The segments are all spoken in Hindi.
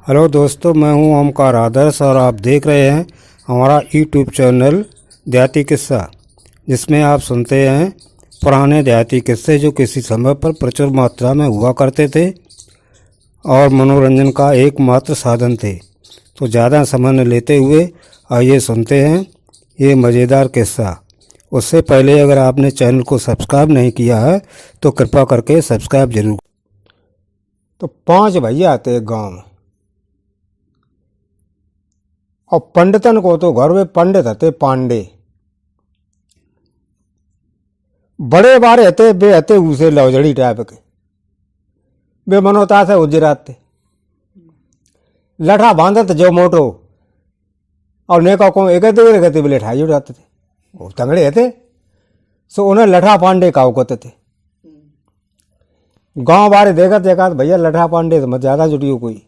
हेलो दोस्तों, मैं हूं ओमकार आदर्श और आप देख रहे हैं हमारा यूट्यूब चैनल देहाती किस्सा, जिसमें आप सुनते हैं पुराने देहाती किस्से जो किसी समय पर प्रचुर मात्रा में हुआ करते थे और मनोरंजन का एकमात्र साधन थे। तो ज़्यादा समय न लेते हुए आइए सुनते हैं ये मज़ेदार किस्सा। उससे पहले अगर आपने चैनल को सब्सक्राइब नहीं किया है तो कृपया करके सब्सक्राइब जरूर। तो 5 भैया आते गाँव में और पंडितन को तो घर में पंडित हते पांडे बड़े बारे हते बे हते उसे लवजड़ी टाइप के बे मनोता से उजरात थे लठा बांधत जो मोटो और नेका को एक गति भी लठाई उड़ाते थे। वो तंगड़े हते सो उन्हें लठा पांडे का कहते थे। गांव बारे देखा भैया लठा पांडे तो मत ज्यादा जुटियो कोई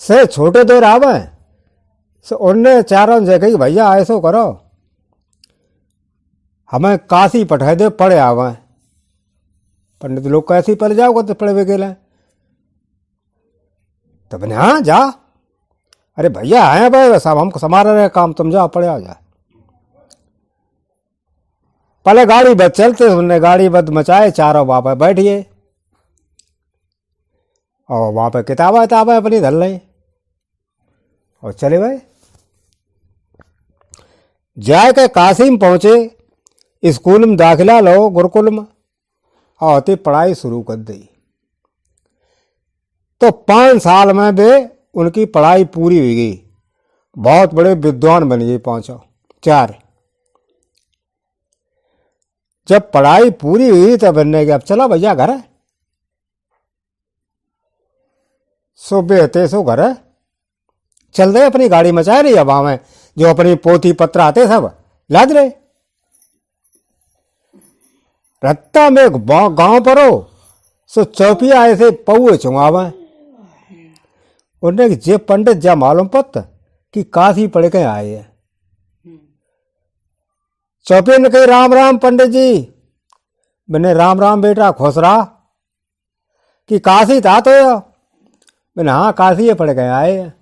से छोटे देर आवे सो उनने चारों से कही भैया ऐसो करो हमें काशी पठाए दे पढ़े आवे। पंडित लोग कैसी पढ़ जाओगे तो पढ़े वे तो बने हाँ जा। अरे भैया आए भाई सब हमको समारा रहे काम तुम जाओ पढ़े आ जा। पहले गाड़ी बद चलते उनने गाड़ी बद मचाए चारों वहां पर बैठिए और वहां पर किताबें अपनी धर लें और चले भाई जाए के काशी में पहुंचे। स्कूल में दाखिला लो गुरुकुल में और पढ़ाई शुरू कर दी। तो 5 साल में वे उनकी पढ़ाई पूरी हुई गई। बहुत बड़े विद्वान बन गए 4। जब पढ़ाई पूरी हुई तब बनने के अब चला भैया घर है सो बेहते सो घर है चल रहे अपनी गाड़ी मचाए रही अब में जो अपनी पोथी पत्र आते सब लाद रहे रत्ता में गांव पर हो सो चौपिया ऐसे पौए चुंगावे उन्हें जे पंडित जा मालूम पत कि काशी पढ़ के आए हैं। चौपिया ने कही राम राम पंडित जी। मैंने राम राम बेटा खुश रहा कि काशी था तो मैंने हाँ काशी पढ़ के आए हैं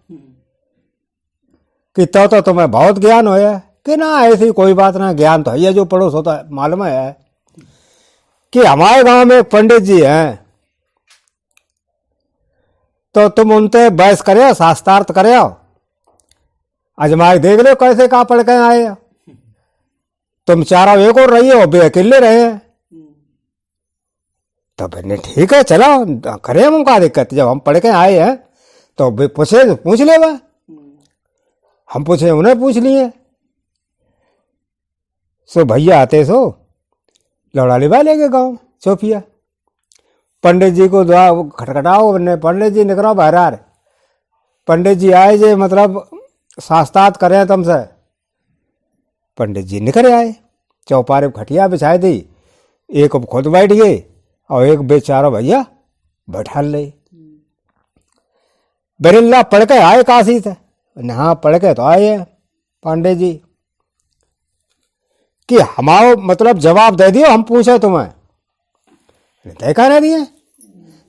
कि तो तुम्हें बहुत ज्ञान होया कि ना ऐसी कोई बात ना ज्ञान तो है जो पड़ोस होता है मालूम है कि हमारे गांव में एक पंडित जी हैं तो तुम उनसे बहस करे शास्त्रार्थ करे अजमाए देख लो कैसे कहा पढ़ के आए तुम चारों एक और रही हो बे अकेले रहे तो मैंने ठीक है चलो करे हम क्या दिक्कत जब हम पढ़ के आए हैं तो पूछ ले वह हम पूछे उन्हें पूछ लिए सो भैया आते सो लौड़ा लिवा ले गए गाँव चौपिया पंडित जी को दुआ खटखटाओ ने पंडित जी निकलो बहरार पंडित जी आए जे मतलब शास्त्रार्थ करे तुमसे। पंडित जी निकल आए चौपारे खटिया बिछाई दी एक खुद बैठ गए और एक बेचारा भैया बैठा ले बिरल्ला पढ़ के आए काशी से हाँ पढ़ के तो आए पांडे जी कि हमारा मतलब जवाब दे दियो हम पूछे तुम्हें देखा ना दिए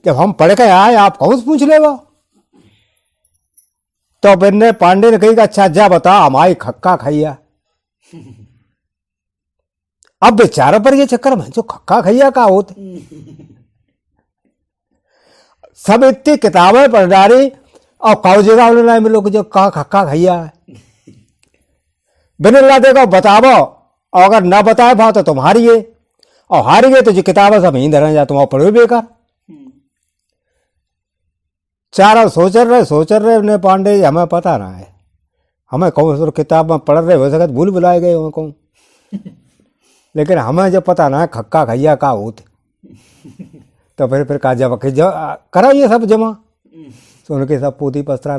जब हम पढ़ के आए आप कौन से पूछ ले वो तो बिन्ने पांडे ने कही अच्छा जा बता हमारी खक्का खाइया। अब बेचारा पर ये चक्कर में जो खक्का खाइया का होते सब इतनी किताबें पढ़ डाली और कागजेगा उन्होंने मिलो जो कहा खक्का खाइया है बिना देखो बतावो और अगर ना बताए भाव तो तुम हारिए और हारी गए तो जो किताबें सब यहीं धरने जा तुम पढ़ो बेकार। चारों सोच रहे ने पांडे हमें पता ना है हमें कौन किताब में पढ़ रहे हो सकत भूल बुलाए गए हो कौन लेकिन हमें जब पता ना है खक्का खैया का होते तो फिर का जब करा ये सब जमा तो उनके सब पोथी पत्रा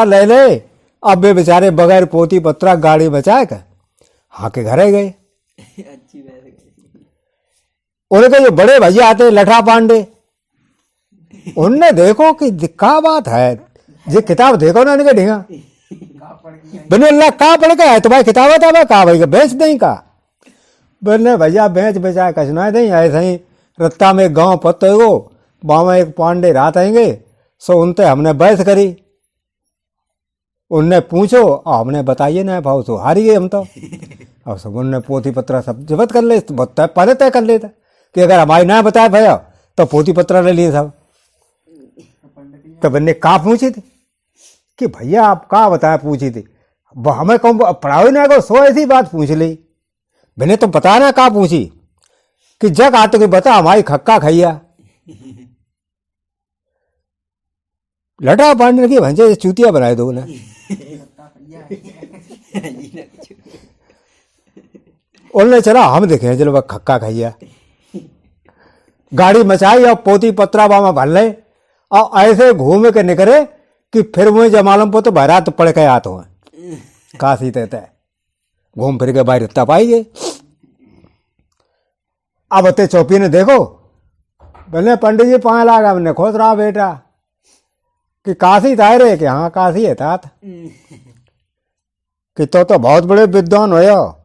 ले ले अब वे बेचारे बगैर पोथी पत्रा गाड़ी बचाए कर हाँ के घरे गए। उनके जो बड़े भैया आते लठा पांडे उनने देखो कि क्या बात है ये किताब देखो ना इनके ढींगा बने अल्लाह कहा पढ़ के आए तुम्हारी किताब था कहा भाई बेच दें का बोले भैया बेच बेचा कचना दें ऐसे ही रत्ता में एक गांव पत्ते गो वहां में एक पांडे रात आएंगे, सो उनते हमने बहस करी, उनने पूछो और हमने बताइए ना भाव, सो हारी गए हम तो। और सब उनने पोथी पत्रा सब जब्त कर ले, पहले तय कर लेता कि अगर हमारी ना बताए भैया तो पोथी पत्रा ले लिए सब। तो मैंने कहा पूछी थी कि भैया आप कहा बताया, पूछी थी हमें कौन पढ़ाओ ना को, सो ऐसी बात पूछ ली। मैंने तो बता ना कहा पूछी कि जग आते कि बता हमारी खक्का खैया। लटा पांडे की भंजे चूतिया बनाए दो ना। उन्होंने चला हम देखे चलो वह खक्का खैया, गाड़ी मचाई और पोती पत्रा बामा भर ले और ऐसे घूम के निकले कि फिर मुझे जमालम को तो बारात पड़ के आते हुए काशी देता है, घूम फिर के बाहर तब आई गए। अब अते चौपी ने देखो बोले पंडित जी 5 लाख हमने खोज रहा बेटा कि काशी था रे, कि हाँ काशी है तात कि तो बहुत बड़े विद्वान हो।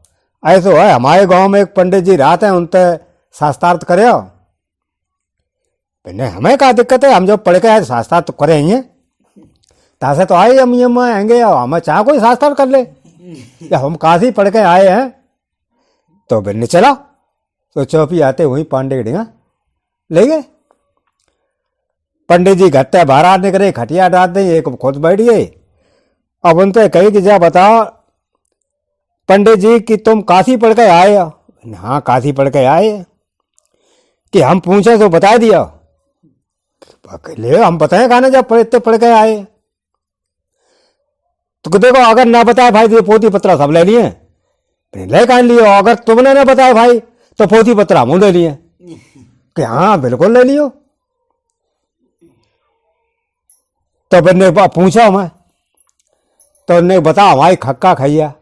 ऐसो है हमारे गांव में एक पंडित जी रात है, उनते शास्त्रार्थ करे। मैंने हमें क्या दिक्कत है, हम जब पढ़ के आए शास्त्रार्थ तो करेंगे, तासे तो आए हम आएंगे और हमें चाहे कोई शास्त्रार्थ कर ले, या हम काशी पढ़ के आए हैं। तो मैंने चला तो चौपी आते हुई पांडे डिंगा ले गए। पंडित जी घट्टे बाहर निकले, खटिया डाल दें, एक खुद बैठ गए। अब उनसे कही कि जा बताओ पंडित जी कि तुम काशी पढ़ के आए? हाँ काशी पढ़ के आए। कि हम पूछे तो बता दिया? ले हम बताएं कहा ना जब पढ़ के आए। तो देखो अगर ना बताए भाई तो पोथी पत्रा सब ले लिए, ले कहा लियो, अगर तुमने ना बताया भाई तो पोथी पत्रा मुंह ले लिए। कि हाँ बिल्कुल ले लियो। तो मैंने पूछा मैं, तो उन्हें बता हमारी खक्का खैया।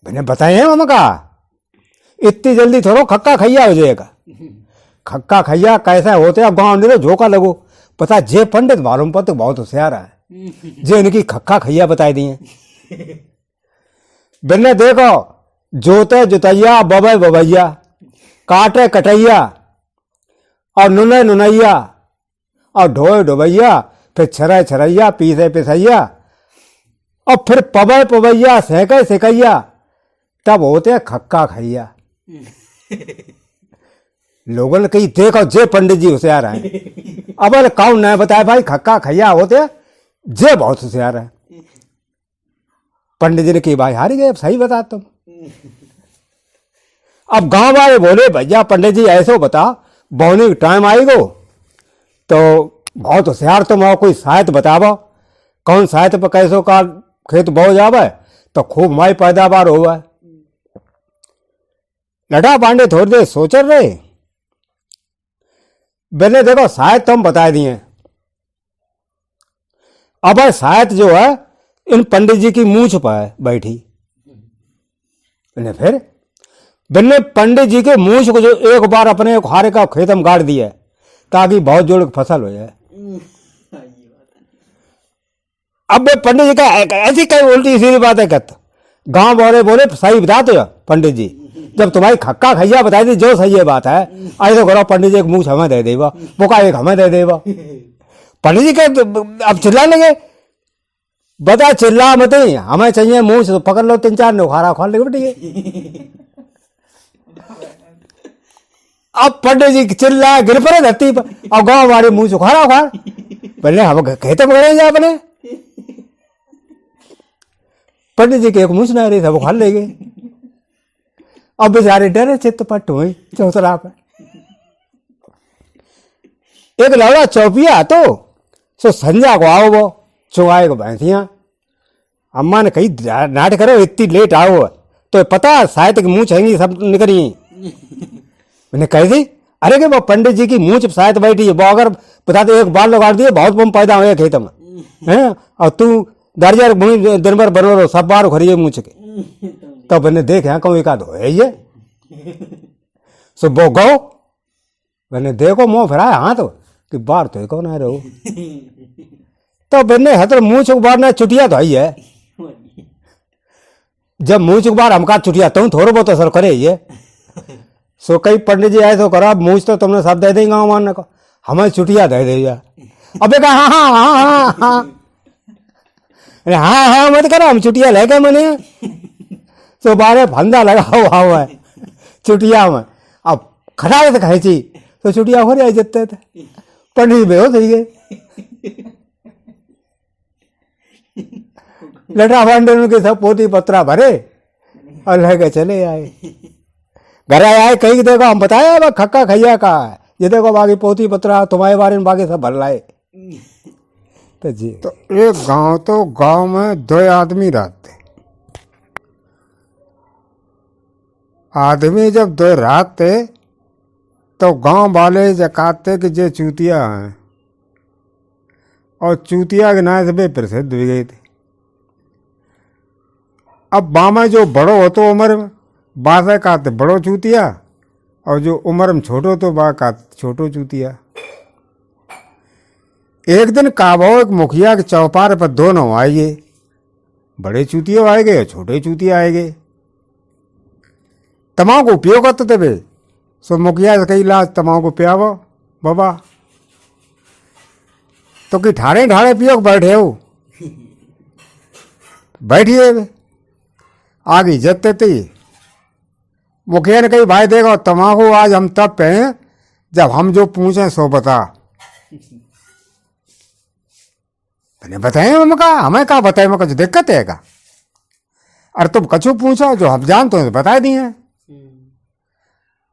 मैंने बताए हैं मम्मा कहा इतनी जल्दी थोड़ो खक्का खैया हो जाएगा। खक्का खैया कैसे होते अब गाँव नहीं झोंका लगो, पता जे पंडित मालूम पर तो बहुत होशियार है, जे इनकी खक्का खैया बताई दिए। बिन्ने देखो जोते जुतैया, बबे बबैया, काटे कटैया और नुने नुनैया और ढोए ढोबैया, फिर छरे छरैया, पीसे पिसैया और फिर पबे पबैया, सेके सिकैया, तब होते खक्का खैया। लोगों ने कही देखो जे पंडित जी होशियार हैं। अब कौन नहीं बताया भाई खक्का खैया होते जे बहुत होशियार है। पंडित जी ने कही भाई हारी गए, अब सही बता तुम। अब गांव वाले बोले भैया पंडित जी ऐसो बता बौने टाइम आएगो तो बहुत होशियार तुम हो, कोई साहित्य बतावो, कौन साहित्य पर कैसो का खेत बो जावे तो खूब माई पैदावार होवे। लटा पांडे थोड़ी देर सोच रहे, मैंने देखो साहित्य तुम बता दिए, अब साहित्य जो है इन पंडित जी की मूंछ पर बैठी। मैंने फिर मैंने पंडित जी के मूंछ को जो एक बार अपने खारे का खेत में गाड़ दिया ताकि बहुत जोड़ फसल हो जाए। अब पंडित जी का ऐसी कई उल्टी सीधी बात है कहता, गांव वाले बोले सही बताते हो पंडित जी, जब तुम्हारी खक्का खैया बताई थी जो सही है बात है, ऐसे करो पंडित जी एक मूछ हमें दे देगा, बोका एक हमें दे देगा। पंडित जी के अब चिल्ला लेंगे, बता चिल्ला मत, हमें चाहिए मूछ तो पकड़ लो 3-4 नुखारा खोल लेंगे बेटी। अब पंडित जी चिल्ला गिर पड़े धरती पर और गाँव वाले मुंह सुखारा उखाड़ पहले हम खेते में करेंगे अपने। पंडित जी के एक मुँह ना रही था वो खा ले गए। अब बेचारे डरे चित्त पट हुए चौतरा पर। एक लौड़ा चौपिया तो सो संजा को आओ वो चुगाए को भैंसिया। अम्मा ने कही नाट करो इतनी लेट आओ तो पता शायद कि मुँह छेंगी सब निकली। मैंने कही थी अरे कि वो पंडित जी की मुँह शायद बैठी है, वो अगर बताते एक बाल लगा दिए बहुत बम पैदा हुए खेत में हैं, और तू दर्जर दिन भर बनो रहो सब बार खरीजे मुँह के। तो मैंने देखे कहूँ एक आध हो ये सो वो गो मैंने देखो मुँह फिराया हाथ कि बार तो कौन आ रहो। तो मैंने हतर मुँह चुक बार ना चुटिया तो आई है, जब मुँह चुक बार हमका चुटिया तो थोड़ा बहुत असर करे ये सो कई पंडित जी आए तो करा मुझ तो तुमने सब दे देंगे गाँव मानने को, हमें छुट्टियां दे दे जा। अबे कहा हाँ हाँ हाँ हाँ हाँ, अरे हाँ हाँ मत करो, हम छुट्टियां लेके मने तो बारे फंदा लगा हुआ है छुट्टियां में। अब खड़ा से खींची तो छुट्टियां हो रही जते थे, पंडित बेहोश हो गए। लटा भांडे उनके सब पोती पत्रा भरे और लेके चले आए। घर आए कहीं देखो हम बताया खक्का खैया का है, ये देखो बाकी पोती पत्रा तुम्हारे बारे में बाकी सब भर लाए। तो जी तो एक गांव में 2 आदमी रहते। आदमी जब 2 रहते तो गांव वाले जकाते कि जे चूतिया हैं, और चूतिया के नाम से वे प्रसिद्ध भी गए थे। अब बामा जो बड़ो हो तो उम्र में बासे कहते बड़ो चूतिया, और जो उम्र में छोटो तो बा कहते छोटो चूतिया। एक दिन काबो एक मुखिया के चौपार पर दोनों आएगे, बड़े चूतिया आएगे और छोटे चूतिया आएगे। तमाकू उपयोग करते थे वे, सो मुखिया से कही लाज तमाकू पियावो बाबा, तो कि ठाड़े ठाड़े पियो बैठे हो, बैठिए वे आगे जते थे। मुखिया ने कही भाई देखो तमाकू आज हम तब पे हैं जब हम जो पूछे सो बता। मैंने बताए हम कहा हमें कहा बताए, मैं कुछ दिक्कत है का? अरे तुम कछु पूछो जो हम जानते हो बता दिए,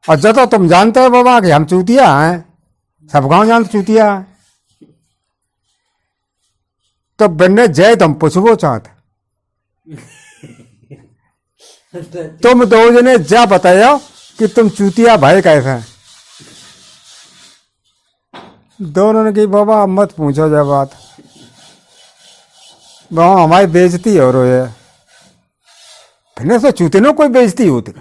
और जब तो तुम जानते हो बाबा कि हम चूतिया हैं, सब गांव जानते चूतिया हैं, तो बनने जय तुम पूछबो चाहते तुम 2 जने जा बताओ कि तुम चूतिया भाई कैसे हैं। दोनों ने कही बाबा मत पूछो जब बात, गाँव हमारी बेइज्जती हो रही है। फिर से चूते न कोई बेइज्जती होती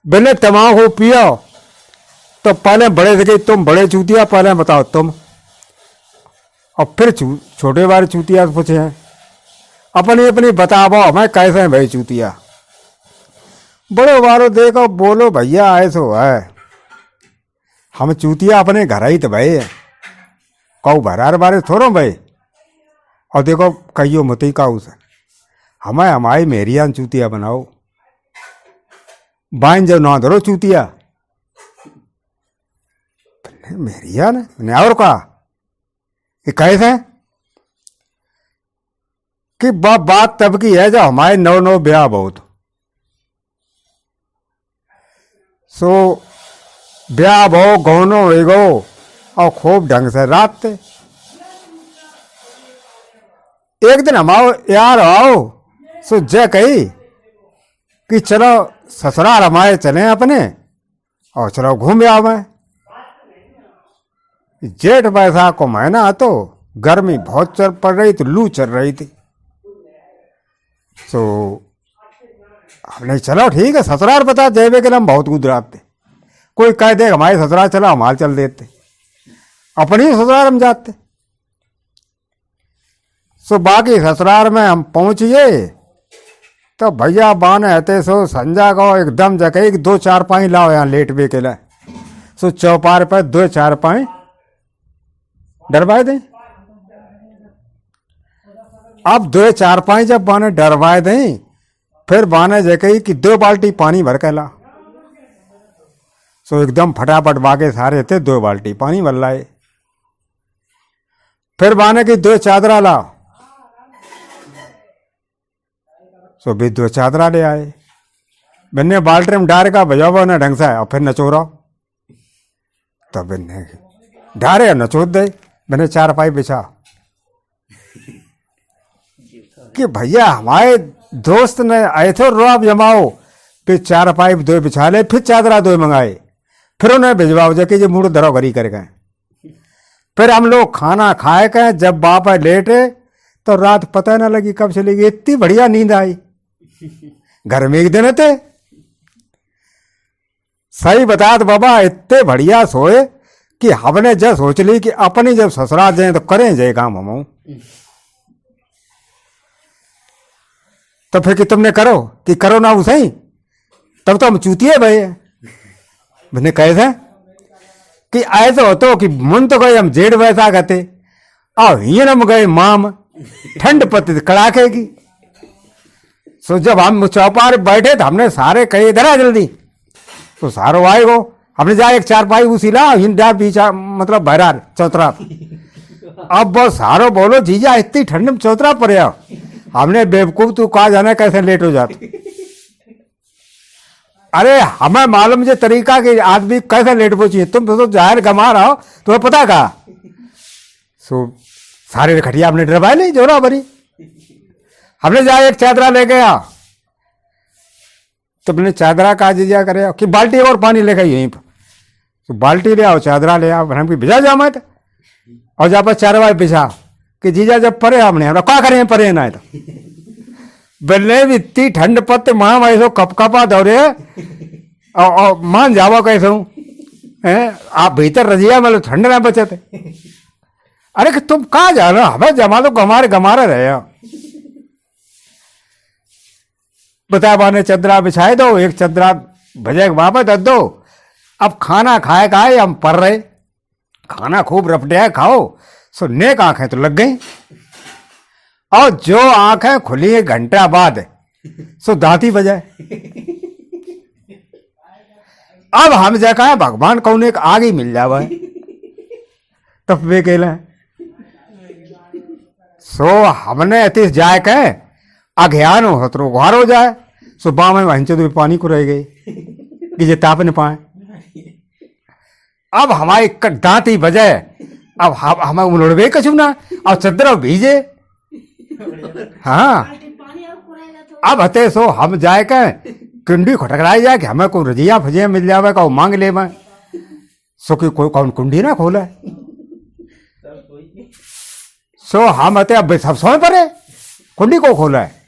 बिना तमाकू पियो तो पहले बड़े से कही तुम बड़े चूतिया पहले बताओ तुम, और फिर छोटे बारे चूतिया पूछे हैं अपनी अपनी बताओ हमें कैसे हैं भाई चूतिया। बड़े बारो देखो बोलो भैया ऐसो है, हम चूतिया अपने घर ही तो भाई है, कहू भरार बारे थोड़ो भाई। और देखो कहियो मत ही काऊ से हमें हमारी मेरिया चूतिया बनाओ, बाइन जब ना धरो चूतिया मेरिया ने और कहा कि कैसे कि बात तब की है जब हमारे 9 ब्याह बहुत, सो ब्याह भो गौनो एगो और खूब ढंग से रात थे। एक दिन हमारो यार आओ सो जय कही कि चलो ससुराल हमारे चले अपने और चलो घूम आओ। मैं जेठ बैसाख को महीना तो गर्मी बहुत पड़ रही थी, लू चल रही थी, तो हमने चलो ठीक है ससुराल बता जेबे के हम बहुत गुजराते, कोई कह दे हमारे ससुराल चला हमारे चल देते, अपनी ससुराल हम जाते। सो बाकी ससुराल में हम पहुंचिए तो भैया बाने हते सो संजा को एकदम जगह 2 4 लाओ यहाँ लेट बे के लिए। सो चौपार पर 2 4 डरवाए दें। अब 2 4 जब बाने डरवाए दें फिर बाने जगह कि 2 बाल्टी पानी भर के ला। सो एकदम फटाफट बागे सारे थे 2 बाल्टी पानी भर लाए। फिर बाने की 2 चादरा ला, सो भी 2 चादरा ले आए। बिन्ने बाल्टी में डार का बजाओ ना ढंग से और फिर नचोरा, तो बिन्ने डारे नचोद दे। मैंने 4 बिछा कि भैया हमारे दोस्त ने आए थे रोब जमाओ, फिर 4 2 बिछा ले, फिर चादरा 2 मंगाए, फिर उन्हें भिजवाओ जाके ये मूड दरो घरी कर गए। फिर हम लोग खाना खाए गए, जब बाप लेटे तो रात पता ना लगी कब चली गई, इतनी बढ़िया नींद आई। घर में एक दिन थे सही बता दो बाबा, इतने बढ़िया सोए कि हमने जब सोच ली कि अपनी जब ससुराल जाए तो करें जाए काम हम। तो फिर कि तुमने करो कि करो ना उसे ही तब तो हम चूतिए भाई। मैंने कैसे कि ऐसे होतो कि मन तो गए हम जेठ वैसा गते और ये हम गए माम ठंड पत्ती कड़ाके की। सो जब हम चौपार बैठे तो हमने सारे कहे इधर आ जल्दी, तो सारो आए गो। हमने जाए एक चारपाई उसी ला हिंडा बीचा मतलब बहरार चौतरा। अब वो सारो बोलो जीजा इतनी ठंड में चौतरा पड़े। हमने बेवकूफ तू कहा जाना कैसे लेट हो जाते। अरे हमें मालूम जो तरीका कि आदमी कैसे लेट पहुंची, तुम तो जाहिर गमा रहा हो, तुम्हें पता का। सो सारे खटिया हमने डरवाई ली जोरा भरी। हमने जाए एक चादरा ले गया, तो मैंने चादरा का जीजा करे कि बाल्टी और पानी लेकर यहीं पर। तो बाल्टी ले आओ, चादरा ले आओ, हम भिजा जा मत। और जहाँ पर चारवाई बिछा कि जीजा जब परे हमने क्या करें परे ना तो बल्ले भी इतनी ठंड पत्ते माँ भाई सो कप कपा दौरे और मान जावा कैसे हूँ आप भीतर रजिया मतलब ठंड ना बचते। अरे कि तुम कहाँ जा रहे हो, हमें जमा तो गमारे रहे हो। बता बाने चदरा बिछाए दो, एक चदरा भजे वापस दे दो। अब खाना खाए खाए हम पर रहे, खाना खूब रपटे खाओ। सो नेक आंखें तो लग गई, और जो आंखें खुली एक घंटा बाद सो दांती बजाए। अब हम जगह भगवान कौन एक आग ही मिल जावा तब वे केला। सो हमने अतिश जाए के अज्ञान हो तो घार हो जाए। सो बाँ में वहीं तो पानी को रह गई कि जे ताप न पाए। अब हमारी दांती बजे, अब हमें उलड़वे कछु ना, अब चद्दर भीजे। हाँ अब हते सो हम जाए के कुंडी खटखड़ाई जाए कि हमें कोई रजिया फजिया मिल जावे का मांग ले मैं। सो कि कोई कौन कुंडी ना खोले। सो हम हते अब सब सोए पड़े, कुंडी को खोला है।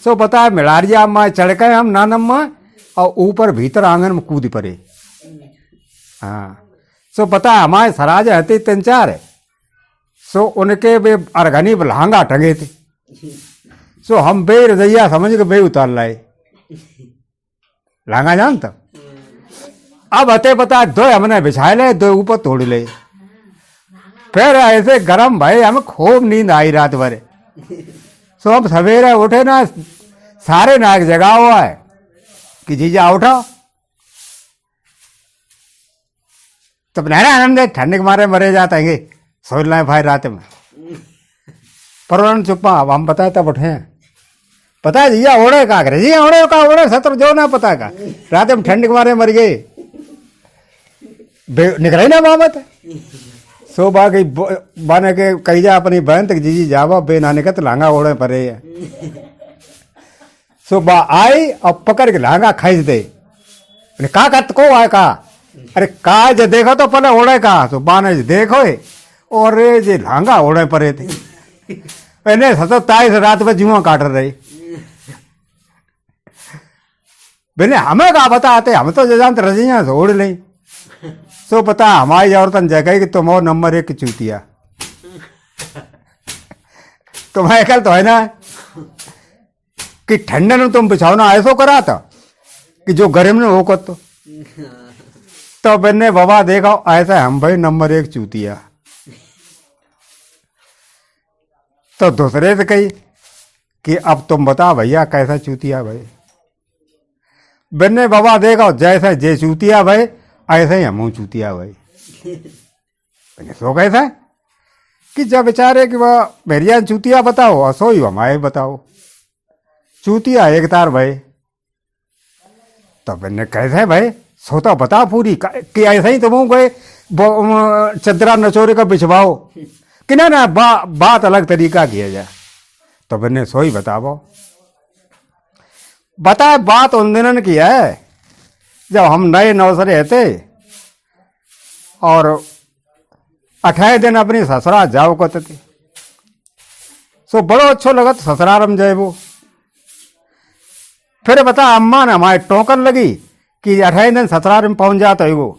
सो पता है मिलारिया में चढ़ के हम नानम में और ऊपर भीतर आंगन में कूद पड़े। हाँ सो पता है हमारे सराज हते 3-4 है। सो उनके बे अरगनी लहंगा टंगे थे। सो हम बे रजैया समझ के बे उतार लाए लहंगा जानता। अब हते पता है 2 हमने बिछाए ले, 2 ऊपर तोड़ ले। फिर ऐसे गरम भाई हमें खूब नींद आई रात भर। सो हम सवेरे उठे ना, सारे नाक जगा हुआ है कि जीजा उठा। तब नहरा आनंद ठंड के मारे मरे जाते हैं सोच लाए भाई रात में। पर चुप्पा अब हम बताए तब उठे। पता है जीजा ओढ़े का करे, जीजा ओढ़े का ओढ़े सत्र जो ना पता का रात में ठंड के मारे मर गए निकले ना बाबत। सो बाकी बने के कही जा अपनी बहन तक जीजी जावा बे नाने का तो लांगा ओढ़े परे है। सो बा आई और पकड़ के लांगा खींच दे। का कत को आए का, अरे का जे देखो तो पहले ओढ़े का। तो बाने देखो और जे लांगा ओढ़े परे थे। मैंने 27 रात में जुआ काट रही। मैंने हमें का बताते, हम तो जानते रजिया से ओढ़ ली। सो पता हमारी औरतन जगह कि तुम और नंबर 1 चूतिया। तुम्हें कल तो है ना कि ठंडे में तुम बिछाओना ऐसो करा था कि जो गर्म में होकर तो मैंने बाबा देखा ऐसा हम भाई नंबर 1 चूतिया। तो दूसरे से कही कि अब तुम बता भैया कैसा चूतिया भाई। मैंने बाबा देखा जैसा जे चूतिया भाई ऐसे ही हम चूतिया भाई। सो कैसा कि जब बेचारे कि वह भेरिया चूतिया बताओ और सो ही हमारे बताओ चूतिया एक तार भाई। तो मैंने कैसे भाई सोता बता पूरी कि ऐसा ही तुम गए चदरा नचोरे का बिछवाओ कि ना बात अलग तरीका किया जाए। तो मैंने सो ही बताओ। बता बात उन दिनों की है जब हम नए नौसरे थे और 28 दिन अपनी ससुराल जाओ करते थे। सो बड़ो अच्छो लगा ससुराल जाए वो। फिर बता अम्मा ने हमारे टोकन लगी कि 28 दिन ससुराल में पहुंच जाता है वो।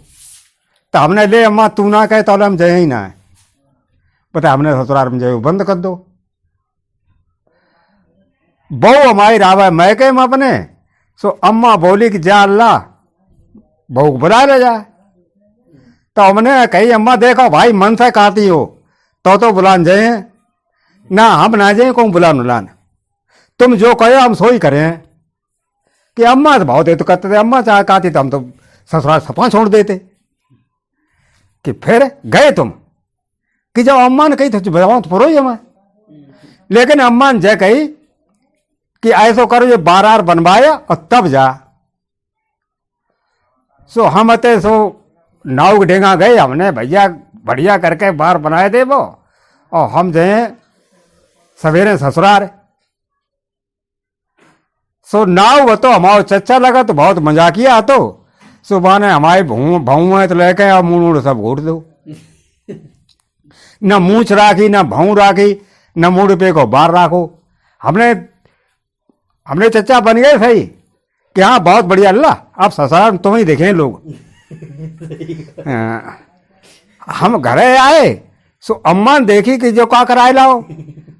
तो हमने ले अम्मा तू ना कहे तो हम जाए ही ना है। बता हमने ससुराल में जाए बंद कर दो। बहू हमारी रावा मैके में अपने सो अम्मा बोली कि जा अल्लाह बहू को बुला ले जा। तो हमने कही अम्मा देखो भाई मन से कहती हो तो बुलान जाए ना, हम ना जाए कौन बुलान उलान, तुम जो कहो हम सो ही करें। कि अम्मा तो बहुत तो करते थे, अम्मा चाहे कहती तो हम तो ससुराल सपा छोड़ देते। कि फिर गए तुम कि जब अम्मा ने कही तो बताओ तो पुरो ही हमें, लेकिन अम्मा ने जय कही कि ऐसो करो ये बार बनवाया और तब जा। सो हम अते सो नाव के डेंगा गए, हमने भैया बढ़िया करके बार बनाए दे वो, और हम जाए सवेरे ससुराल। सो नाव वो तो हमारा चच्चा लगा तो बहुत मजा किया। तो सुबह ने हमारे भाऊ है तो लेके और मुँह सब घोट दो, न मूछ राखी न भाऊ राखी न मुड़ पे को बार राखो। हमने चच्चा बन गए सही कि हाँ बहुत बढ़िया अल्लाह आप ससुराल तुम ही देखें लोग। हम घरे आए सो अम्मा ने देखी कि जो का कराए लाओ,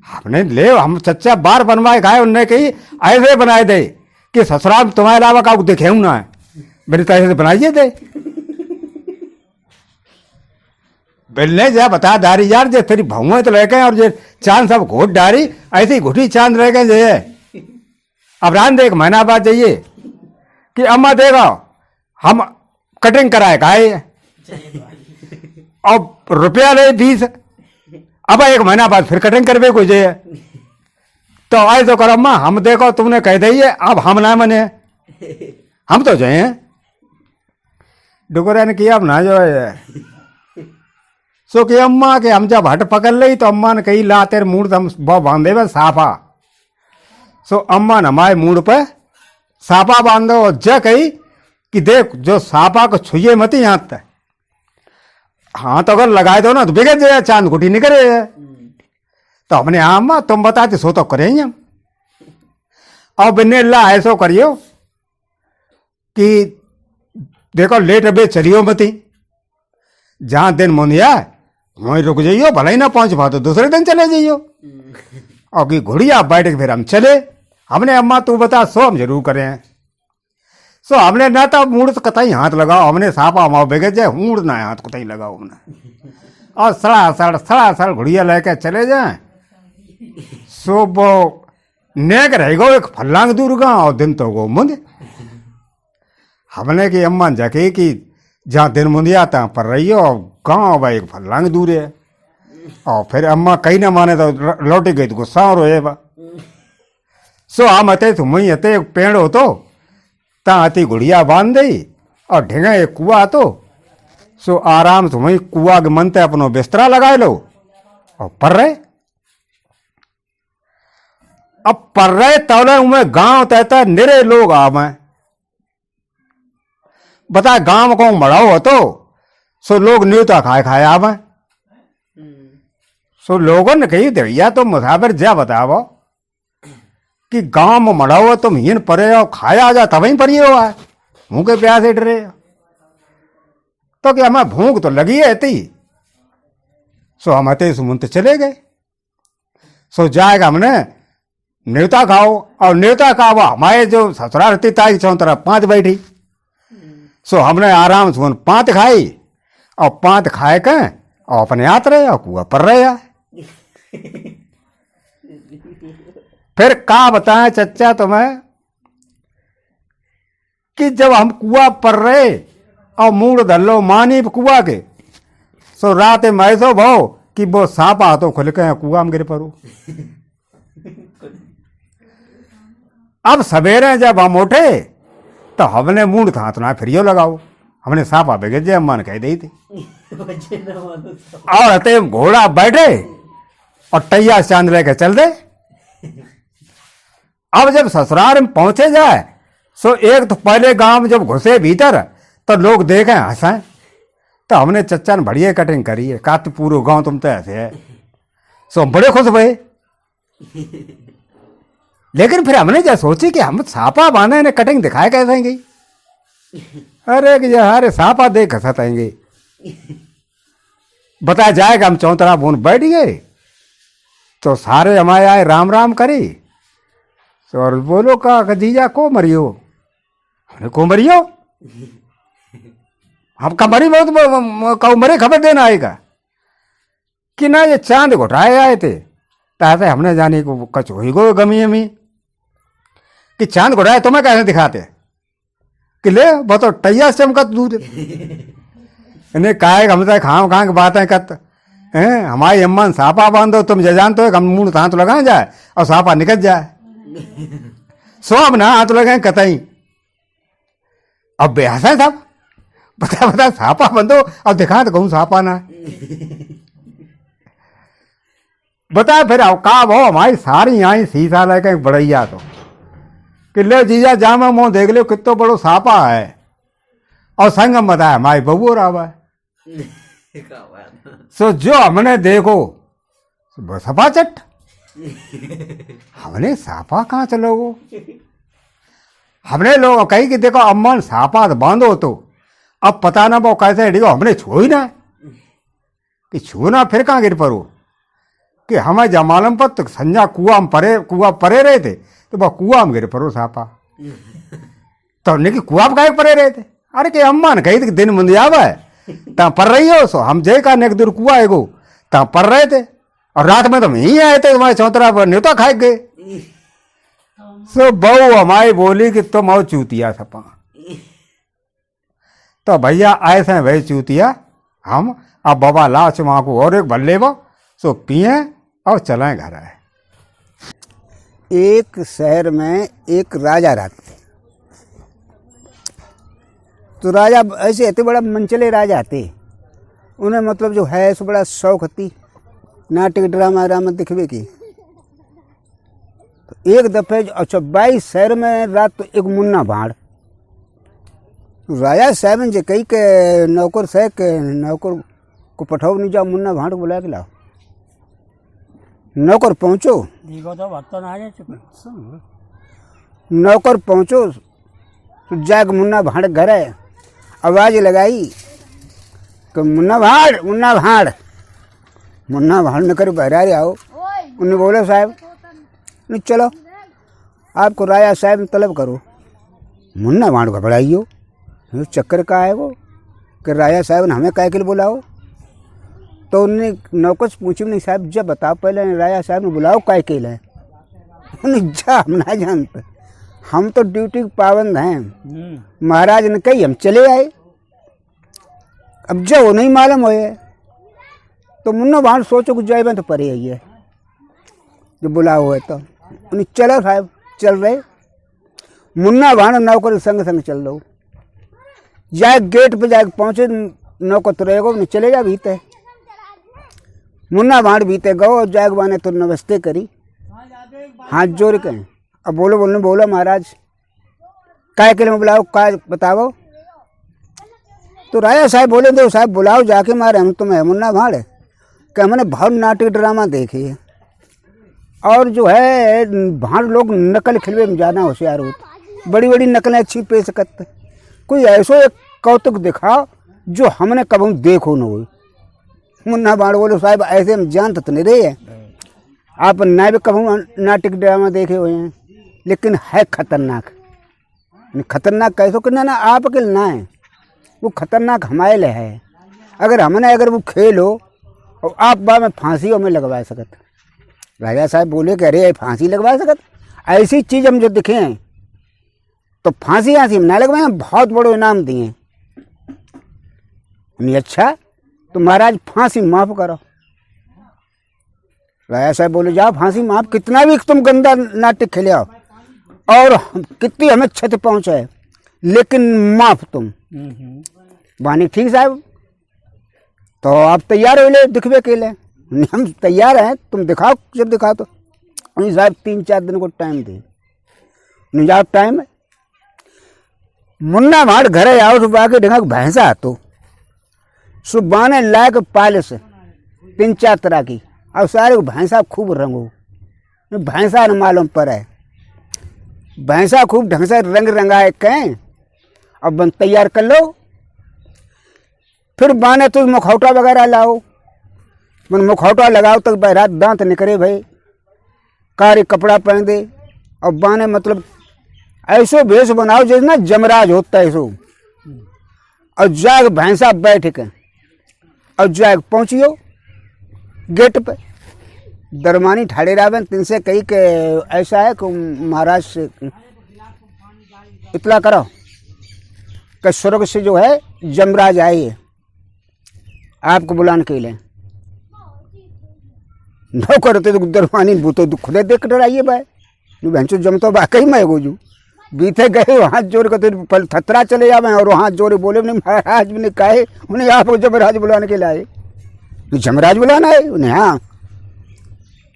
हमने ले हम चच्चा बार बनवाए खाए। उनने कही ऐसे बनाए दे कि ससुराल तुम्हारे अलावा का देखे ना है, मेरी तरह से बनाइए दे। बिलने जा बता डारी यार जे तेरी भाऊ तो लेके और जे चांद सब घोट डारी ऐसी घुटी चांद रह गए जे। अब रान देख महीना बाद जाइए कि अम्मा देगा हम कटिंग कराए खाए और रुपया ले 20, अब एक महीना बाद फिर कटिंग करवे को जे। तो आए तो कर अम्मा हम देखो तुमने कह दी है अब हम ना मने, हम तो जाए डुगरा ने किया अब ना जो है। सो कि अम्मा के हम जब हट पकड़ ली तो अम्मा ने कही ला तेरे मूड हम बांधे में साफा। सो अम्मा ने हमारे मूड पे साफा बांधो और जय कही कि देख जो साफा को छुए मत हाथ तक, हाथ अगर लगाए दो ना तो बिगड़ जाए चांद घुटी निकले। तो हमने हाँ अम्मा तुम बताते सो तो करेंगे हम। और बिन्ने अल्लाह ऐसो करियो कि देखो लेट अबे चलियो मती, जहां दिन मुनिया वहीं रुक जाइयो, भला ही ना पहुंच पा तो दूसरे दिन चले जाइयो। और कि घुड़िया बैठ के फिर हम चले। हमने अम्मा तू बता सो हम जरूर करें। सो हमने ना तो मूड तो कतई हाथ लगाओ, हमने सापा माओ बेगे जाए मूड ना हाथ कतई लगाओ हमने, और सड़ा घुड़िया लेके चले जाए। सो वो नेक रहेगा एक फल्लांग दूर गाँव और दिन तो गो मुंद। हमने की अम्मा जाके कि जहाँ दिन मुंदिया तहाँ पर रही हो और गाँव भाई एक फल्लांग दूर है। और फिर अम्मा कहीं ना माने तो लौटी गई तो गुस्सा रोए बा। सो हम अते तो वहीं अते एक पेड़ हो तो ता अति गुड़िया बांध दी और ढेंगा एक कुआ तो सो आराम से वहीं कुआ के मनते अपनो बिस्तरा लगाए लो और पर रहे। अब पर रहे तौले उमें गांव तहता निरे लोग आवे बता गांव को मड़ाओ हो तो सो लोग न्यूता खाए खाए आवे। सो लोगों ने कही दरिया तो मुसाफिर जा बतावो कि गांव में मड़ाओ तुम हिन परे हो खाया जा तब ही परी हो मुंह के प्यासे डरे तो कि हमें भूख तो लगी है थी। सो हम अते सुमंत चले गए। सो जाएगा हमने न्योता खाओ और न्योता खाओ हमारे जो ससुराल रहती ताई चौ तरफ 5 बैठी। सो हमने आराम से 5 खाई और 5 खाए के और अपने हाथ रहे और कुआ पर रहे। फिर का बताएं चच्चा तुम्हें कि जब हम कुआ पर रहे और मूड धल्लो मानी कुआ के सो रात में ऐसो भाव कि वो सांपा हाथों खुल के कुआ में गिर पड़ो। अब सवेरे जब हम उठे तो हमने मूड था तो ना फिर लगाओ हमने सांपा बेगे जे अम्मा ने कह दी थी। और अते घोड़ा बैठे और टैया चांद लेके चल दे। अब जब ससुराल में पहुंचे जाए सो एक तो पहले गांव में जब घुसे भीतर तो लोग देखे हंसाए। तो हमने चच्चा ने बढ़िया कटिंग करी है का पूरा गांव तुम तो ऐसे है। सो हम बड़े खुश हुए। लेकिन फिर हमने क्या सोची कि हम सापा बांधे ने कटिंग दिखाए कैसे गई। अरे कि अरे सापा देख हंसाएंगे बताया जाएगा। हम चौतरा बोन बैठ गए तो सारे हमारे आए राम राम करी। तो और बोलो का जीजा को मरियो अरे कुमरियो हम कमरी में तो मरे खबर देना आएगा कि ना ये चांद घुटाए आए थे ताते हमने जाने को कच हो गो गमी हमी कि चांद घुटाए तुम्हें कैसे दिखाते कि ले बताओ टैया से चमकत दूध इन्हें काहे हम तो खाओ कहाँ की बातें करते हैं हमारी अम्मा सापा बांधो तुम ये जानते हो हम मुंह हाथ लगाए जाए और सापा निकल जाए सब ना हाथ लगाए कतई अब बेहसा है साहब बता सापा बंदो अब दिखा तो कहूँ सापा ना बता फिर का वो हमारी सारी आई शीशा लेके बड़ैया तो कि ले जीजा जामा मुँह देख लो कितो बड़ो सापा है और संगम बताया हमारी बबू रावा है सो जो हमने देखो सपा चट हमने सापा कहाँ चलोगो हमने लोग कही कि देखो अम्मन सापा बांधो तो अब पता ना वो कैसे डिगो हमने छू ही ना कि छूना फिर कहाँ गिर पड़ो कि हमें जमालम पर तो संजा कुआ परे रहे थे तो वह कुआ में गिर पड़ो सापा तो हमने कि कुआ में परे रहे थे अरे कि अम्मा ने कही थी कि दिन मुंदियावा है ता पर रही हो सो हम जे का नेक दूर कुआ है गो ता पर रहे थे और रात में तो हम यहीं आए थे तुम्हारे चौतरा पर न्योता खाए गए सो बहू हमारी बोली कि तुम आओ चूतिया सपा तो भैया ऐसे भाई चूतिया हम अब बाबा लाच माँ को और एक भल्ले वो सो पिए और चलाएं घर आए। एक शहर में एक राजा रहते तो राजा ऐसे इतने बड़ा मनचले राजा थे उन्हें मतलब जो है सो बड़ा शौक थी नाटक ड्रामा रामा दिखवे की। तो एक दफे अच्छा 22 शहर में रात तो एक मुन्ना भाड़ राजा साहब ने कही के नौकर से के नौकर को पठाओ नहीं जाओ मुन्ना भाड़ को बुला के लाओ। नौकर पहुँचो नौकर पहुँचो तो जाग मुन्ना भाड़ घर है आवाज़ लगाई कि मुन्ना भाड़ न कर बहरारे आओ। उन्हें बोले साहब नहीं चलो आपको राजा साहब ने तलब करो। मुन्ना भाड़ घबराइयो चक्कर का है वो कि राजा साहब ने हमें काय के लिए बुलाओ। तो उन्होंने नौकर से पूछी नहीं साहब जब बताओ पहले राजा साहब ने बुलाओ काय के लिए। उन्हें जा हम ना जानते हम तो ड्यूटी के पाबंद हैं। महाराज ने कही हम चले आए। अब जब वो नहीं मालूम होए तो मुन्ना भाड़ सोचो कि जाए तो परे आई है जो बुलाओ हुए तो उन्हें चलो साहब चल रहे। मुन्ना भाड़ नौकर संग संग चल रहे जाए गेट पे जाके पहुँचे नौकर तो रहेगा उन्हें चले जा भीते। मुन्ना भाड़ भीते गो जाग बाने तो नमस्ते करी हाथ जोड़ के अब बोलो महाराज काय के लिए बुलाओ काय बताओ। तो राजा साहब बोले दो साहब बुलाओ जाके मारे हम तुम्हें मुन्ना भाड़ कि हमने बहुत नाटक ड्रामा देखे है और जो है भाड़ लोग नकल खिलवे में ज़्यादा होशियार होते बड़ी बड़ी नकलें अच्छी पेश करते कोई ऐसो एक कौतुक दिखाओ जो हमने कभी देखो न हो। मुन्ना भाड़ बोलो साहब ऐसे हम जानते तो नहीं रहे हैं आप ना भी कभी नाटक ड्रामा देखे हुए हैं लेकिन है खतरनाक। खतरनाक कैसो कि ना आपके लिए ना है वो खतरनाक हमारे लिए है। अगर वो खेल हो और आप बा में फांसी में लगवा सकत। राजा साहब बोले कि अरे फांसी लगवा सकत ऐसी चीज़ हम जो दिखे हैं तो फांसी हम ना लगवाए बहुत बड़ो इनाम दिए। नहीं अच्छा तो महाराज फांसी माफ़ करो। राजा साहब बोले जाओ फांसी माफ़ कितना भी तुम गंदा नाटक खेले आओ और कितनी हमें क्षति पहुँचाए लेकिन माफ़ तुम बानी ठीक साहब। तो आप तैयार हो ले दिखवे के लिए हम तैयार हैं तुम दिखाओ जब दिखाओ तो साहब 3-4 दिन को टाइम दे नहीं जाओ टाइम है। मुन्ना भाड़ घरे आओ सुबह के ढंगा भैंसा तो सुबह ने लायक पालिस 3-4 तरह की और सारे भैंसा खूब रंगो भैंसा न मालूम पर है भैंसा खूब ढंग से रंग रंगाए कहें अब बन तैयार कर लो। फिर बाने तो मुखौटा वगैरह लाओ मुखौटा लगाओ तक बहरात दांत निकले भाई कारी कपड़ा पहन दे और बाने मतलब ऐसो भेष बनाओ जैसे ना जमराज होता है ऐसो, और जाग भैंसा बैठ के और जाग पहुंचियो गेट पे। दरमानी ठाड़े रावन तिनसे कही के ऐसा है कि महाराज से इतला करो कि स्वर्ग से जो है जमराज आए है आपको बुलाने के लिए। नौकर तो दरमानी भूतो खुदे देख डराइए भाई भैंसो जम तो वाकई में गोजू बीते गए हाथ जोड़ कर तो पल थतरा चले जावे और हाथ जोड़े बोले नहीं महाराज ने कहे उन्हें आपको जमराज बुलाने के लाए। जमराज बुलाना है उन्हें? हाँ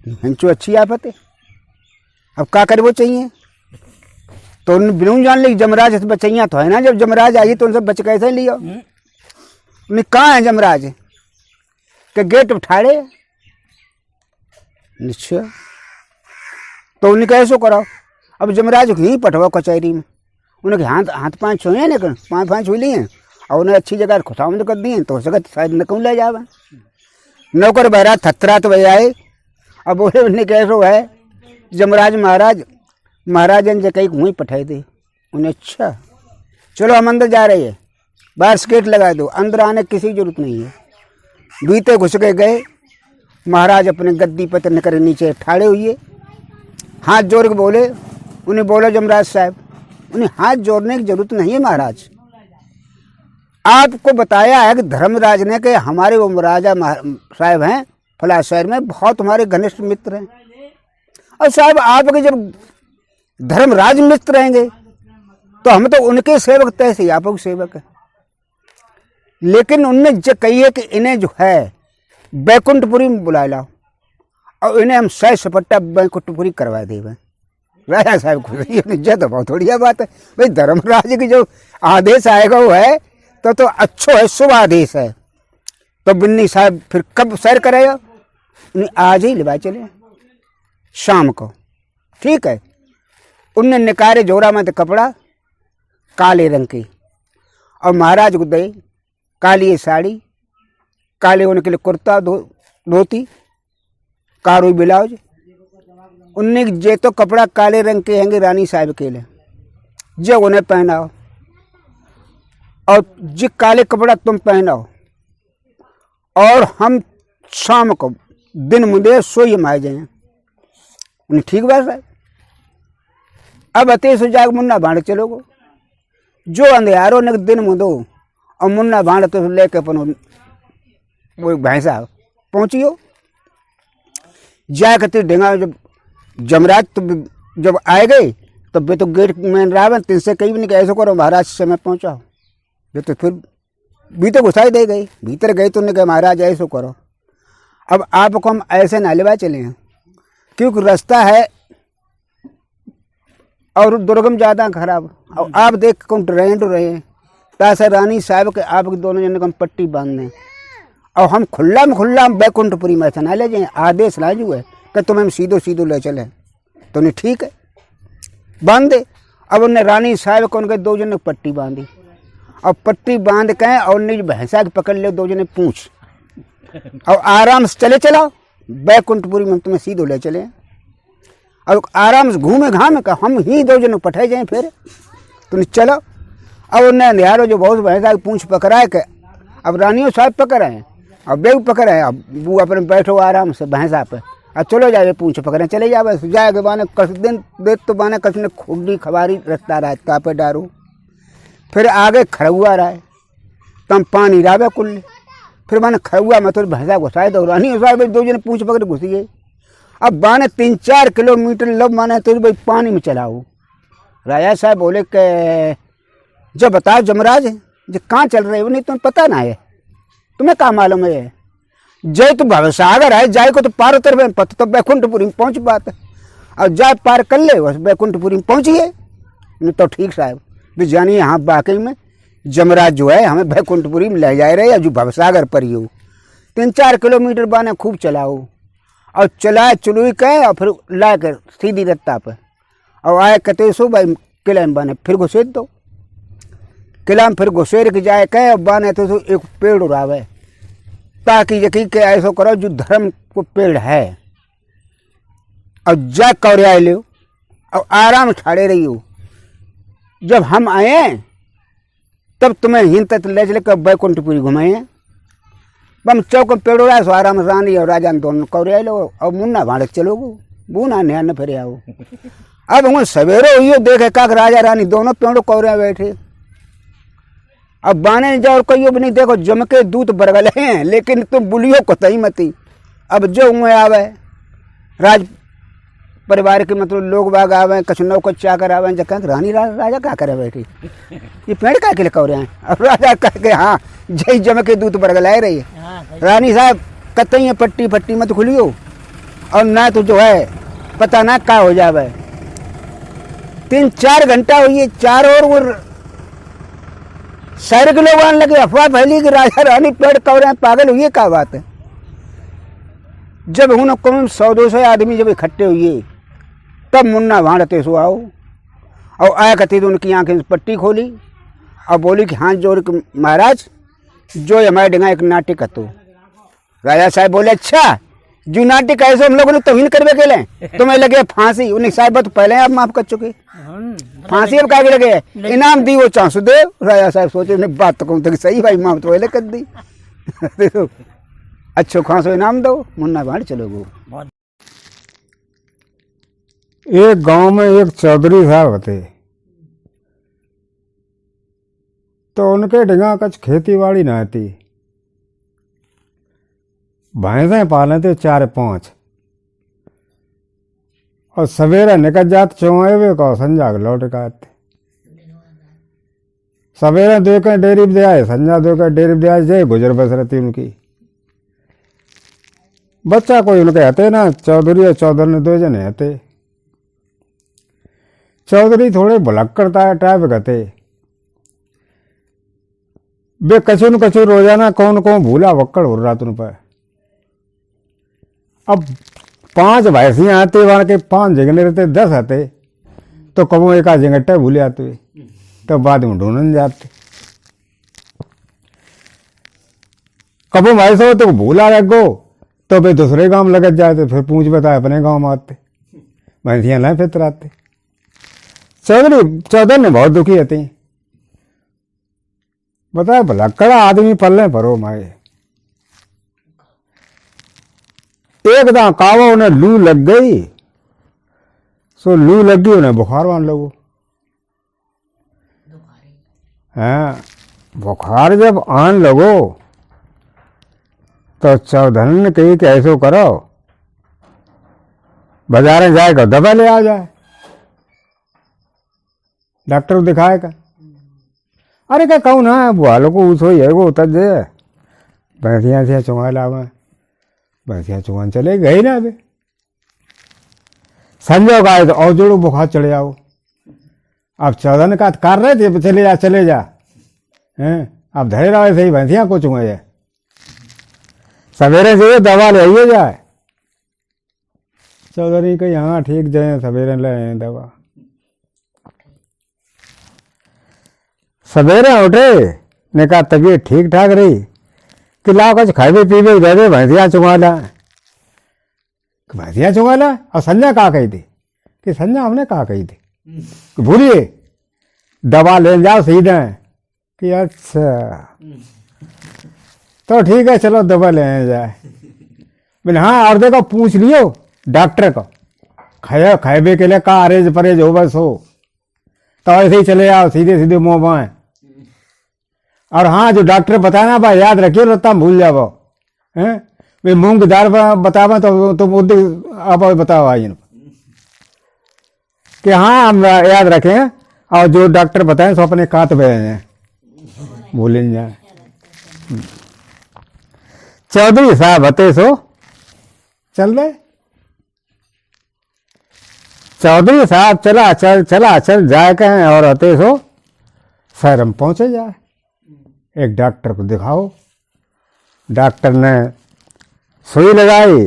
भैंसो अच्छी आफत है। अब क्या करे वो चाहिए तो उन्हें बिनू जान ली जमराज बचैया तो है ना। जब जमराज आई तो उनसे बच कैसे लिया? उन्हें कहाँ है जमराज के गेट उठाड़े निश्चय तो उन्हें कैसे कराओ। अब जमराज को ही पटवाओ कचहरी में। उन्हें हाथ पाँव छुए ना पाँव छू लिए और उन्हें अच्छी जगह खुशामद कर दिए तो हो सके शायद न कहूँ ले जावा। नौकर बहरा थतरा तो भैया आए। अब बोले उन्हें कैसो है जमराज महाराज ने कहीं वहीं पठाए थे। उन्हें अच्छा चलो हम अंदर जा रहे हैं बाहर से गेट लगा दो अंदर आने की किसी जरूरत नहीं है। बीते घुस के गए महाराज अपने गद्दी पर निकर नीचे ठाड़े हुए हाथ जोड़ के बोले। उन्हें बोला जमराज साहब उन्हें हाथ जोड़ने की जरूरत नहीं है महाराज। आपको बताया है कि धर्मराज ने कि हमारे वो महाराजा साहब हैं फला शहर में बहुत हमारे घनिष्ठ मित्र हैं। और साहब आपके जब धर्मराज मित्र रहेंगे तो हम तो उनके सेवक तैसे ही आपके सेवक है। लेकिन उनने जो कही कि इन्हें जो है बैकुंठपुरी में बुला लाओ और इन्हें हम सह सपट्टा बैकुंठपुरी करवा देवे। राजा साहब खुश जद बहुत बढ़िया बात है भाई धर्मराज की जो आदेश आएगा वो है तो अच्छो है शुभ आदेश है। तो बिन्नी साहब फिर कब सैर करेगा? आज ही लिवा चले शाम को ठीक है। उनने निकारे जोरा में तो कपड़ा काले रंग की और महाराज को दे काली साड़ी काले उनके लिए कुर्ता धोती कारो ब्लाउज। उनने जे तो कपड़ा काले रंग के हैंगे रानी साहब के लिए जो उन्हें पहनाओ और जो काले कपड़ा तुम पहनाओ और हम शाम को दिन मुझे सोई हम आ जाए। उन्हें ठीक बात है। अब अते से जाग मुन्ना भाड़ चलोगो जो अंधेरो ने दिन मुदो और मुन्ना भाड़ तो लेके अपन वो भैंसा पहुँचियो जा करते ढेंगा। जब जमराज तो जब आए गए तब वे तो गेट में रावण तिनसे कहीं भी नहीं ऐसा करो महाराज समय पहुँचाओ। वे तो फिर भीतर घुसाई दे गई भीतर गए तो उन्होंने कहा महाराज ऐसा करो। अब आपको हम ऐसे ना लेवा चले हैं क्योंकि रास्ता है और दुर्गम ज़्यादा खराब और आप देख कौन ट्रेंड रहे हैं तासे रानी साहब के आपके दोनों जन को हम पट्टी बांधने और हम खुल्ला में बैकुंठपुरी में ऐसा ना ले जाए। आदेश लाजू है कि तुम्हें हम सीधो ले चले तो उन्हें ठीक है बांध दे। अब उन्हें रानी साहब को उनके दो जन पट्टी बांधी और पट्टी बांध के और उन्हें भैंसा के पकड़ ले दो जने पूछ और आराम से चले चलाओ बैकुंठपुरी में तुम्हें सीधो ले चले और आराम से घूमे घामे का हम ही दो जन पठाए जाए फिर तुम चलो। अब उन्हें अंधेरो जो बहुत भैंसा की पूछ पकड़ाए के अब रानियों साहब पकड़ाए और बेग पकड़ाए। अब वो अपने बैठो आराम से भैंसा पे और चलो जाए पूछ पकड़े चले जाए जाएगा बाने कस दिन दे तो बाने कस ने खुडी खबारी रस्ता रहा है पे डारो फिर आगे खड़ुआ रहा है तम पानी रावे कुल फिर माने खड़ुआ में तो भैंसा घुसाए दो रानी साहब दो जने पूछ पकड़ घुसी गई। अब बाने 3-4 किलोमीटर लब माने तो भाई पानी में चलाओ। राजा साहब बोले के जब बताओ जमराज जो कहाँ चल रहे हो नहीं तुम्हें पता ना है तुम्हें कहाँ मालूम है जय तो भवसागर है जाए को तो पार उतर में पत तो बैकुंठपुरी में पहुँच बात और जाए पार कर ले बस बैकुंठपुरी में पहुँच गए नहीं तो ठीक साहब भी जानिए यहाँ वाकई में जमराज जो है हमें बैकुंठपुरी में ले जा रहे हैं जो भवसागर पर ही हो। 3-4 किलोमीटर बाने खूब चलाओ और चलाए चलुई कहे और फिर ला कर सीधी रत्ता पर और आए कहते सो भाई किले में बाने फिर घुसेर दो किला में फिर घुसेर के जाए कहे और बाने तो एक पेड़ उड़ावे ताकि यकीन के ऐसा करो जो धर्म को पेड़ है और जा कौरिया ले और आराम ठाड़े रही हो जब हम आए तब तुम्हें हिंद तक ले चले कर बैकुंठपुरी घुमाए। हम चौक पेड़ो रहा सो आराम रानी और राजा दोनों कौरे लो और मुन्ना भाड़क चलोगो बूना नया फिर आओ। अब हम सवेरे हुई देखे काक राजा रानी दोनों पेड़ों कौरे बैठे। अब बाने जाओ कहियो भी नहीं, देखो जम के दूत बरगल हैं लेकिन तुम बुलियो को तही मती। अब जो हुए आवे राज परिवार के मतलब लोग बाग आवे, कछ नौकर चाकर आवे, जब कहें रानी राजा क्या करे बैठी, ये पेड़ क्या के लिए कौरे हैं। अब राजा कह के हाँ जय जम के दूत बरगलाए रही है। रानी साहब कतई पट्टी पट्टी मत खुलियो और ना तो जो है पता ना क्या हो जावे। 3-4 घंटा हुई, चारों ओर शहर के लोग आने लगे, अफवाह फैली कि राजा रानी पेड़ कौरे हैं, पागल हुई क्या बात है। जब उन कौन 100-200 आदमी जब इकट्ठे हुए तब मुन्ना भाड़ते सो आओ और आया कहती तो उनकी आंखें पट्टी खोली और बोली कि हाँ जोर महाराज जो हमारे डिंगा एक नाटक तो। राजा साहब बोले अच्छा जो नाटक ऐसे हम लोगों ने तोहिन करवे के ले तुम्हें लगे फांसी। उन्हें साहब तो पहले आप माफ कर चुके, फांसी अब क्या लगे इनाम दी वो चांसू दे। राजा साहब सोचे नहीं बात तो कहूँ तो सही भाई माफ तो पहले कर दी अच्छो खासो इनाम दो मुन्ना भाड़ चलोगो। एक गांव में एक चौधरी साहब थे, तो उनके डिगा कच खेती बाड़ी ना थी, भैंसें पाले थे 4-5 और सवेरे निकल जाते चौवे को संजा लौट के आते। सवेरे दो के डेरी दे आए, संजा दो के डेरी दे आए, जय गुजर बस रहती उनकी। बच्चा कोई उनके हते ना, चौधरी और चौधरी ने 2 जने हते। चौधरी थोड़े भुलक्कड़ टाइप का थे, बे कचू न कचू रोजाना कौन कौन भूला वक्कड़ हो रहा तुम पर। अब 5 भैंसियां आते वहां के 5 जगने रहते, 10 आते तो कबो एक आध जंगट्टा भूले आते तो बाद में ढूंढने जाते। कबो भैंसो तो भूला रखो तो वे दूसरे गांव लग जाते, फिर पूछ बताए अपने गांव में आते, भैंसियां लाए फिर आते। चौधरी ने बहुत दुखी होते, बताए भलक्कड़ा आदमी पल्ले भरो माए। एकदम कावा उन्हें लू लग गई, सो लू लग गई उन्हें बुखार मान लगो। हाँ बुखार जब आन लगो तो चौधरी ने कही कि ऐसो करो बाजार में जाएगा दवा ले आ जाए, डॉक्टर दिखाएगा। अरे क्या कहूँ ना बुआलो को उसो ही है वो उतर जे भैंसियाँ से चुंगा लावा, भैंसियाँ चुंगान चले गई ना। अभी संजो का तो और जोड़ो बुखार चढ़े आओ। अब चौधरी का कर रहे थे चले जा हैं, अब धरे रहो ऐसे ही भैंसियाँ को चुंगा जाए, सवेरे से दवा ले आइए जाए। चौधरी कही हाँ ठीक जाए, सवेरे ले आए दवा। सवेरे उठे ने कहा तबीयत ठीक ठाक रही कि लाओ कुछ खाए पीवे दे दे भैंसियाँ चुंगा ला, भैंसियाँ चुंगा ला। और संजय कहा कही थी कि संजय हमने कहा कही थी कि भूलिए दवा ले जाओ सीधे कि अच्छा तो ठीक है चलो दवा ले जाए। मैंने हाँ और देखो पूछ लियो डॉक्टर को खाए के लिए का अरेज परहेज हो बस हो तो ऐसे ही चले आओ सीधे सीधे मुँह बाएं। और हाँ जो डॉक्टर बताना भाई याद रखिए रत्ता भूल जाओ हैं, वे मूंग दाल बतावा तो तुम उद्दे आप बताओ आई कि हाँ हम याद रखें और जो डॉक्टर बताएं सो अपने कात पे भूल जाए। चौधरी साहब हते सो चल रहे, चौधरी साहब चला चल जाए कहें और हते सो शहर में पहुंचे जाए। एक डॉक्टर को दिखाओ, डॉक्टर ने सुई लगाई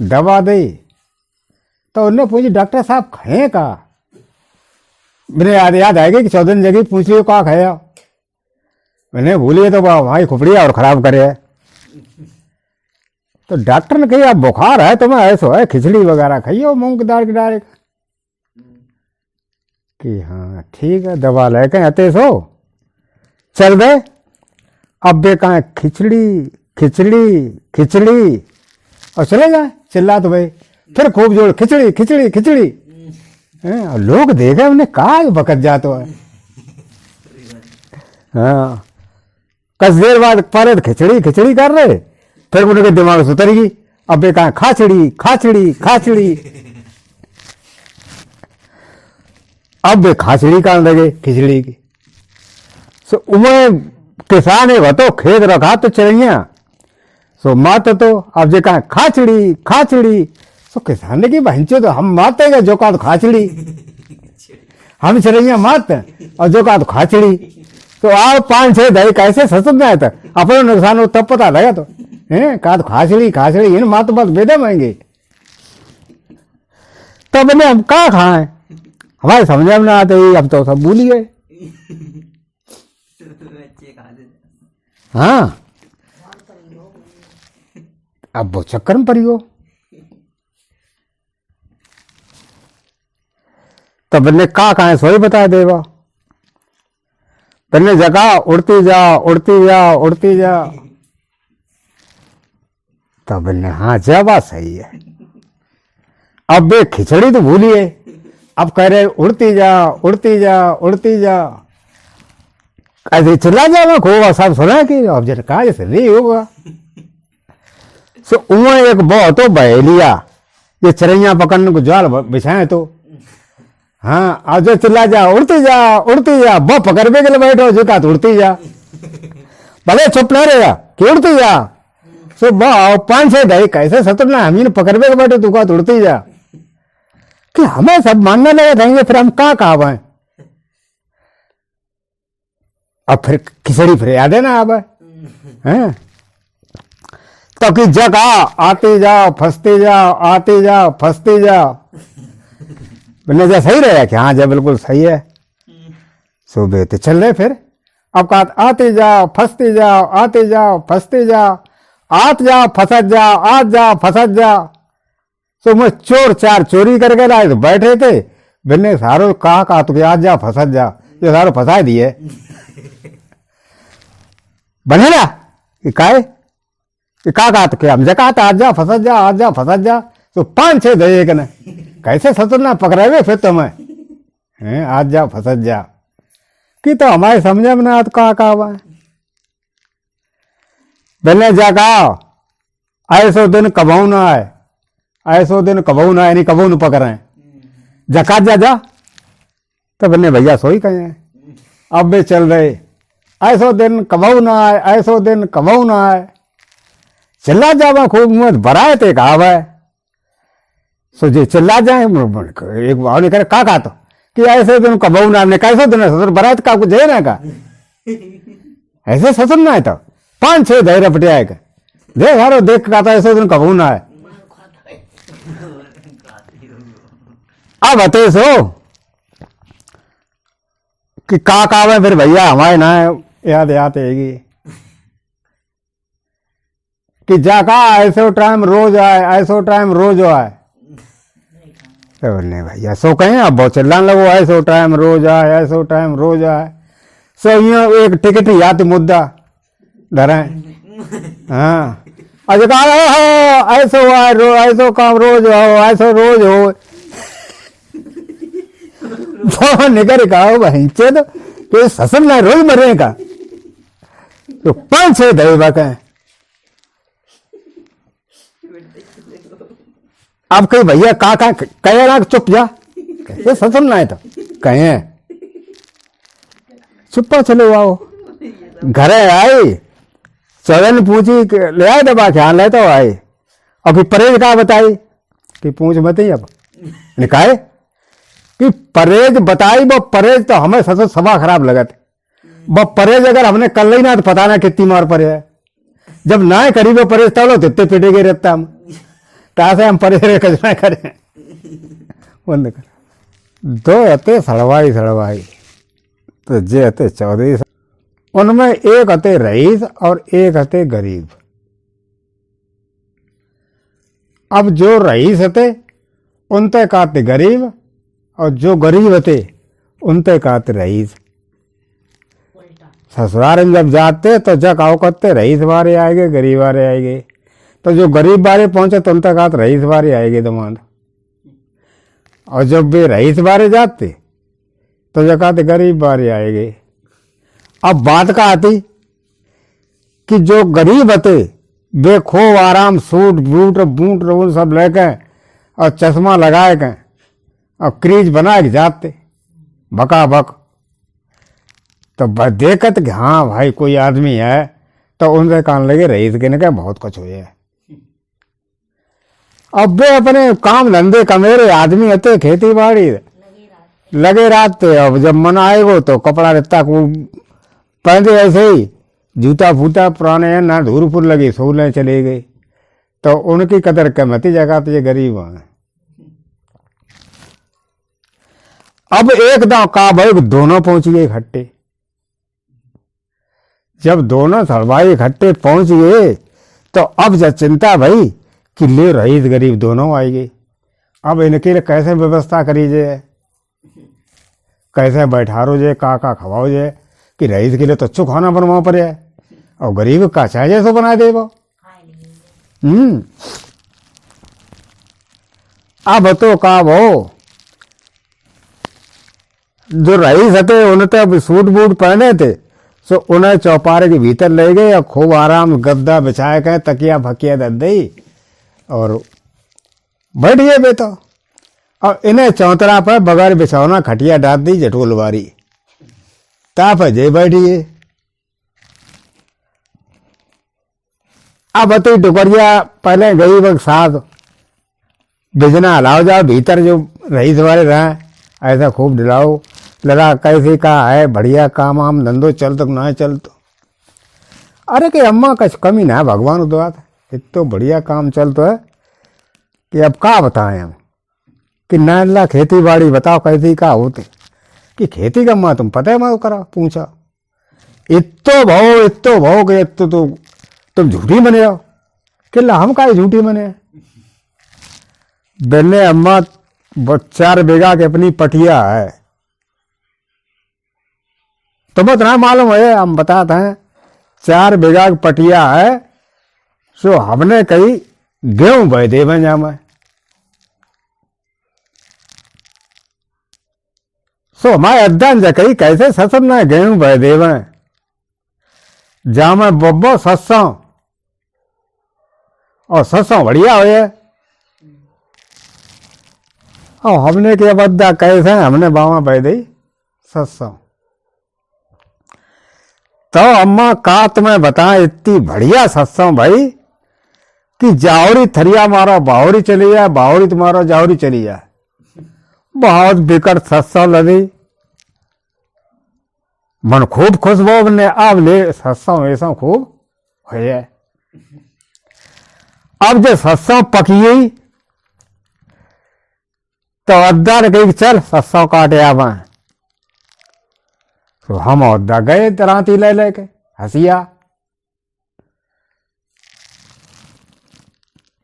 दवा दी तो उन्होंने पूछी डॉक्टर साहब खाए का। मैंने याद आएगी कि 14 जगह पूछ लियो का खाया, मैंने भूलिए तो वहां खुपड़िया और खराब करे। तो डॉक्टर ने कही अब बुखार है तुम्हें ऐसा है खिचड़ी वगैरह खाइए मूंग दाल की डायरेक्ट। कि हाँ ठीक है दवा लेके आते सो चल दे। अब बे कहा खिचड़ी खिचड़ी खिचड़ी और चले जाए चिल्ला तो भाई फिर खूब जोर खिचड़ी खिचड़ी खिचड़ी। और लोग देखे उन्हें कहा बकत जातो है। हाँ कुछ देर बाद पर खिचड़ी खिचड़ी कर रहे फिर उनके दिमाग से उतर गई। अब बे कहा खाचड़ी खाचड़ी खाचड़ी। अब वे खाचड़ी कर लगे खिचड़ी की। सो उमें किसान है तो खेत रखा तो चिड़िया सो मात तो अब जे कहा खाचड़ी खाचड़ी। सो किसान ने की बहनचो तो हम मातेगा जो कहा तो खाचड़ी हम चिड़िया मात और जो कहा तो खाचड़ी। तो आओ 5-6 दही कैसे ससुर में आया था अपने नुकसान हो तब पता लगा तो है कहा तो खाचड़ी खाचड़ी इन मात बात बेदे मांगे। तब ने हम कहा खाए हमारे समझ में ना आते ही अब तो सब भूल गए। हाँ अब वो चक्कर में पड़ी हो। तो बन्ने का कहा सोई बता देवा बन्ने जगह उड़ती जाओ उड़ती जाओ उड़ती जाओ। तो बन्ने हाँ जवा सही है। अब वे खिचड़ी तो भूलिए अब कह रहे उड़ती जाओ उड़ती जाओ उड़ती जाओ। ऐसे चिल्ला जाओ खूब सब सुना कि अब जरा कहा जैसे नहीं होगा। सो उमें एक बहुत हो बहेलिया ये चिड़ैया पकड़ने को जाल बिछाए तो हाँ अब जो चिल्ला जाओ उड़ती जा वो पकड़ने के लिए बैठो जो कहा तो उड़ती जा भले चुप नहीं रहेगा कि उड़ती जा। सो वो 5-6 दही कैसे सतुरना हम ही पकड़ने के बैठो तू कहा तो उड़ती जा कि हमें सब मानने लगे रहेंगे फिर हम कहा पाए। अब फिर खिचड़ी फिर याद है ना अब हैं तो कि जगह आते जाओ फंसते जाओ आते जाओ फंसते जाओ। मैंने सही रहेगा कि हाँ जब बिल्कुल सही है। सुबह तो चल रहे फिर अब कहा आते जाओ फंसते जाओ आते जाओ फंसते जाओ आत जाओ फंसत जाओ आत जाओ फंसत जाओ। सो मैं चोर 4 चोरी करके लाए तो बैठे थे बिन्ने सारो कहा तो आज जा फंसत जा ये सारो फंसा दिए बने ना कहा तो क्या हम कहा था आज जा फंसत जा। तो 5-6 दे के ना कैसे सतुरना पकड़े फिर तुम्हें हैं आज जा फंसत जा कि तो हमारे समझे में ना कहा हुआ बिन्ने जा कहा ऐसो दिन कबाऊ ना आए ऐसो दिन कबू ना नहीं कबू न पकड़े जकात जा तो बन्ने भैया सोई कहे अब वे चल रहे ऐसो दिन कबू ना आए ऐसो दिन कबू ना आए चिल्ला जावा खूब मुँह भराए थे कहा है। सो जे चिल्ला जाए एक बार करे का तो कि ऐसे दिन कबू ना ने कैसे दिन ससुर भराए का कुछ है ना का ऐसे ससुर ना है तो 5-6 दही रपटे आए दे सारो देख का ऐसे दिन कबू ना आए। अब बते सो कि का में फिर भैया हमारे ना याद आएगी कि जाका ऐसो टाइम रोज आए ऐसो टाइम रोज आए। तो बोलने भैया सो कहें अब बहुत चिल्लाने लगो ऐसो टाइम रोज आए ऐसो टाइम रोज आए। सो ये एक टिकट याद मुद्दा धरे हाँ अज कहा ऐसो आए ऐसो काम रोज हो ऐसो रोज हो वो निकर कहा बहनचे तो ससुर ना रोज मरे का तो 5-6 दही बाका अब कहीं भैया का कहे ना चुप जा कैसे ससुर ना है तो कहे चुप्पा चलो आओ घरे आई चौदह पूछी ले आए दबा ख्याल ले तो आए और फिर परहेज का बताई कि पूछ मत ही अब निकाय कि परहेज बताई वो परहेज तो हमें ससुर सभा खराब लगा थे वो परहेज अगर हमने कर ली ना तो पता ना कितनी मार पड़े है जब ना करी वो परहेज तब लो तित्ते पिटे गए रहता हम तासे हम परहेज कचरा करें बंद कर दो हते सड़वाई तो जे हते 14 उनमें एक हते रईस और एक हते गरीब। अब जो रईस हते उनते कहते गरीब और जो गरीब हते उनते कहते रईस। ससुराल में जब जाते तो जग आओ करते रईस बारे आएंगे, गरीब बारे आएंगे। तो जो गरीब बारे पहुंचे तो उनते कहते रईस बारे आएंगे दमाद। और जब वे रईस बारे जाते तो जो कहते गरीब बारे आएंगे। अब बात का आती कि जो गरीब होते वे खूब आराम सूट बूट बूट रोल सब लेके और चश्मा लगाए के और क्रीज बना के जाते बका बक। तो देखत कि हाँ भाई कोई आदमी है तो उनसे कान लगे रईस गिन के बहुत कुछ हुए है। अब वे अपने काम धंधे कमेरे आदमी होते खेती बाड़ी लगे रहते। अब जब मन आएगो तो कपड़ा रहता को पहनते ऐसे ही जूता फूटा पुराने हैं ना धूल फूल लगी सोलने चले गए। तो उनकी कदर कीमती जगह तो ये गरीब हैं। अब एकदम का भाई दोनों पहुंच गए इकट्ठे। जब दोनों सड़वाई इकट्ठे पहुंच गए तो अब जब चिंता भाई कि ले रईस गरीब दोनों आएंगे। अब इनके लिए कैसे व्यवस्था करीजिए, कैसे बैठारो जे का खवाओ जे कि रईस के लिए तो अच्छो खाना बनवा पड़े और गरीब का चाहे जैसो बना दे वो। अब तो का वो जो रईस थे उन्हें तो सूट बूट पहने थे सो उन्हें चौपारे के भीतर ले गए और खूब आराम गद्दा बिछाए गए तकिया फकिया दे दी और बैठ गए बे। तो और इन्हें चौतरा पर बगैर बिछौना खटिया डाल दी जटोल बारी ताप जे बैठिए। अब अति टुकरिया पहले गई वक्त साथ बिजना हलाओ जाओ भीतर जो रईस वाले रहे ऐसा खूब दिलाओ लड़ा कैसे का है बढ़िया काम आम धंधो चल तो ना चल तो। अरे कि अम्मा कुछ कमी ना है भगवान उदवा इत तो बढ़िया काम चल तो है कि अब का बताएं हम कि ना खेती बाड़ी बताओ कैसी का होते कि खेती का अम्मा तुम पता है मैं करा पूछा इतो भाव के इतो तो तुम झूठी बने हो कि ला हम का झूठी बने। बेने अम्मा 4 बीघा की अपनी पटिया है तुम्हें तो ना मालूम है हम बताते हैं 4 बीघा की पटिया है सो हमने कही गेहूं बह दे जा मैं सो हमारे अद्दान जा कही कैसे ससम ना गेहूं बह दे जा मैं बब्बो सस्सा और सस्सा बढ़िया हो और हमने के बद्दा कैसे हमने बावा बह दी सस्सा। तो अम्मा का तुम्हें बता इतनी बढ़िया सत्संग भाई कि जावरी थरिया मारो बावरी चली जाए बावरी तुम्हारा जावरी चली जाए। बहुत बिकट सत्संग लगी मन खूब खुश वो ने अब ले सत्संग ऐसा खूब हो जाए। अब जो सत्संग पकी गई तो अद्दा ने कही चल सत्संग काटे आवा तो हम अद्दा गए राती ले लेके हसिया।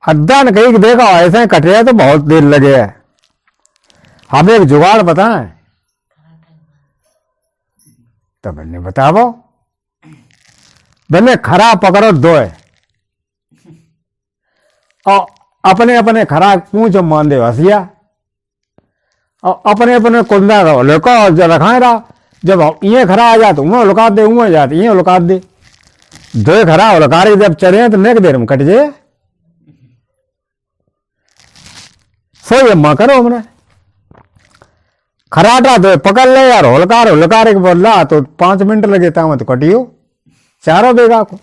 अद्दा ने कही कि देखो ऐसे कटे तो बहुत देर लगे है हम एक जुगाड़ बताएं। तो मैंने बताओ मैंने खरा पकड़ो 2 और अपने अपने खरा पूछ मान दे हसिया और अपने अपने कुंदा लुका जो रखाए रहा जब ये खरा आ जाते वह लुका दे वह जाते ये लुका दे 2 खरा लुका जब चले तो नेक देर में कट जाए। सो ये माँ करो हमने खराटा तो पकड़ ले यार होलकार के बोला तो 5 मिनट लगे था मैं तो कटियो 4 बीघा को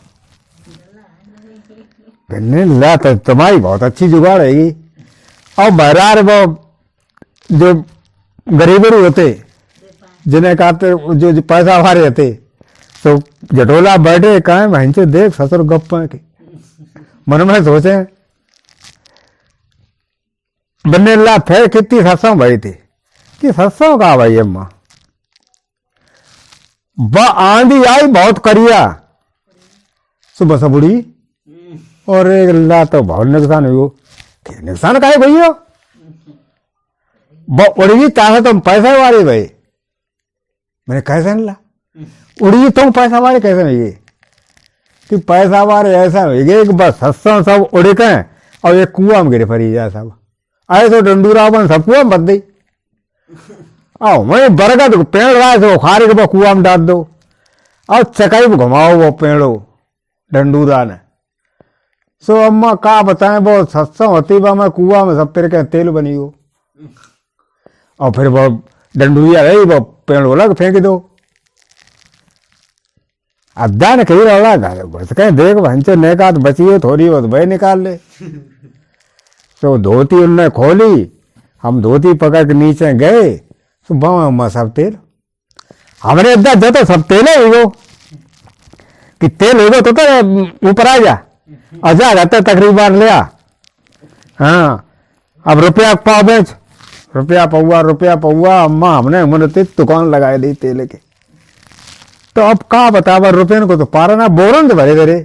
ला तो तुम्हारी बहुत अच्छी जुगाड़ है। और बहरार वो जो गरीबरू होते जिन्हें कहते जो पैसा वाले होते तो जटोला बैठे कहे बहन से देख ससुर गप के मन में सोचे बन्ने ला फिर कितनी सत्संग भाई थी कि सत्संग कहा भाई अम्मा आंधी आई बहुत करिया सुबह सबुड़ी और एक ला तो बहुत नुकसान हुई नुकसान का है भैया उड़ी ताकत तुम पैसा वाले भाई मैंने कैसे ला उड़ी तो पैसा वाले कैसे नहीं ये कि पैसा वाले ऐसा हो गए कि बस हस्सा सब उड़े के और एक कुआं में गिरे फरी जाए सब आए तो डंडूरा बन सब कुआं में बद दी आओ मैं बरगद पेड़ रहा है खारे के कुआं में डाल दो और चकाई में घुमाओ वो पेड़ो डंडूरा ने सो अम्मा का बताएं वो सत्संग होती बा मैं कुआं में सब पेड़ के तेल बनी हो और फिर वो डंडूरिया रही वो पेड़ अलग फेंक दो अद्दा ने कही रहा बस कहीं देख भंचे नेकात बची हो थोड़ी बहुत वही निकाल ले तो धोती उनने खोली हम धोती पकड़ के नीचे गए तो बाबा अम्मा सब तेल हमारे अद्दा जो सब तेल है वो कि तेल होगा तो ऊपर आ जा अजा रहते तकरीबन लिया हाँ अब रुपया पाव बेच रुपया पौआ अम्मा हमने उन्होंने दुकान लगाई दी तेल के तो अब का बतावा रुपये को तो पारा ना बोरन तो भरे भरे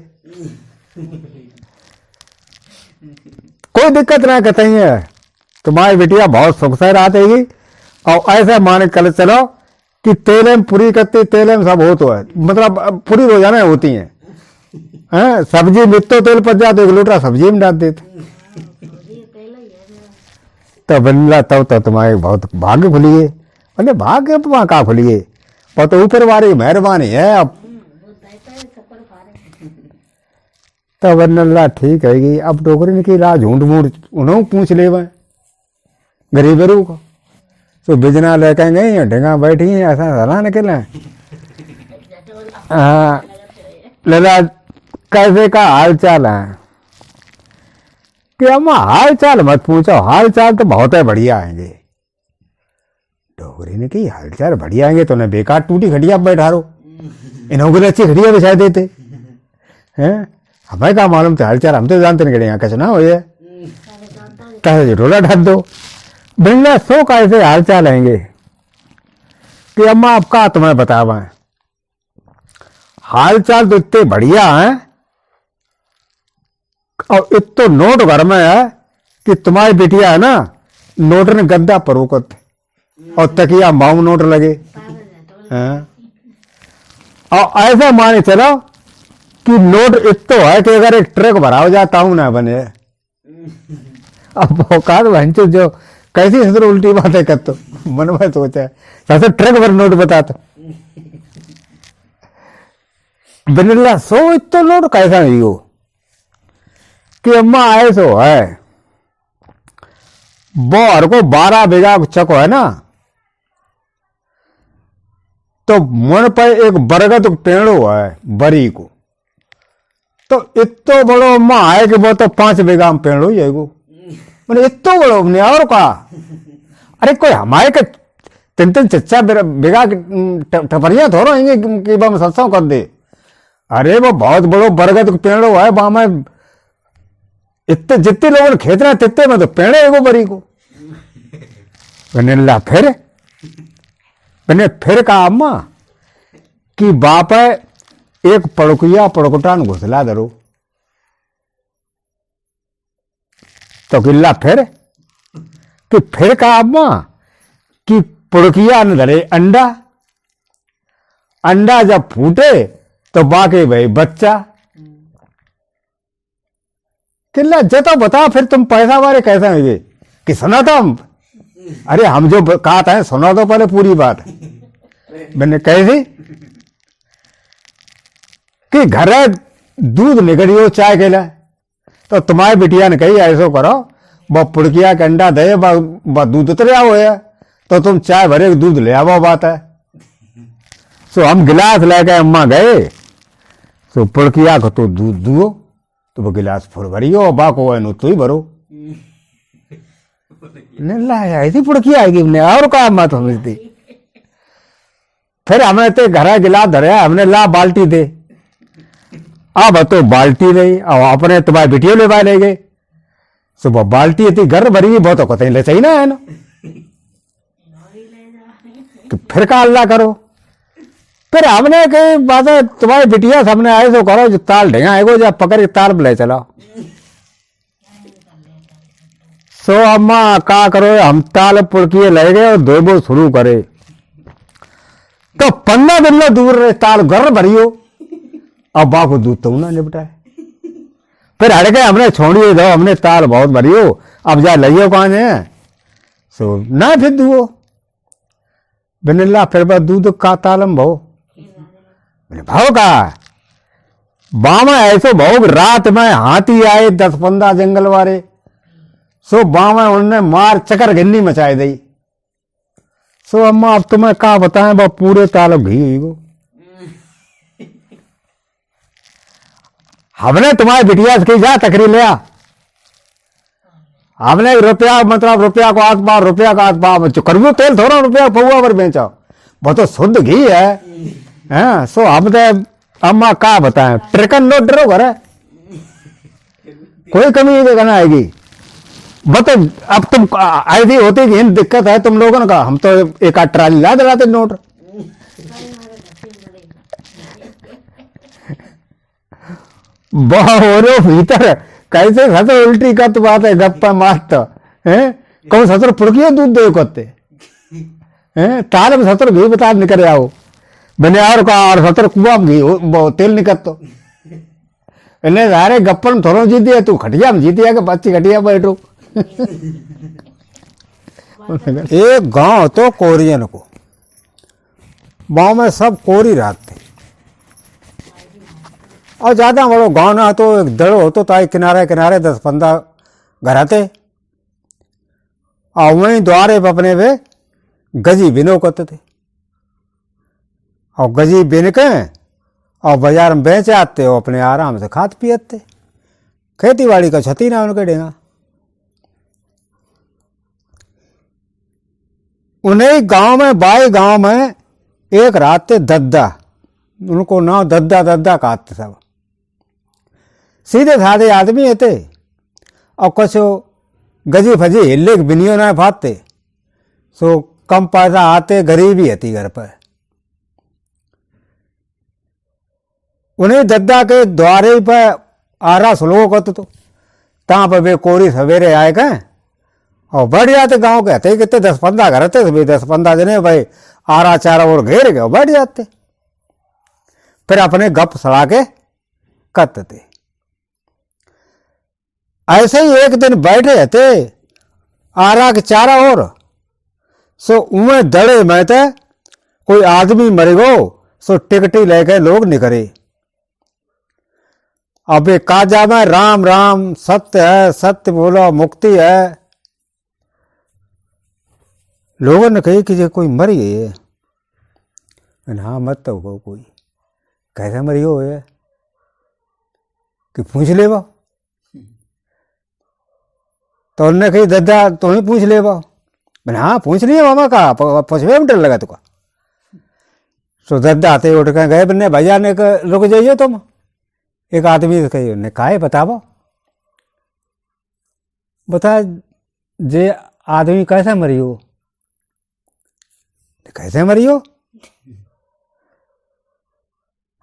कोई दिक्कत ना कहते है तुम्हारी बेटिया बहुत सुख से आतेगी और ऐसे मान कल चलो कि तेल में पूरी करती तेल में सब हो तो है मतलब पूरी रोजाना होती हैं हैं सब्जी मित्तो तेल पच जाते एक लोटा सब्जी में डाल देते तो बल्ला तब तो तुम्हारे बहुत भाग्य खुलिए बोले भाग्य वहां का खुलिए और तो ऊपर वाली मेहरबानी है अब तो बल्ला ठीक है अब डोकरी की राह झूठ मूठ उन्होंने पूछ ले वह गरीबरू को तो बिजना लेकर गई ढेंगा बैठी है ऐसा सलाह निकले हाँ लला कैसे का हाल चाल है कि अम्मा हाल चाल मत पूछो हाल चाल तो बहुत है बढ़िया आएंगे डोगरी ने की हाल चाल बढ़िया आएंगे तो उन्हें बेकार टूटी खटिया बैठा रो इन्हों अच्छी खटिया बिछा देते हैं हमें क्या मालूम था हाल चाल हम तो जानते नहीं यहाँ कैसे ना हो ये कैसे ढोला ढक दो बिल्ला सो कैसे हाल चाल आएंगे कि अम्मा आपका तुम्हें बतावा हाल चाल तो इतने बढ़िया है और इतो नोट घर में है कि तुम्हारी बेटिया है ना नोट ने गद्दा परोकत और तकिया माऊ नोट लगे और ऐसा माने चलो कि नोट इतो है कि अगर एक ट्रक भराव जाता हूं ना बने अब औकात भंचो जो कैसी ससुर उल्टी बातें कर तो मन में सोचा सबसे ट्रक भर नोट बताता बिल्ला सो इतो नोट कैसा नहीं हो कि अम्मा आए सो है बोर को 12 बीघा चको है ना तो मन पर एक बरगद पेड़ है बरी को तो इतो बड़ो अम्मा आए कि वो तो 5 बीघा में पेड़ हो जाएगो मैंने इतो बड़ो हमने और कहा अरे कोई हमारे के 3-3 चच्चा बीघा टपरिया थोड़ा होंगे कि बम सत्संग कर दे अरे वो बहुत बड़ो बरगद पेड़ है वहां में इतने जितने लोगों ने खेतना तितने में तो पेड़ है वो बरी को ला फिर मैंने फिर कहा अम्मा कि बाप है एक पड़कुया पड़कुटान घुसला दरो तो किल्ला फिर कि फिर कहा अम्मा कि पड़किया न धरे अंडा अंडा जब फूटे तो बाकी भाई बच्चा किल्ला जतो बता फिर तुम पैसा वाले कैसे होंगे कि सुना था हम अरे हम जो कहा था सुना तो पहले पूरी बात मैंने कैसे कि घर दूध निकलियो चाय के लिए तो तुम्हारी बिटिया ने कही ऐसो करो वो पुड़किया के अंडा दे दूध उतर आओ है तो तुम चाय भरे दूध ले आओ बात है सो हम गिलास लेके अम्मा गए सो पुड़किया को तो दूध दुओ तो वो गिलास फुल भरियो बाको है तो ही भरो ऐसी पुड़की आएगी हमने और कहा मत समझती फिर हमने तो घर गिलास धरे हमने ला बाल्टी दे अब तो बाल्टी नहीं और अपने तुम्हारे बिटियो ले बाय ले गए सुबह बाल्टी इतनी घर भरी बहुत तो कतई ले चाहिए ना है ना तो फिर का अल्लाह करो फिर हमने कही बात तुम्हारी बिटिया सामने आए तो करो जो ताल ढेगा आएगो जब पकड़ के ताल ले चलाओ सो अम्मा का करो हम ताल पुड़किए ले गए और दो शुरू करे तो 15 दिन लो दूर रहे ताल घर भरियो अब बा को दूध तो ना निपटाए फिर हट गए हमने छोड़िए दो हमने ताल बहुत भरियो अब जा लियो कौन है सो ना फिर दुओ बिनला फिर बा दूध का तालम भाव बोले भाव का बामा ऐसो भाव रात में हाथी आए 10-15 जंगल वाले सो बामा उन्होंने मार चकर गिन्नी मचाई दी सो अम्मा अब तुम्हें क्या बताएं बा पूरे ताल घी वो हमने तुम्हारे बिटिया से जा तकरी लिया हमने रुपया मतलब रुपया को आस पास रुपया का आस पास करबू तेल थोड़ा रुपया पौआ पर बेचा वो तो शुद्ध घी है हैं सो हमने अम्मा क्या बताएं ट्रिकन नो डरो घर कोई कमी नहीं करना आएगी बता अब तुम ऐसी होती कि दिक्कत है तुम लोगों का हम तो एक आध ट्राली ला दिलाते नोट बोलो भीतर कैसे ससुर उल्टी का तो बात है गप्पा मारत है कौन ससुर पुड़कियो दूध दे करते हैं ताल में ससुर घी बता निकल आओ बने और का और ससुर कुआ घी तेल निकल तो इन्हें सारे गप्पन थोड़ा जीती है तू खटिया में जीती है कि बच्ची खटिया बैठो एक गांव तो कोरियन को गांव में सब कोरी रहते और ज्यादा बड़ो गांव ना तो एक दड़ो होतो ताई किनारे किनारे 10-15 घर आते और वहीं द्वारे पे अपने वे गजी बिनो करते थे और गजी बिन के और बाजार में बेच आते हो अपने आराम से खाते पियते खेती बाड़ी का क्षति ना उनके डेगा उन्हीं गांव में बाई गांव में एक रात थे दद्दा उनको नाम दद्दा दद्दा कहते सब सीधे साधे आदमी थे और कुछ गजी फजी हिल्ले बिनियो ना फाते सो कम पैसा आते गरीबी हती घर पर उन्हें दद्दा के द्वारे पर आरा स्लो करते तो तहाँ पर वे कोरी सवेरे आए गए और बढ़ जाते गांव के हते कितने 10-15 घर थे 10-15 जने भाई आरा चारा और घेर गए बढ़ जाते फिर अपने गप सड़ा के करते थे ऐसे ही एक दिन बैठे थे आरा के चारा और सो उमें दड़े में थे कोई आदमी मर गो सो टिकटी लेके लोग निकले अब एक काजा में राम राम सत्य है सत्य बोलो मुक्ति है लोगों ने कही कि जो कोई मर गई है हाँ मत तो हो कोई कैसे मरी हो है कि पूछ ले बा तो उन्होंने कही दादा तो ही पूछ ले बा मैंने हाँ पूछ लिया मामा का पूछवे में डर लगा तुका सो दादा आते उठ के गए बन्ने भैया ने रुक जाइए तुम एक आदमी से कही उन्हें कहा बताबो बता जे आदमी कैसे मरी हो कैसे मरी हो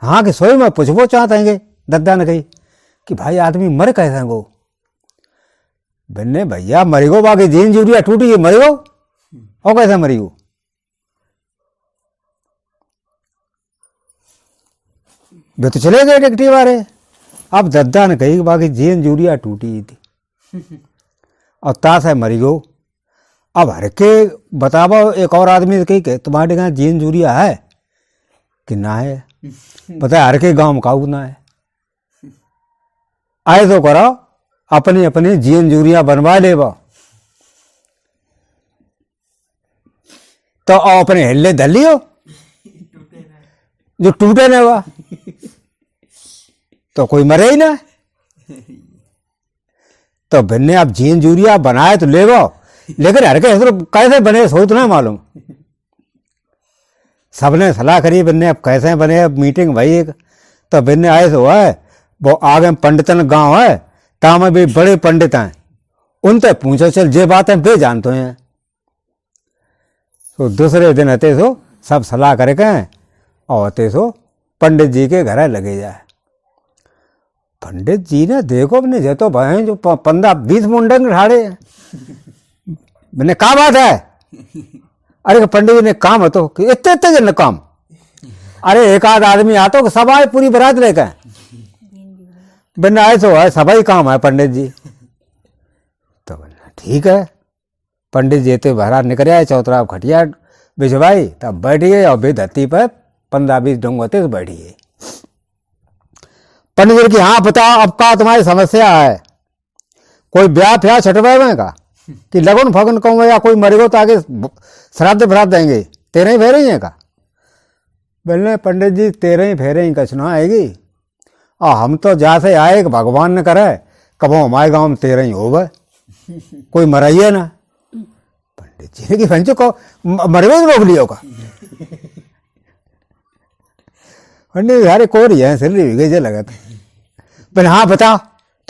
हाँ कि सोई में पूछबो चाहते हैं दद्दा ने कही कि भाई आदमी मर कैसे गो बन्ने भैया मरी गो बाकी जीन जूरिया टूटी है मरी गो और कैसे मरी हो वे तो चले गए टिकटी वाले अब दद्दा ने कही बाकी जीन जूरिया टूटी थी और ताश है मरी गो अब हर के बताबो एक और आदमी से कही के तुम्हारे यहाँ जीन जूरिया है कि ना है पता है हर के गांव में काऊ ना है आए तो करो अपनी अपनी जीन जूरिया बनवा ले बा तो अपने हिल्ले धर लियो जो टूटे ना हुआ तो कोई मरे ही ना तो भिन्ने आप जीन जूरिया बनाए तो ले गो लेकिन हर के कैसे बने सो तो ना मालूम सबने सलाह करी बिन्ने अब कैसे बने अब मीटिंग भाई एक तो बिन्ने आए तो है वो आगे पंडितन गांव है ता में भी बड़े पंडित हैं उनसे पूछो चल जे बात है वे जानते हैं तो दूसरे दिन आते सो सब सलाह करके और आते सो पंडित जी के घर लगे जाए पंडित जी ने देखो अपने जे तो भाई जो 15-20 मुंडन ठाड़े मैंने कहा बात है अरे पंडित जी ने काम है तो इतने इतने जन काम अरे एक आध आदमी आता हो सब आए पूरी बारात लेकर, बिना आए तो है सभी काम है पंडित जी। तो बोला ठीक है। पंडित जी तो बारात निकल आए, चौतरा खटिया बिछवाई, तब बैठ गए और बेधरती पर 15-20 डोंग होते तो बैठ गए। पंडित जी की हाँ बताओ अब का तुम्हारी समस्या है, कोई ब्याह फ्याह छटवाए का कि लगन फगन कहूँ या कोई मरेगो तो आगे श्राद्ध भरात देंगे, 13 ही फेरे ही है का। बोले पंडित जी 13 ही फेरे ही कछ ना आएगी, और हम तो जहाँ से आए कि भगवान ने करे कबो हमारे गाँव में 13 ही होगा, कोई मराइए ना। पंडित जी ने कि पंचो को मरवे रोक लियो का। पंडित यारे को रही है सिर गई लगा था। बोले हाँ बताओ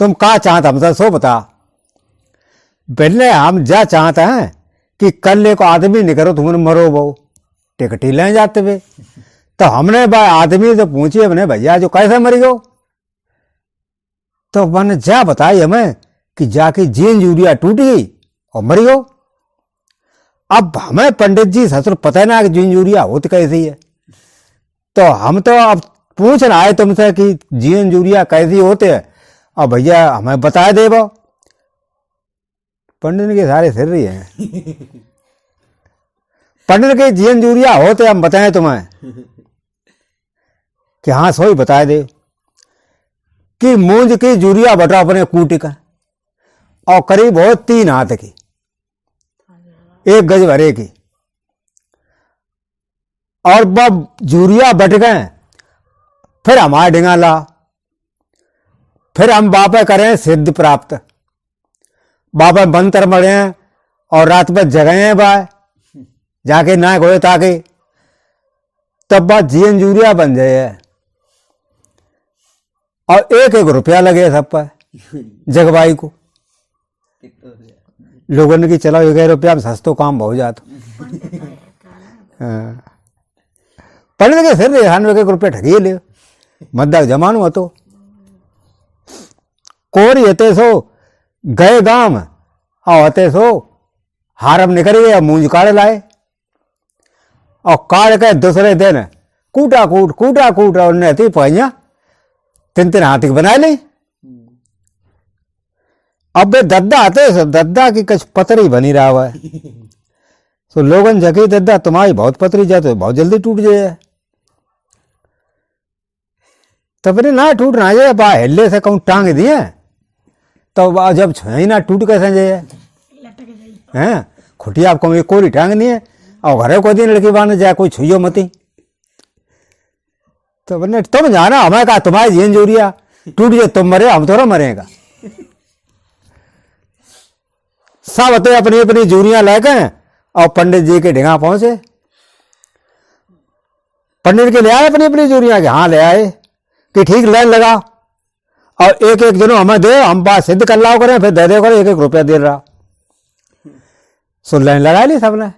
तुम क्या चाहता हमसे सो बता। पहले हम जा चाहते हैं कि कल एक आदमी निकलो तुमने मरो वो टिकटी ले जाते हुए। तो हमने भाई आदमी से पूछी हमने भैया जो कैसे मरी गो, तो मैंने जा बताई हमें कि जाके जीन यूरिया टूट गई और मरी गो। अब हमें पंडित जी ससुर पता ना कि जीन यूरिया होती कैसी है, तो हम तो अब पूछना आए तुमसे कि जीन यूरिया कैसी होते है, और भैया हमें बता दे वो। पंडित के सारे सिर रही है। पंडित के जीन यूरिया होते हम बताएं तुम्हें कि हाँ सोई बता दे कि मूंज की यूरिया बटा अपने कूट का, और करीब हो 3 हाथ की, 1 गज भरे की, और बब यूरिया बट गए। फिर हमारे डिंगा ला, फिर हम बापा करें सिद्ध प्राप्त, बाबा मंत्र मरे और रात भर जगह बाय जाके ना गोए ताके, तब बात जीएन यूरिया बन जाए। और 1-1 रुपया लगे सब पर जगवाई को। लोगों ने कि चलो 1 रुपया में सस्तो काम हो जाता। पढ़ने के सिर 1 रुपये ठगी ले मद्दा जमानो हो तो कोरी हते सो गए गांव और हते सो हारम निकल गए, मूंज काढ़ लाए और काढ़ के दूसरे दिन कूटा कूट और नहती पाइया 3-3 हाथी बना ली। अब वे दद्दा आते सब दद्दा की कुछ पतरी बनी रहा हुआ है, तो लोगन जगी दद्दा तुम्हारी बहुत पतरी जाते बहुत जल्दी टूट जाए। तब ना टूट ना जाए बा हिल्ले से कहूँ टांग दिए, तो जब छही ना टूट कैसे जाए हैं, खुटिया आपको एक कोरी टांग नहीं है और घरे को दिन लड़की बाने जाए कोई छुइयो मती। तो बोले तुम जाना हमें कहा तुम्हारी जीन यूरिया टूट जाए तुम मरे हम थोड़ा मरेगा। सब होते अपनी अपनी यूरिया लेके और पंडित जी के ढिंगा पहुंचे। पंडित के ले आए अपनी अपनी यूरिया के, हाँ ले आए कि ठीक लाइन लगा और 1-1 जनों हमें दे, हम बात सिद्ध कर लाओ करें फिर दे दे करें 1-1 रुपया दे रहा। सो लाइन लगा ली सबने।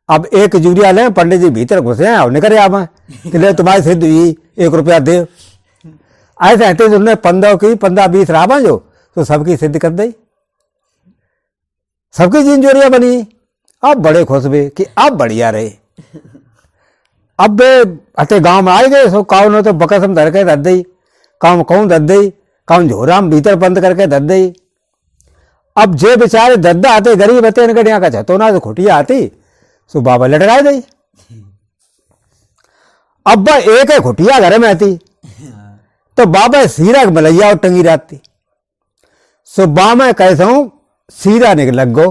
अब 1 यूरिया ले, पंडित जी भीतर घुसे हैं और निकले आप कि ले तुम्हारी सिद्ध हुई 1 रुपया दे। ऐसे हटे तुमने 15 की 15-20 राबा जो तो सबकी सिद्ध कर दी, सबकी जीन यूरिया बनी। अब बड़े खुश हुए कि अब बढ़िया रहे। अब वे अते गांव में आ गए, सो काउ ने तो बकसम धर के दद दी, काउ कहूँ दद दी, काउ झोराम भीतर बंद करके दद दी। अब जे बेचारे दद्दा आते गरीब आते इनके यहाँ का छतो ना तो खुटिया आती, सो बाबा लटकाए दी। अब 1 खुटिया घर में आती तो बाबा सीरा मलैया और टंगी रहती, सो बा में कैसा हूं सीरा निकल लग गो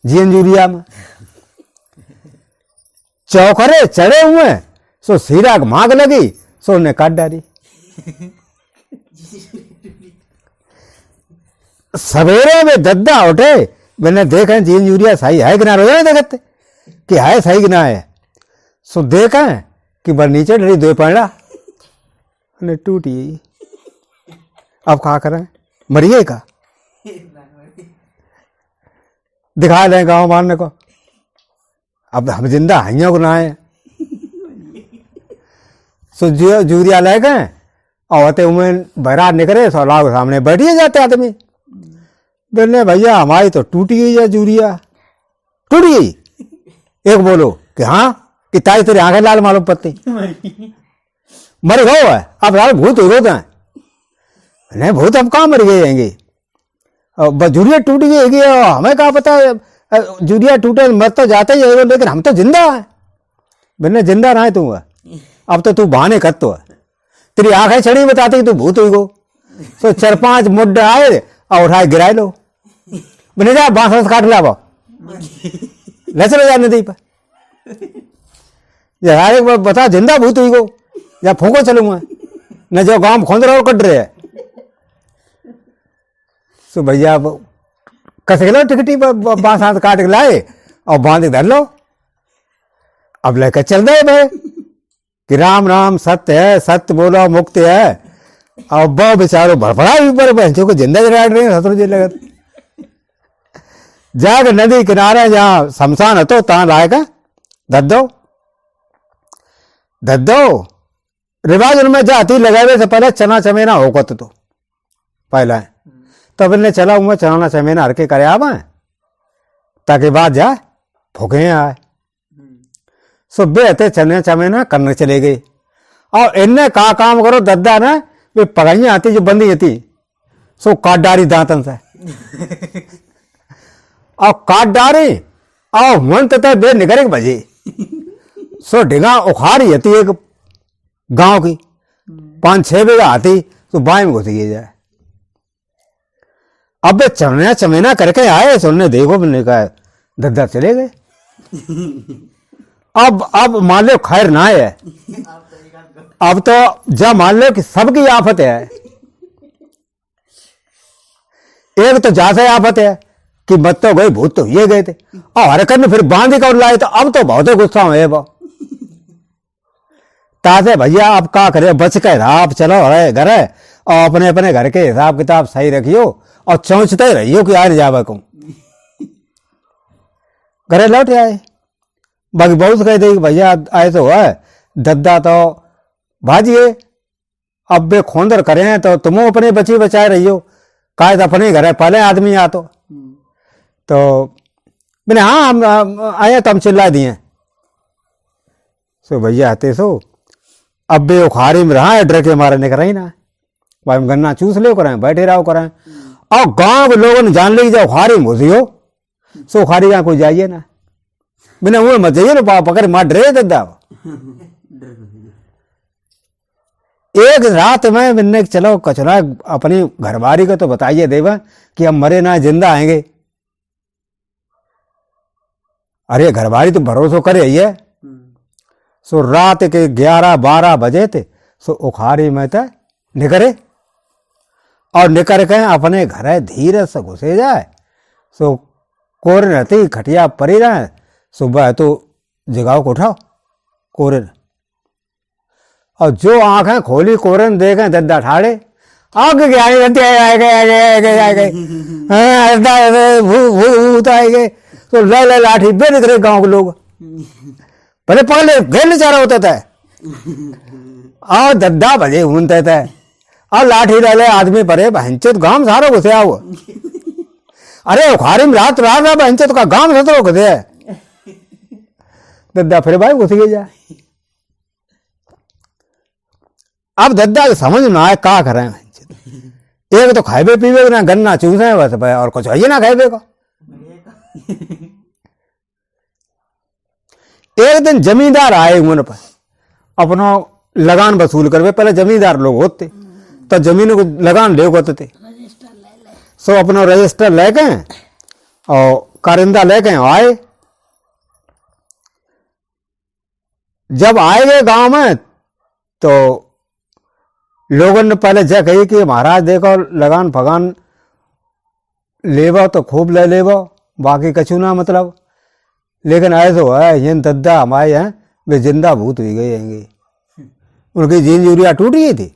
जीन यूरिया में। चौखरे चढ़े हुए सो सीरा मांग लगी, सो ने काट डाली। सवेरे में दद्दा उठे, मैंने देखा जीन यूरिया सही है कि ना, रोजाना देखते कि है सही कि ना है। सो देखा कि बस नीचे डरी 2 पड़ा ने टूटी। अब क्या करें, मरिए का दिखा दें गाँव मारने को। अब हम जिंदा हइयों को ना है, सो यूरिया ले गए और होते उमें बारात निकले, सो लाभ सामने बैठिए जाते आदमी। बोले भैया हमारी तो टूटी गई है यूरिया। टूट गई? एक बोलो कि हाँ कि ताई तेरी आंखें लाल मालूम पड़ती मर गो है अब यार भूत हो गए नहीं भूत हम कहाँ मर गए हैंगे जुड़िया टूट गई हमें कहा पता जुड़िया टूटे मर तो जाते ही है लेकिन हम तो जिंदा है बिना जिंदा रहा है तू अब तो तू बहाने कर तो तेरी आंखें छड़ी बताती तू भूत हुई गो तो 4-5 मुड्ढे आए और उठाए गिराए लो बने जा बांस काट ला ले चलो जा नदी पर यार बता जिंदा भूत हुई गो या फूको चलूंगा न जो गांव में खोंद रहा कट रहे है तो भैया कस लो टिकटी बांस हाथ काट के लाए और बांध धर लो अब लेकर चल रहे भाई कि राम राम सत्य है सत्य बोलो मुक्त है और बहु बेचारो भड़पड़ा भी पर बहनों को जिंदा जरा रहे हैं सतरु जी लगत जाकर नदी किनारे जहाँ शमशान हतो तहाँ लाएगा दद्दो रिवाज उनमें जाती लगावे से पहले चना चमेना होकत तो पहला तब इन्हें चला हुआ चना चमेना हर के करे आवा ताकि बात जाए फूके आए सो बेहते चने चमेना करने चले गए और इनने का काम करो दद्दा ने वे पगाइयां आती जो बंदी थी सो काट डारी दांतन से और काट डारी और मन तथा बे निकरे बजे सो ढिगा उखाड़ी होती एक गांव की 5-6 बीघा आती तो बाएं में घुस गई जाए अब वे चमना चमेना करके आए सुनने देखो मैंने कहा दद्दा चले गए अब मान लो खैर ना है अब तो जब मान लो कि सबकी आफत है एक तो जैसे आफत है कि मत तो गए भूत तो ये गए थे और हरकत में फिर बांध कर लाए तो अब तो बहुत गुस्सा हुए वो ताजे भैया अब क्या करे बच के रहा आप चलो रहे घर है और अपने अपने घर के हिसाब किताब सही रखियो और चौंचते रहियो कि यार जावे को घरे लौट आए बाकी बहुत कह दे भैया आए तो है दद्दा तो भाजिए अब वे खोंदर करे तो तुम अपने बची बचाए रहियो कायद अपने घर है पहले आदमी आ तो मैंने हाँ हम आए तो हम चिल्ला दिए सो भैया आते सो अब वे उखाड़ी में रहा है डर के मारे निकल रही ना भाई हम गन्ना चूस ले कराएं बैठे रहो कराएं और गांव के लोगों ने जान ली जाओ उखाड़ी में घुसी हो सो उखाड़ी यहाँ कोई जाइए ना बिना वो मत जाइए ना पकड़ मार डरे दद्दा एक रात में मैंने चलो कचरा अपनी घरवारी को तो बताइए देवा कि हम मरे ना जिंदा आएंगे अरे घरवारी तो भरोसा करे ही है सो रात के 11-12 बजे थे सो उखाड़ी में तो निकरे और निकर के अपने घर धीरे से घुसे जाए सो कोरे रहती खटिया परी रहे सुबह तो जगाओ को उठाओ कोरे और जो आंखें खोली कोरन देखें दद्दा ठाड़े आगे गए आए भूत आए गए तो ले लाठी बेल करे गांव के लोग पहले घेर चारा होता था और दद्दा भजे घूमते थे और लाठी ले आदमी परे बहनचोद गांव सारा घुसे आओ अरे उखाड़ी में रात बहनचोद का गांव सतरो घुसे दद्दा फिर भाई घुस गई जा अब दद्दा को समझ में आए क्या करें एक तो खाए पीवे ना गन्ना चूसे बस और कुछ है ना खाए को एक दिन जमींदार आए उन पर अपना लगान वसूल करवे पहले जमींदार लोग होते तो जमीन को लगान ले होते थे सो अपना रजिस्टर लेके और कारिंदा लेके आए जब आए गए गांव में तो लोगों ने पहले जय कही कि महाराज देखो लगान फगान लेबो तो खूब ले लेबो बाकी कछु ना मतलब लेकिन ऐसा है ये दद्दा हमारे हैं वे जिंदा भूत हुई गए हैंगे उनकी जीन यूरिया टूट गई थी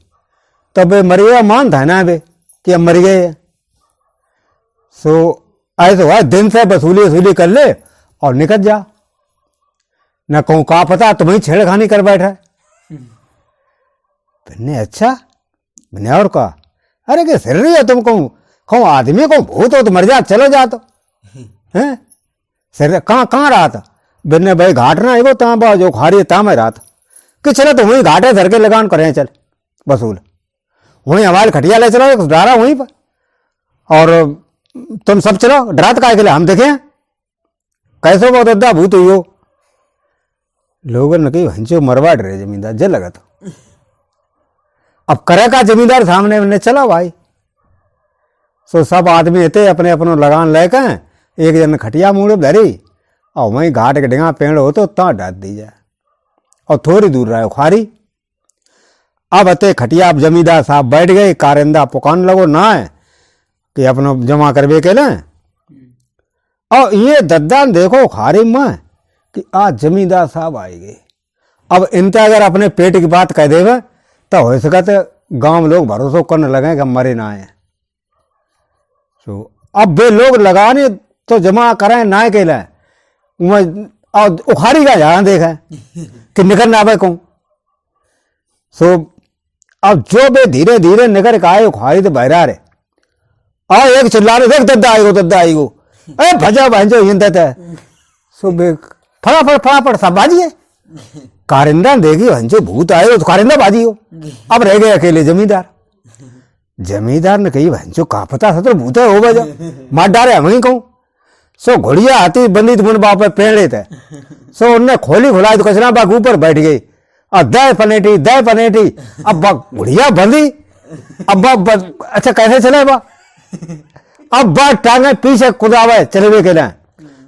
तब वे मर गया मान था ना वे कि हम मर गए सो ऐसा है दिन से वसूली कर ले और निकल जा न कहूँ का पता तुम्हें छेड़खानी कर बैठा मैंने अच्छा मैंने और कहा अरे क्या सिर रही है तुम कहूँ आदमी को भूत हो तो मर जा चलो जा तो हैं सिर कहाँ रहा था बिन्ने भाई घाट ना आएगो ता बा जो खारी ता में रात कि चलो तो वहीं घाटे धर के लगान करें चल वसूल वहीं हमारे खटिया ले चलो डारा वहीं पर और तुम सब चलो डरात का लिए हम देखें कैसे बहुत अद्दा भूत हुई हो लोगों ने कही हंचो मरवा डरे जमींदार जल लगा तो अब करे का जमींदार सामने मैंने चला भाई सो सब आदमी थे अपने अपनों लगान लेकर एक जन खटिया मुड़े धरी और वहीं घाट के डिगा पेड़ हो तो ता डाल दी जाए और थोड़ी दूर रहे खारी अब अते खटिया अब जमींदार साहब बैठ गए कारिंदा पुकान लगो ना है कि अपना जमा करवे के लें और ये दद्दान देखो खारी में कि आज जमींदार साहब आएंगे अब इनते अगर अपने पेट की बात कह देवे तो हो सका तो गांव लोग भरोसा करने लगे कि हम मरे ना आए तो अब वे लोग लगाने तो जमा करें ना के लिए और उखाड़ी का जहां देखा कि निकल ना आवे कहूं सो अब जो बे धीरे धीरे निकल के आए उखाड़ी तो बहरा रहे और एक चिल्ला रहे देख दद्दा आईगो अरे भजा भंजो हिंदत है सो बे फटाफट सब बाजिए कारिंदा देगी भंजो भूत आए तो कारिंदा बाजी हो अब रह गए अकेले जमींदार ने कही भंजो का पता था तो भूत है हो बजा मार डारे हम ही कहूं सो घोड़िया आती बंदी तो मुन बाप पेड़ थे सो उनने खोली खुलाई तो कचरा बाग ऊपर बैठ गई और दह पनेटी अब घोड़िया बंदी अब अच्छा कैसे चले बा अब बा टांगे पीछे कुदावे चले हुए के लिए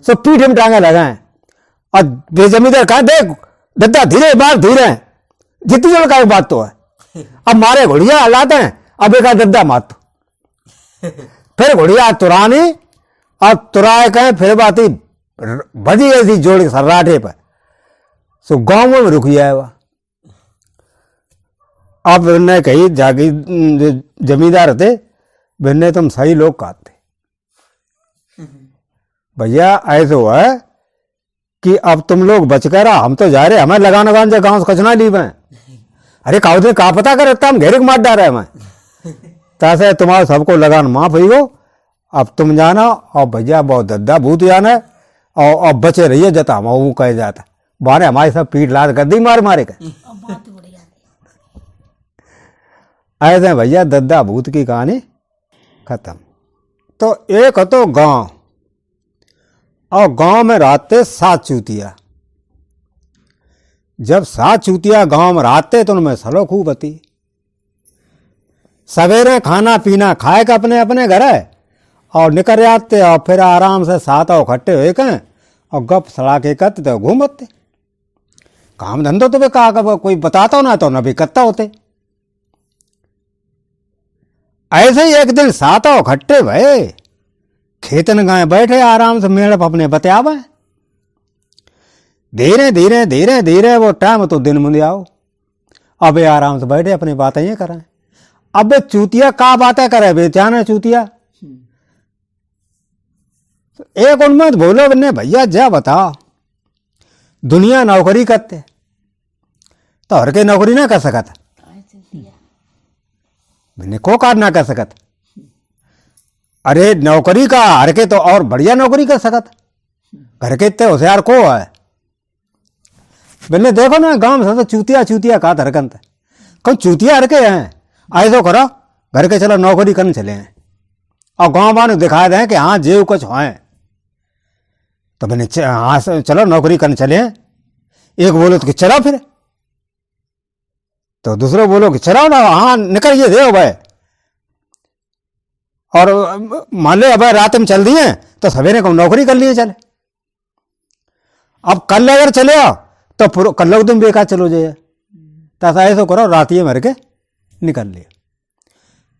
सो पीठ में टांगे लगाए और बेजमींदार कहा देख दद्दा धीरे मार धीरे जितनी जन का बात तो है अब मारे घोड़िया हलाते हैं अब एक दद्दा मात फिर घोड़िया तुरानी और तुराए कहें फिर बाती भजी ऐसी जोड़ सर्राठे पर सो गांव में रुक गया वह अब ने कही जागी जमींदार थे बिन्ने तुम सही लोग कहते भैया ऐसे हुआ है कि अब तुम लोग बच कर हम तो जा रहे हमें लगान जो गांव से कचना ली मैं अरे काउदे का पता कर हम घेरे मार डाल रहे मैं तैसे तुम्हारा सबको लगान माफ हुई हो अब तुम जाना और भैया बहुत दद्दा भूत जाना और अब बचे रहिए जता हम वो कह जाता बारे हमारी सब पीठ लाद कर दी मारे कर ऐसे भैया दद्दा भूत की कहानी खत्म। तो एक तो गांव और गांव में रहते 7 चूतिया जब 7 चूतिया गांव में रहते तो उनमें सलो खूब होती सवेरे खाना पीना खाए का अपने अपने घर है और निकल जाते और फिर आराम से 7 इकट्ठे हुए कहें और गप सड़ा के करते तो घूमते काम धंधो तो भी कहा कोई बताता हो ना तो न भी करता होते ऐसे ही एक दिन 7 इकट्ठे भये खेतन गाय बैठे आराम से मेड़ अपने बतियावे धीरे धीरे धीरे धीरे वो टाइम तो दिन मुंदे आओ अब आराम से बैठे अपनी बातें ये करें अब चूतिया का बातें करे बेचाना चूतिया एक उनमें बोलो बन्ने भैया जा बताओ दुनिया नौकरी करते तो हर के नौकरी ना कर सकत मैंने को कार ना कर सकत अरे नौकरी का हर के तो और बढ़िया नौकरी कर सकत घर के इतने होशियार को है मैंने देखो ना गांव में चूतिया चूतिया का धरकंत कौन चूतिया हर के हैं ऐसा करो घर के चलो नौकरी करने चले हैं और गांव वालों दिखा दें कि हाँ जेव कुछ है तो मैंने हाँ चलो नौकरी करने चले हैं एक बोलो तो कि चलो फिर तो दूसरे बोलो कि चलो ना हाँ निकलिए दे भाई और मान लो अब रात में चल दिए तो सवेरे को नौकरी कर लिए चले अब कल अगर चले आओ तो कल लोग तुम बेकार चलो जाइए तो ऐसा करो रात ही मर के निकल लिया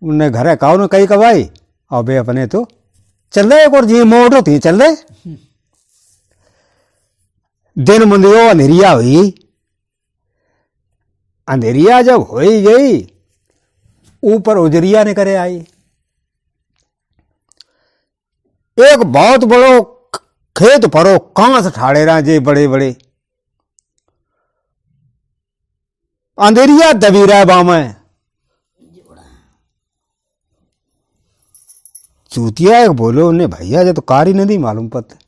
उन्हें घर काऊ ने कही कबाई और बे अपने तो चल रहे एक और जी मोट होती चल रहे दिन मुंदियो अंधेरिया हुई अंधेरिया जब हो ही गई ऊपर उजरिया ने करे आई एक बहुत बड़ो खेत परो कहां से ठाड़े रहा जे बड़े बड़े अंधेरिया दबी रहा बामे चूतिया एक बोलो उन्हें भैया जो तो कारी नहीं मालूम पत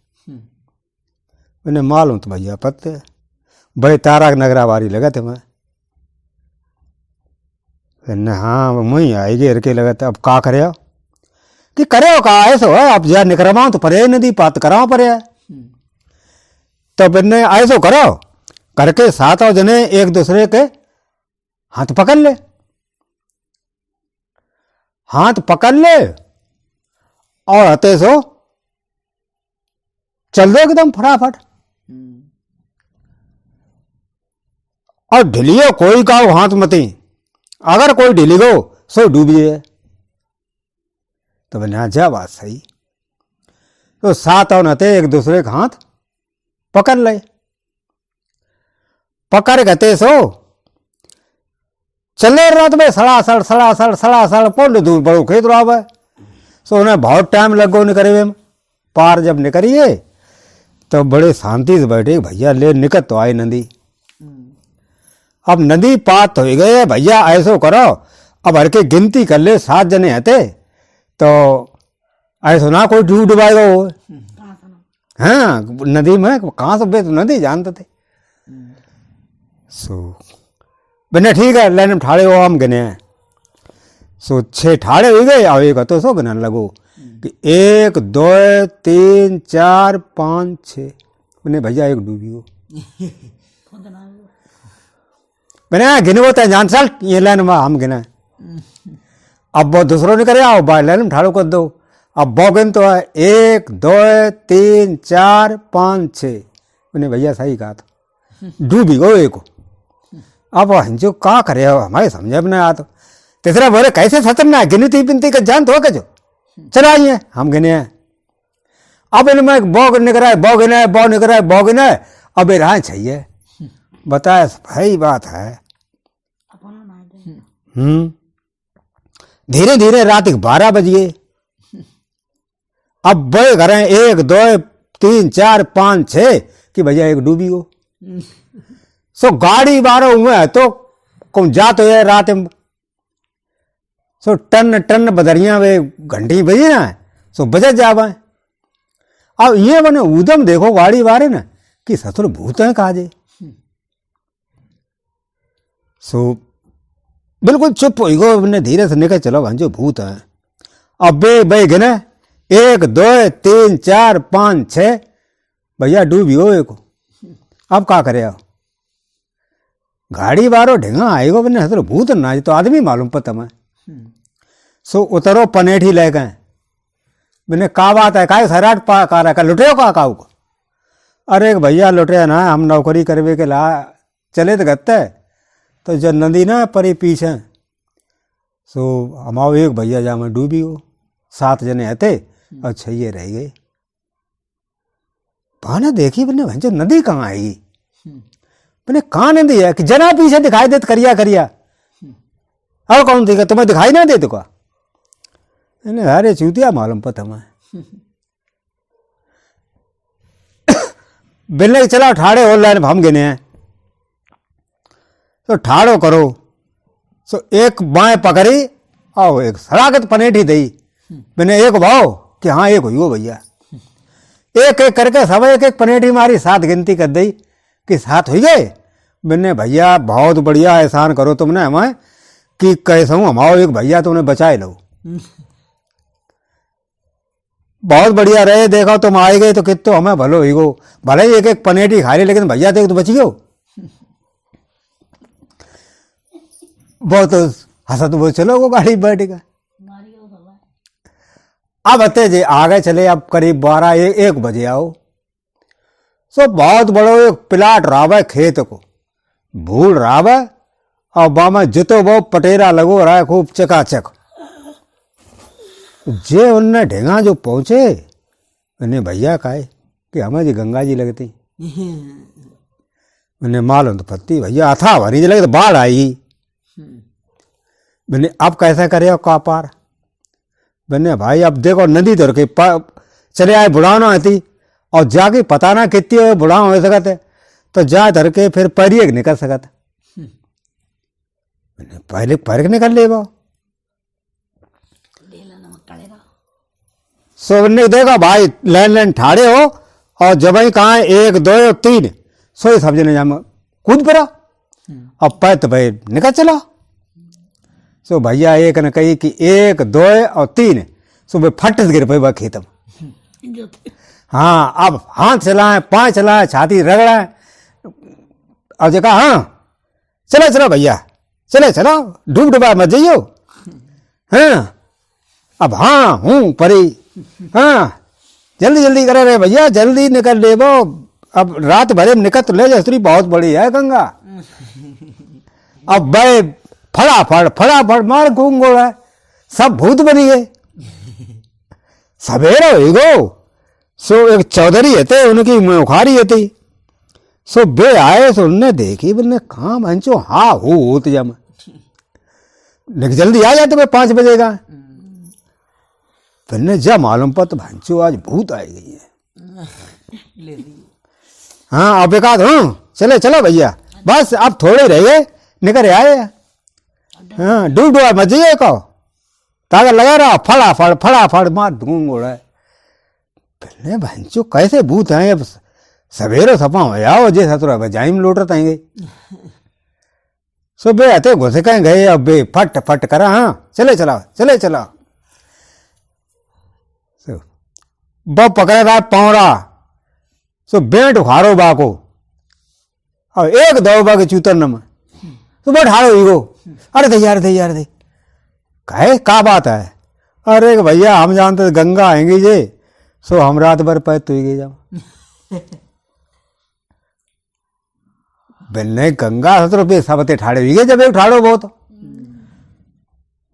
मैंने मालूम तो भैया पत्ते भाई तारा नगरा बारी लगा थे मैं हाँ मुई आई घेर के लगा था। अब का करे कि करे का ऐसा है अब जा निकरवा तो परे नदी पात कराओ परे तो बिन्ने ऐसो करो करके सात और जने एक दूसरे के हाथ पकड़ ले और हते सो चल दो एकदम फटाफट और ढिलियो कोई का हाथ मती अगर कोई ढिली गो सो डूबिए तो बना जा बात सही तो सात और नते एक दूसरे का हाथ पकड़ ले पकड़ गते सो चले रात में सड़ासड़ पोल दूर बड़ो खेत रहा सो उन्हें बहुत टाइम लगो निकरे पार जब निकरिए तो बड़े शांति से बैठे भैया ले निकट तो आई नदी अब नदी पात हो गए भैया ऐसो करो अब हर के गिनती कर ले 7 जने हते तो ऐसो ना कोई डूब डुबाएगा वो हाँ नदी में कहाँ से बे तो नदी जानते थे सो बने ठीक है लाइन में ठाड़े हो हम गिने सो 6 ठाड़े हो गए और एक तो सो गिनने लगो कि 1 2 3 4 5 6 बने भैया एक डूबी हो मैंने गिनवो तो जान चल ये लाइन में हम गिने अब वो दूसरों ने करे आओ बाहर लाइन में ठाड़ो कर दो अब वो गिन तो है 1 2 3 4 5 6 मैंने भैया सही कहा था डूबी गो एक अब जो का करे हमारे समझ में आ तो तीसरा बोले कैसे सचम ना गिनती पिनती का जान तो जो चलाइए हम गिने अब इनमें बौ निकला है बौ गिना है बौ निकला है बौ गिना है अब ये रहा चाहिए बताए सही बात है धीरे धीरे रात 12 बज गए अब बड़े घर 1 2 3 4 5 6 कि भैया एक डूबी हो सो गाड़ी बारो हुए है तो कौन जा तो है रात में सो टन बदरिया वे घंटी बजी ना सो बजत जावा अब ये बने उदम देखो गाड़ी बारे ना कि ससुर भूत है काजे सो बिल्कुल चुप हो गो ने धीरे से निकल चलो भांजो भूत है अब बे गिने 1 2 3 4 5 6 भैया डूबी हो एक अब का करे गाड़ी बारो ढेंगा आएगो बने हसर भूत ना तो आदमी मालूम पता मैं सो उतरो पनेठी ले गए मैंने का बात है का सराट पा का रखा लुटे का काऊ को अरे भैया लुटे ना हम नौकरी करवे के ला चले तो गत्ते तो जब नदी ना परी पीछे सो हमाओ एक भैया जा मैं डूबी हो 7 जने हते और 6 ये रह गए पाना देखी बने भैया नदी कहाँ आई मैंने कहाँ नदी है कि जना पीछे दिखाई देत करिया और कौन दिखा तुम्हें दिखाई ना दे तो का अरे चूतिया मालूम पता मैं बिल्ले चला ठाड़े हो लाइन हम गिने हैं तो ठाड़ो करो सो एक बाएं पकड़ी आओ एक सड़ागत पनेठी दई मैंने एक भाव कि हाँ एक हुई हो भैया एक एक करके सब एक एक पनेठी मारी 7 गिनती कर दी कि 7 हुई गए मैंने भैया बहुत बढ़िया एहसान करो तुमने हमें कि कैसा हूँ हमाओ एक भैया तुमने बचाए लो बहुत बढ़िया रहे देखो तुम आए गए तो कितो हमें भलो ही गो भले ही एक एक पनेठी खा ली लेकिन भैया देख तो बच गयो बहुत हंसत वो चलो वो गाड़ी बैठ गए अब अते जे आगे चले अब करीब 12-1 बजे आओ सो बहुत बड़ो एक प्लाट रावे खेत को भूल रावे और बामा जितो वो पटेरा लगो रहा है खूब चकाचक जे उनने ढेंगा जो पहुंचे उन्हें भैया कहे कि हमें जी गंगा जी लगती मैंने मालूम तो पत्ती भैया था भरी लगे तो बाढ़ आई मैंने अब कैसा करे का पार मैंने भाई अब देखो नदी धर के चले आए बुढ़ाना आती और जाके पता ना कितनी हो बुढ़ा हो सकते तो जा धर के फिर पैर निकल सकता मैंने पहले पैर निकल ले वो सो ने देखा भाई लाइन ठाड़े हो और जब ही कहा 1 2 और 3 सोई सब जने जाम कूद पड़ा अब पैत भाई निकल चला। सो भैया एक ने कही कि 1 2 और 3 सो भाई फट गिर पे वह खेत में। हाँ अब हाथ चलाए पाँव चलाए छाती रगड़ाए और जो कहा हाँ चलो चलो भैया चले चलो डूब डुबा मत जाइयो। हाँ अब हाँ हूँ परी हाँ जल्दी जल्दी करे रे भैया जल्दी निकल ले वो अब रात भरे में निकल तो ले जस्त्री बहुत बड़ी है गंगा। अब भाई फड़ाफड़ मार घूंगो है सब भूत बनी गए। सवेरा हो गो सो एक चौधरी थे उनकी मुखारी थी सो बे आए सो उनने देखी बोलने कहाँ भंचो हाँ होत जम लेकिन जल्दी आ जाते मैं 5 बजे का। फिर जब मालूम पर तो भंचो आज भूत आई गई है। हाँ अब एक आध चले चलो भैया बस अब थोड़े रह गए निकल आए। हाँ डूब डुबा मत जाइए कहो ताकत लगा रहा फड़ाफड़ मार धूम उड़ा। फिर भंचो कैसे भूत हैं अब सवेरे सपा हो जाओ जे सतुरा बजाई में लौटत आएंगे। सो बे आते घुसे कहीं गए अब बे फट करा हाँ चले चला सो ब पकड़े रहा पौरा सो बेट उखारो बा को और 1 2 बा के चूतर नम तो बैठाड़ो ईगो अरे दे कहे का बात है। अरे भैया हम जानते गंगा आएंगी जे सो हम रात भर पैर तुई गई जाओ। बिल्ले गंगा 17 रुपये सबते ठाड़े हुई गए जब एक ठाड़ो बहुत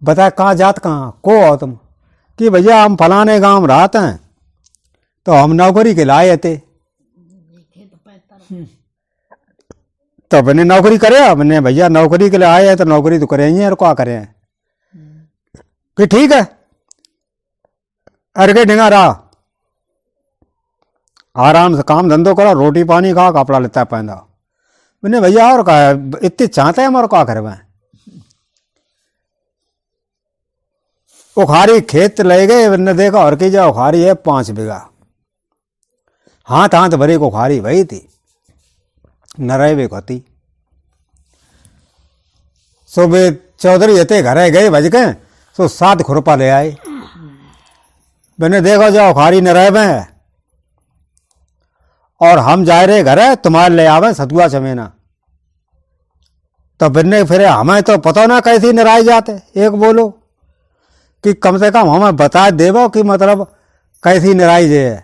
बता कहाँ जात कहाँ को हो तुम कि भैया हम फलाने गांव रात हैं तो हम नौकरी के लाए थे तो मैंने नौकरी करे मैंने भैया नौकरी के लिए आए हैं तो नौकरी तो करेंगे और क्या करें कि ठीक है अरे के डिंगा रहा आराम से काम धंधो करो रोटी पानी खा कपड़ा लेता पहना। मैंने भैया और कहा इतने चाहते हैं हमारे क्या करवाएं। उखारी खेत ले गए मैंने देखा और की जा उखारी है 5 बीघा हाथ भरी उखारी वही थी नरे वे होती। सो वे चौधरी जते घर गए भज के सो 7 खुरपा ले आए। मैंने देखो जाओ उखारी नरे में और हम जा रहे घर है तुम्हारे ले आवे सतुआ चमेना तो बिन्ने फिर हमें तो पता ना कैसी निराई जाते। एक बोलो कि कम से कम हमें बता देवो कि मतलब कैसी निराई जे है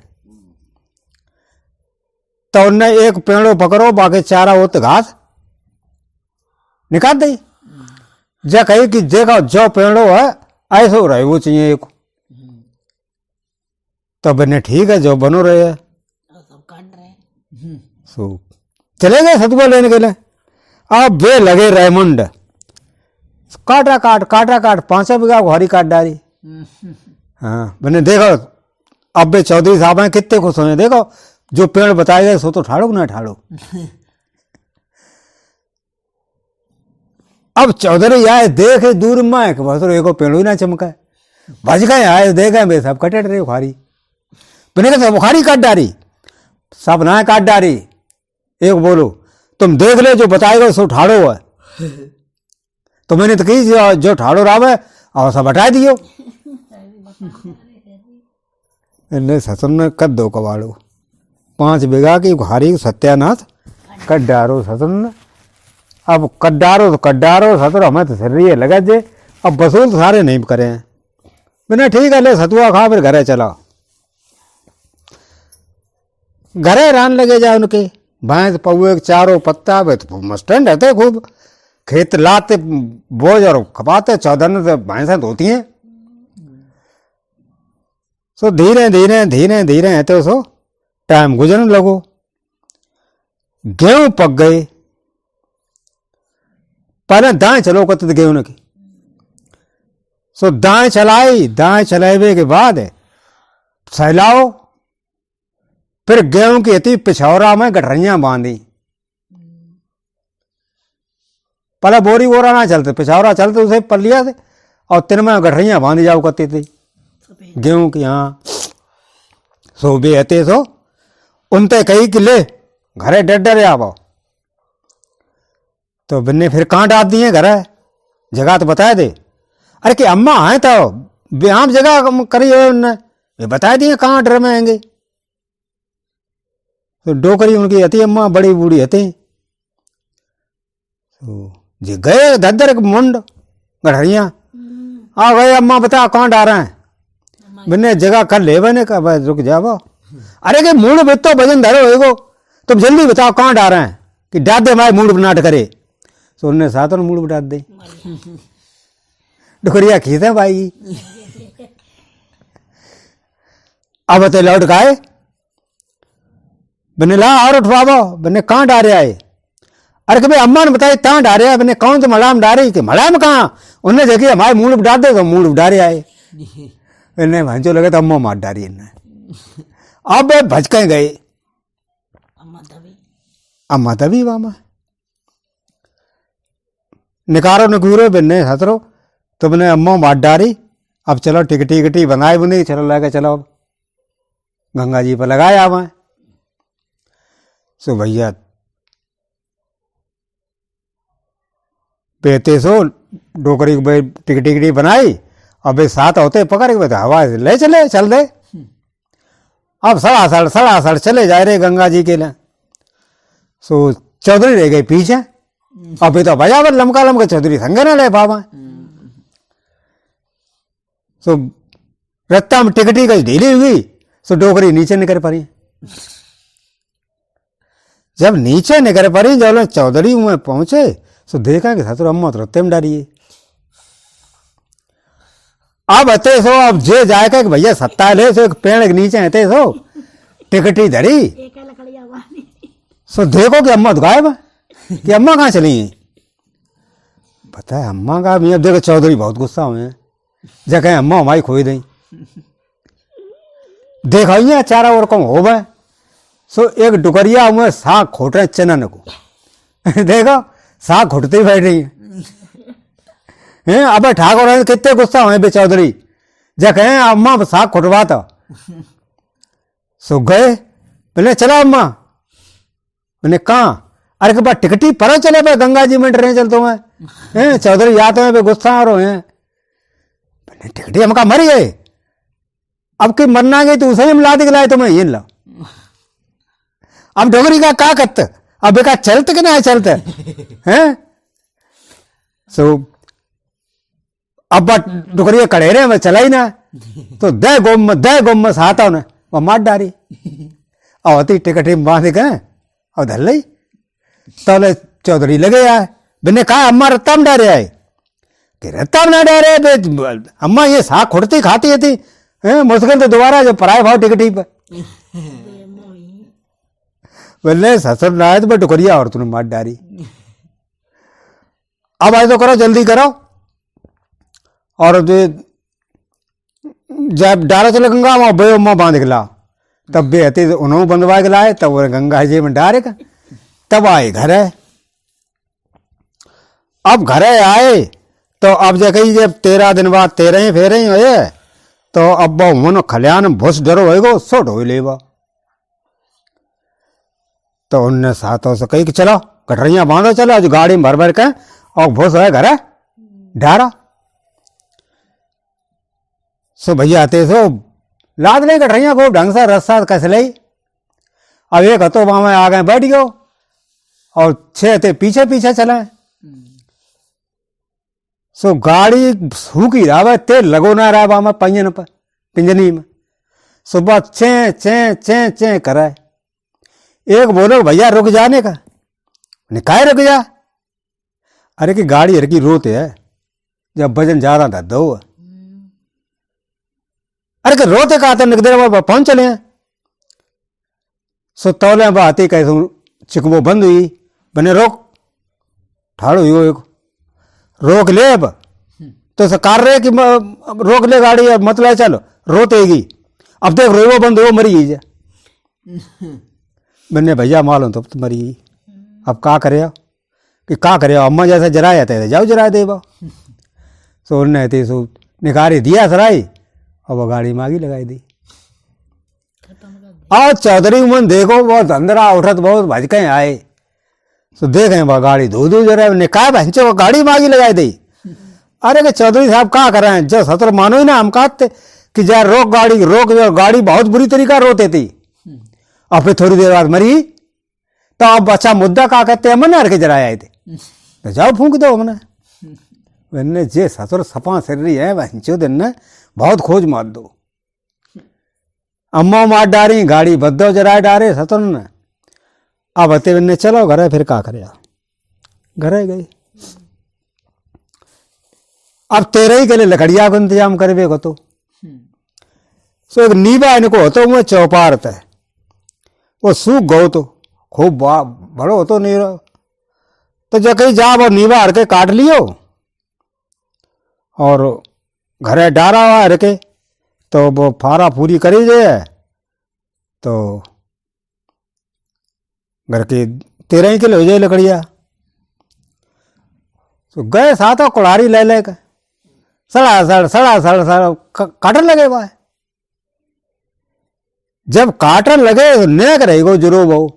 तो उनने एक पेड़ो पकड़ो बाकी चारा होत घास निकाल दी जे कही कि देखो जो पेड़ो है ऐसो रहे वो चाहिए एक तो बिन्ने ठीक है जो बनो रहे है सो चले गए सतुआ लेने के लिए। अब वे लगे रेमुंड काटा काट 5 बीघा घोरी काट डाली। हाँ मैंने देखो अब वे चौधरी साहब हैं कितने खुश हुए देखो जो पेड़ बताए गए सो तो ठाड़ो ना ठाड़ो। अब चौधरी आए देखे दूर में बस एको पेड़ ही ना चमका भज गए आए देखे वे सब कटे रहे उखारी मैंने कहा उखारी काट डाली सब ना काट डाली। एक बोलो तुम देख ले जो बताएगा सो ठाड़ो है तो मैंने तो कही जो ठाड़ो राव है और सब हटा दियो। इन्हें ससुर ने कद दो कबाड़ो 5 बीघा की उखारी सत्यानाश कट डारो ससुर ने। अब कड्डारो ससुर हमें तो शरीर लगा जे अब वसूल तो सारे नहीं करे हैं। मैंने ठीक है ले सतुआ खा फिर घरे चला। घरे रान लगे जाए उनके भैंस पौए चारों पत्ता वे तो मस्टैंड रहते खूब खेत लाते बोझ और खपाते 14 से भैंसें धोती हैं। सो धीरे धीरे है तो सो टाइम गुजरने लगो। गेहूं पक गए पहले दाएं चलो कत गेहूं की सो दाएं चलाए के बाद सहलाओ फिर गेहूं की थी पिछौरा में गठरियां बांधी। पहले बोरी बोरा ना चलते पिछौरा चलते उसे पलिया से और 3 में गठरियां बांधी जाओ करती थी गेहूं की। हाँ सो भी हते सो उनते कही कि ले घरे डर डरे आवो। तो बिन्ने फिर कहाँ डाल दिए घर जगह तो बता दे। अरे कि अम्मा आए तो बेहाम जगह करी है उनने, ये बता दिए कहाँ डर में आएंगे। तो डोकरी उनकी हती अम्मा बड़ी बूढ़ी हती। तो जे गए धदर के मुंड गढ़िया आ गए, अम्मा बता कहाँ डाल रहे हैं। बिन्ने जगह कर ले बने का बस रुक जाओ। अरे के मूड में तो भजन धरो एगो, तुम जल्दी बताओ कहाँ डाल रहे हैं कि डाल दे हमारे मूड बनाट करे। तो उन्होंने साथ में मूड बना दे डुकरिया खींचे भाई। अब बते लौट गए बने ला और उठवाओ। बने कहाँ डारे आए। अरे कि भाई अम्मा ने बताया कहाँ डारे आए। बने कौन से मलाम डारे कि मलाम कहाँ। उन्हें देखिए हमारे मूड डाल दे तो मूड डारे आए। इन्हें भंजो लगे तो अम्मा मार डारी इन्हें। अब भजके गए अम्मा तभी मामा निकारो निकूरो बिन्ने हसरो। तो मैंने अम्मा मार डारी। अब चलो टिकटी टिकटी बनाए बुनी चलो लगे चलो गंगा जी पर लगाया मैं। सो भैया पेते सो डोकरी टिकटी टिकटी बनाई। अब साथ होते पकड़ के हवा ले चले चल दे। अब सड़ासड़ चले जा रहे गंगा जी के लिए। सो चौधरी रह गए पीछे। अभी तो बजावर लमका लमका चौधरी संगे न ले पावा। सो रत्ता में टिकटी कहीं ढीली हुई। सो डोकरी नीचे निकल पड़ी। जब नीचे निकल पड़ी जब चौधरी में पहुंचे सो देखा कि ससुर अम्मा तो रत्ते में डारिए। अब अते सो अब जे जाएगा कि भैया सत्ता ले सो एक पेड़ के नीचे हते सो टिकटी धरी। सो देखो कि अम्मा तो गायब है कि अम्मा कहाँ चली है। पता है अम्मा का भी। अब देखो चौधरी बहुत गुस्सा हुए हैं जगह अम्मा हमारी खोई दी। देखो चारा और कम हो गए। सो एक डुकरिया हुए साग खोट रहे चनन को। देखो साग घुटते ही बैठ रही है। अब ठाकुर कितने गुस्सा हुए बे चौधरी जब कहें अम्मा साग खुटवा था। सो गए बोले चला अम्मा। मैंने कहा अरे के बाद टिकटी पर चले पे गंगा जी में डरे चलते हुए। चौधरी याद हुए गुस्सा आ रहे हैं। टिकटी हम कहा मर गए। अब कि मरना गई तो उसे हम ला दिखलाए तुम्हें ये ला। अब डोगरी का क्या करते अब बेका चलते कि नहीं चलते हैं। सो अब डुकरिया कड़े रहे मैं चला ही ना। तो दे गोम में साता उन्हें वह मार डारी। आवती टिकटी बांध गए और धर ली। तो चौधरी लगे आए। बिने कहा अम्मा रत्ता में डारे आए कि रत्ता में ना डारे। अम्मा ये साग खुड़ती खाती थी मुश्किल तो दोबारा जो पराए भाव टिकटी पर। बोले ससुर ना आए तो डुकरिया और तूने मार डारी। अब आए तो करो जल्दी करो। और जब डारा चले गंगा वहां बे अम्मा बांध के ला। तब बे हती उन्होंने बंधवा के लाए। तब वो गंगा जी में डारेगा। तब आए घर है। अब घर आए तो अब जब 13 दिन बाद 13 फेरे ही हुए तो अब मन खलियान भूस डरो होएगो सोट हो लेवा। तो उनने साथों से कही कि चलो कटरिया बांधो चलो आज गाड़ी में भर भर के और भूस है घर ढारा। सो भैया आते सो लाद नहीं कटरिया को ढंग से रस्सा कस ले। अब एक हतो वहां में आ गए बैठ गयो और 6 थे पीछे पीछे चले। सो गाड़ी सूखी रहा तेल लगो ना रहा वहां में पंजन पर पिंजनी में। सुबह चे चे चे चे कराए। एक बोलो भैया रुक जाने का। निकाय रुक जा। अरे कि गाड़ी हर की रोते है जब वजन ज्यादा था दो। अरे कि रोते का आते देर बाद पहुंच चले हैं। सो तौले बाती कैसे चिकबो बंद हुई। बने रोक ठाड़ो एक रोक ले। अब तो सरकार रहे कि रोक ले गाड़ी अब मतलब चलो रोतेगी। अब देख रो बंद हो मरी गई। मैंने भैया मालूम तो मरी गई। अब का करे कि का करे अम्मा जैसे जराया थे जाओ जरा दे बा। सो उन्हें थे सो निकाली दिया सराई और वो गाड़ी मांगी लगाई दी। आओ चौधरी मन देखो बहुत अंदरा उठत बहुत भजके आए तो देखें वह गाड़ी धो धो जरा ने कहा भैंचे वो गाड़ी मांगी लगाई दी। अरे के चौधरी साहब क्या कर रहे हैं, जो सतर मानो ही ना हम कहते कि जा रोक गाड़ी रोक, गाड़ी बहुत बुरी तरीका रोते थी और फिर थोड़ी देर बाद मरी। तो अब अच्छा मुद्दा क्या कहते हैं, मन के जराए आए थे तो जाओ फूंक दो हमने। मैंने जे सतर सपा सिर रही है भैंचो दिन ने बहुत खोज मार दो, अम्मा मार डारी गाड़ी बदो जराए डारे सतर ने। अब अते मैंने चलो घरे, फिर क्या करे घरे गई। अब तेरे ही के लिए लकड़िया को इंतजाम करे को तो सो एक नीबा इनको होतो मुँह चौपारत है वो सूख गो तो खूब बड़ो होतो नहीं रहो तो जो कहीं जा वो नीबा हर के काट लियो और घरे डारा हुआ हर के तो वो फारा पूरी करी जाए तो घर के 13 किलो हो जाए लकड़िया। तो गए साथ कुड़ारी ले ले के सड़ा काटन लगे वह। जब काटन लगे तो नेक रहेगो जरूर बहु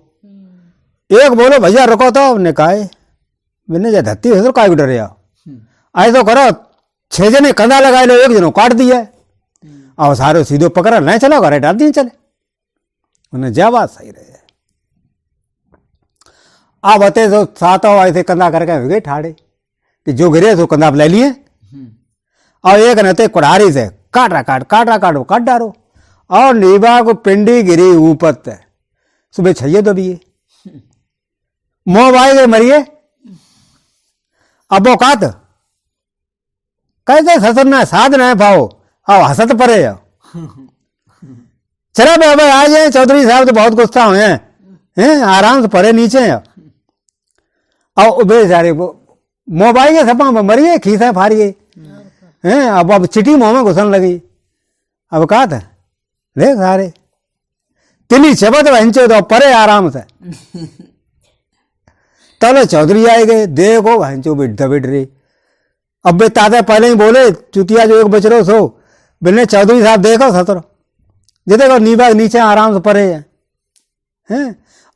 एक बोलो भैया रुको तो हमने कहा मैंने जा धत्ती है तो काय डर आए तो करो 6 जने कंधा लगाए लो, एक जनो काट दिया और सारे सीधो पकड़ा नहीं चलो घरे डाल दिए चले। उन्हें जा बात सही रहे। अब अते तो सात आए थे कंधा करके हो गए ठाड़े कि जो गिरे तो कंधा ले लिए और एक नते कुड़ारी से काट डारो और नीबा को पिंडी गिरी ऊपर ते सुबह छइए तो भी मोह भाई गए मरिए। अब वो कात कैसे ससुर ना साध ना पाओ आओ हसत परे चला अब आ जाए। चौधरी साहब तो बहुत गुस्सा हुए हैं आराम से परे नीचे हैं और बेचारे वो मोबाइल के सपा में मरिए खीसा फारिए हैं। अब चिटी मुंह में घुसन लगी। अब कहा था देख सारे तिली चबत वंचो तो परे आराम से तले चौधरी आए गए देखो वंचो बिठ रही। अब बे ताते पहले ही बोले चुतिया जो एक बचरो सो बिने चौधरी साहब देखो सतर जे देखो नीबा नीचे आराम से परे हैं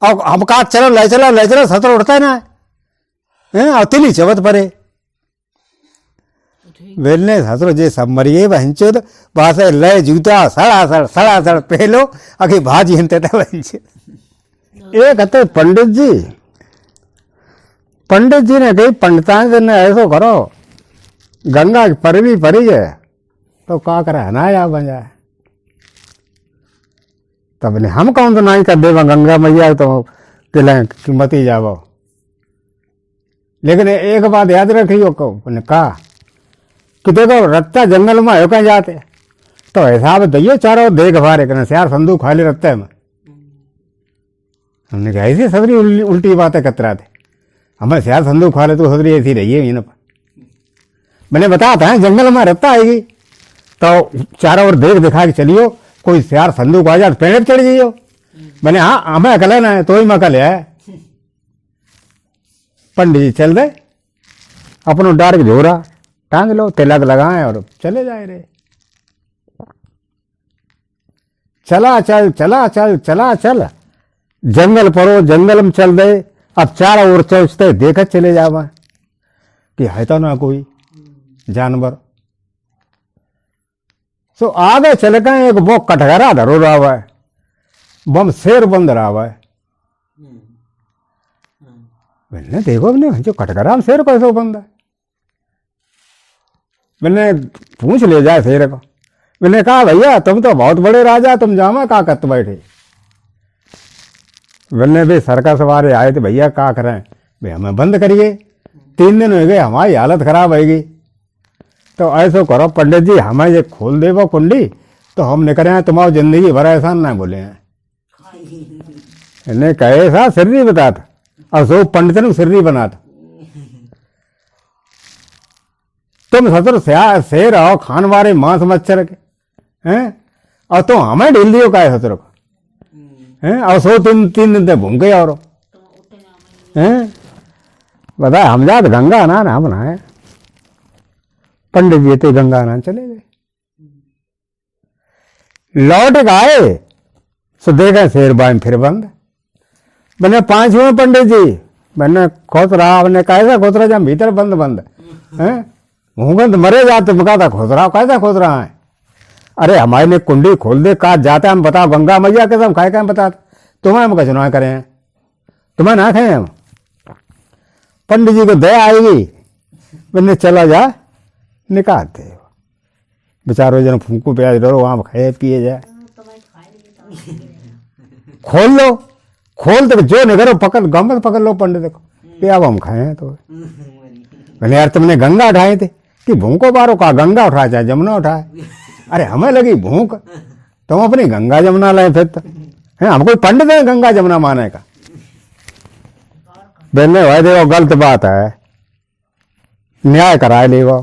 और हम कहा चलो ले चलो सतर उड़ता है ना हैं और तिली चबत परे वेलने ससुर जे सब मरिए बहनचो तो बास ले जूता सड़ा पहलो आखिर भाजी हंते बहनचो। एक हते पंडित जी ने कही पंडिता ने ऐसो करो गंगा की परवी परी है तो का करे हनाया बन जाए। तब ने हम कौन तो नहीं कर देवा गंगा मैया तो किले कीमती जावो। लेकिन एक बात याद रखियो को कहा कि देखो रत्ता जंगल में हो कहीं जाते तो हिसाब दैयो चारों देख भारे करना यार संदूक खाली रत्ते में। हमने कहा ऐसी सदरी उल्टी बातें कतरा थे हमें यार संदूक खा ले तो सदरी ऐसी रही है। मैंने बताया था जंगल में रत्ता आएगी तो चारों ओर देख दिखा के चलियो कोई यार संदूक आ जाए पेड़ चढ़ जाइयो। मैंने हाँ हमें अकल ना है तो ही मकल है। पंडित जी चल दे अपनो डार के झोरा टांग लो तिलक लगाए और चले जाए रे। चला चल जंगल परो जंगल में चल दे। अब चारों ओर चौचते देखत चले जावा कि है तो ना कोई जानवर। सो आगे चल गए एक वो कटघरा धरो रहा हुआ है बम शेर बंद रहा हुआ है। मैंने देखो मैंने जो कटघरा में शेर कैसे बंद है। मैंने पूछ ले जाए शेर को। मैंने कहा भैया तुम तो बहुत बड़े राजा तुम जामा का कत बैठे। मैंने भी सरका सवारे आए थे भैया क्या करें भाई हमें बंद करिए 3 दिन हो गए हमारी हालत खराब होगी। तो ऐसो करो पंडित जी हमें ये खोल दे वो कुंडी तो हम निकले हैं तुम्हारी जिंदगी भर एहसान ना बोले हैं। इन्हें कहे सा सिर्री बता था और सो पंडित ने सिर्री बना था। तुम सतर शेर आओ खान वारे मांस मच्छर के हैं और तुम हमें ढील दियो का सतर को हैं और सो तुम 3 दिन तक घूम गए और हैं बता हम जात गंगा ना हम नहाए। पंडित जी तो गंगा ना चले गए। लौट आए सो देखे शेर बाइन फिर बंद। मैंने 5 हुए पंडित जी, मैंने खोस रहा, आपने कैसा खोस रहा, जब भीतर बंद बंद है भूगंत मरे जाते, मैं कहा खोस रहा, कैसा खोस रहा है। अरे हमारे ने कुंडी खोल दे, कहा जाता हम बताओ गंगा मैया के हम खाए क्या बता, तुम्हें हम कचुना करें, तुम्हें ना खाए हम। पंडित जी को दया आएगी, मैंने चला जा निकालते बेचारो जन फूंकू प्याज डरो वहां खाए पिए जाए। खोल लो, खोल तो जो नहीं करो पकड़ गम पकड़ लो पंडित को कि अब हम खाए। तो मैंने यार तुमने गंगा उठाए थे कि भूखो बारो, का गंगा उठाए चाहे जमुना उठाए। अरे हमें लगी भूख, तुम अपनी गंगा जमुना लाए फिर तो है, हम कोई पंडित है गंगा जमुना माने का। बोलने भाई देखो गलत बात है, न्याय कराए ले वो,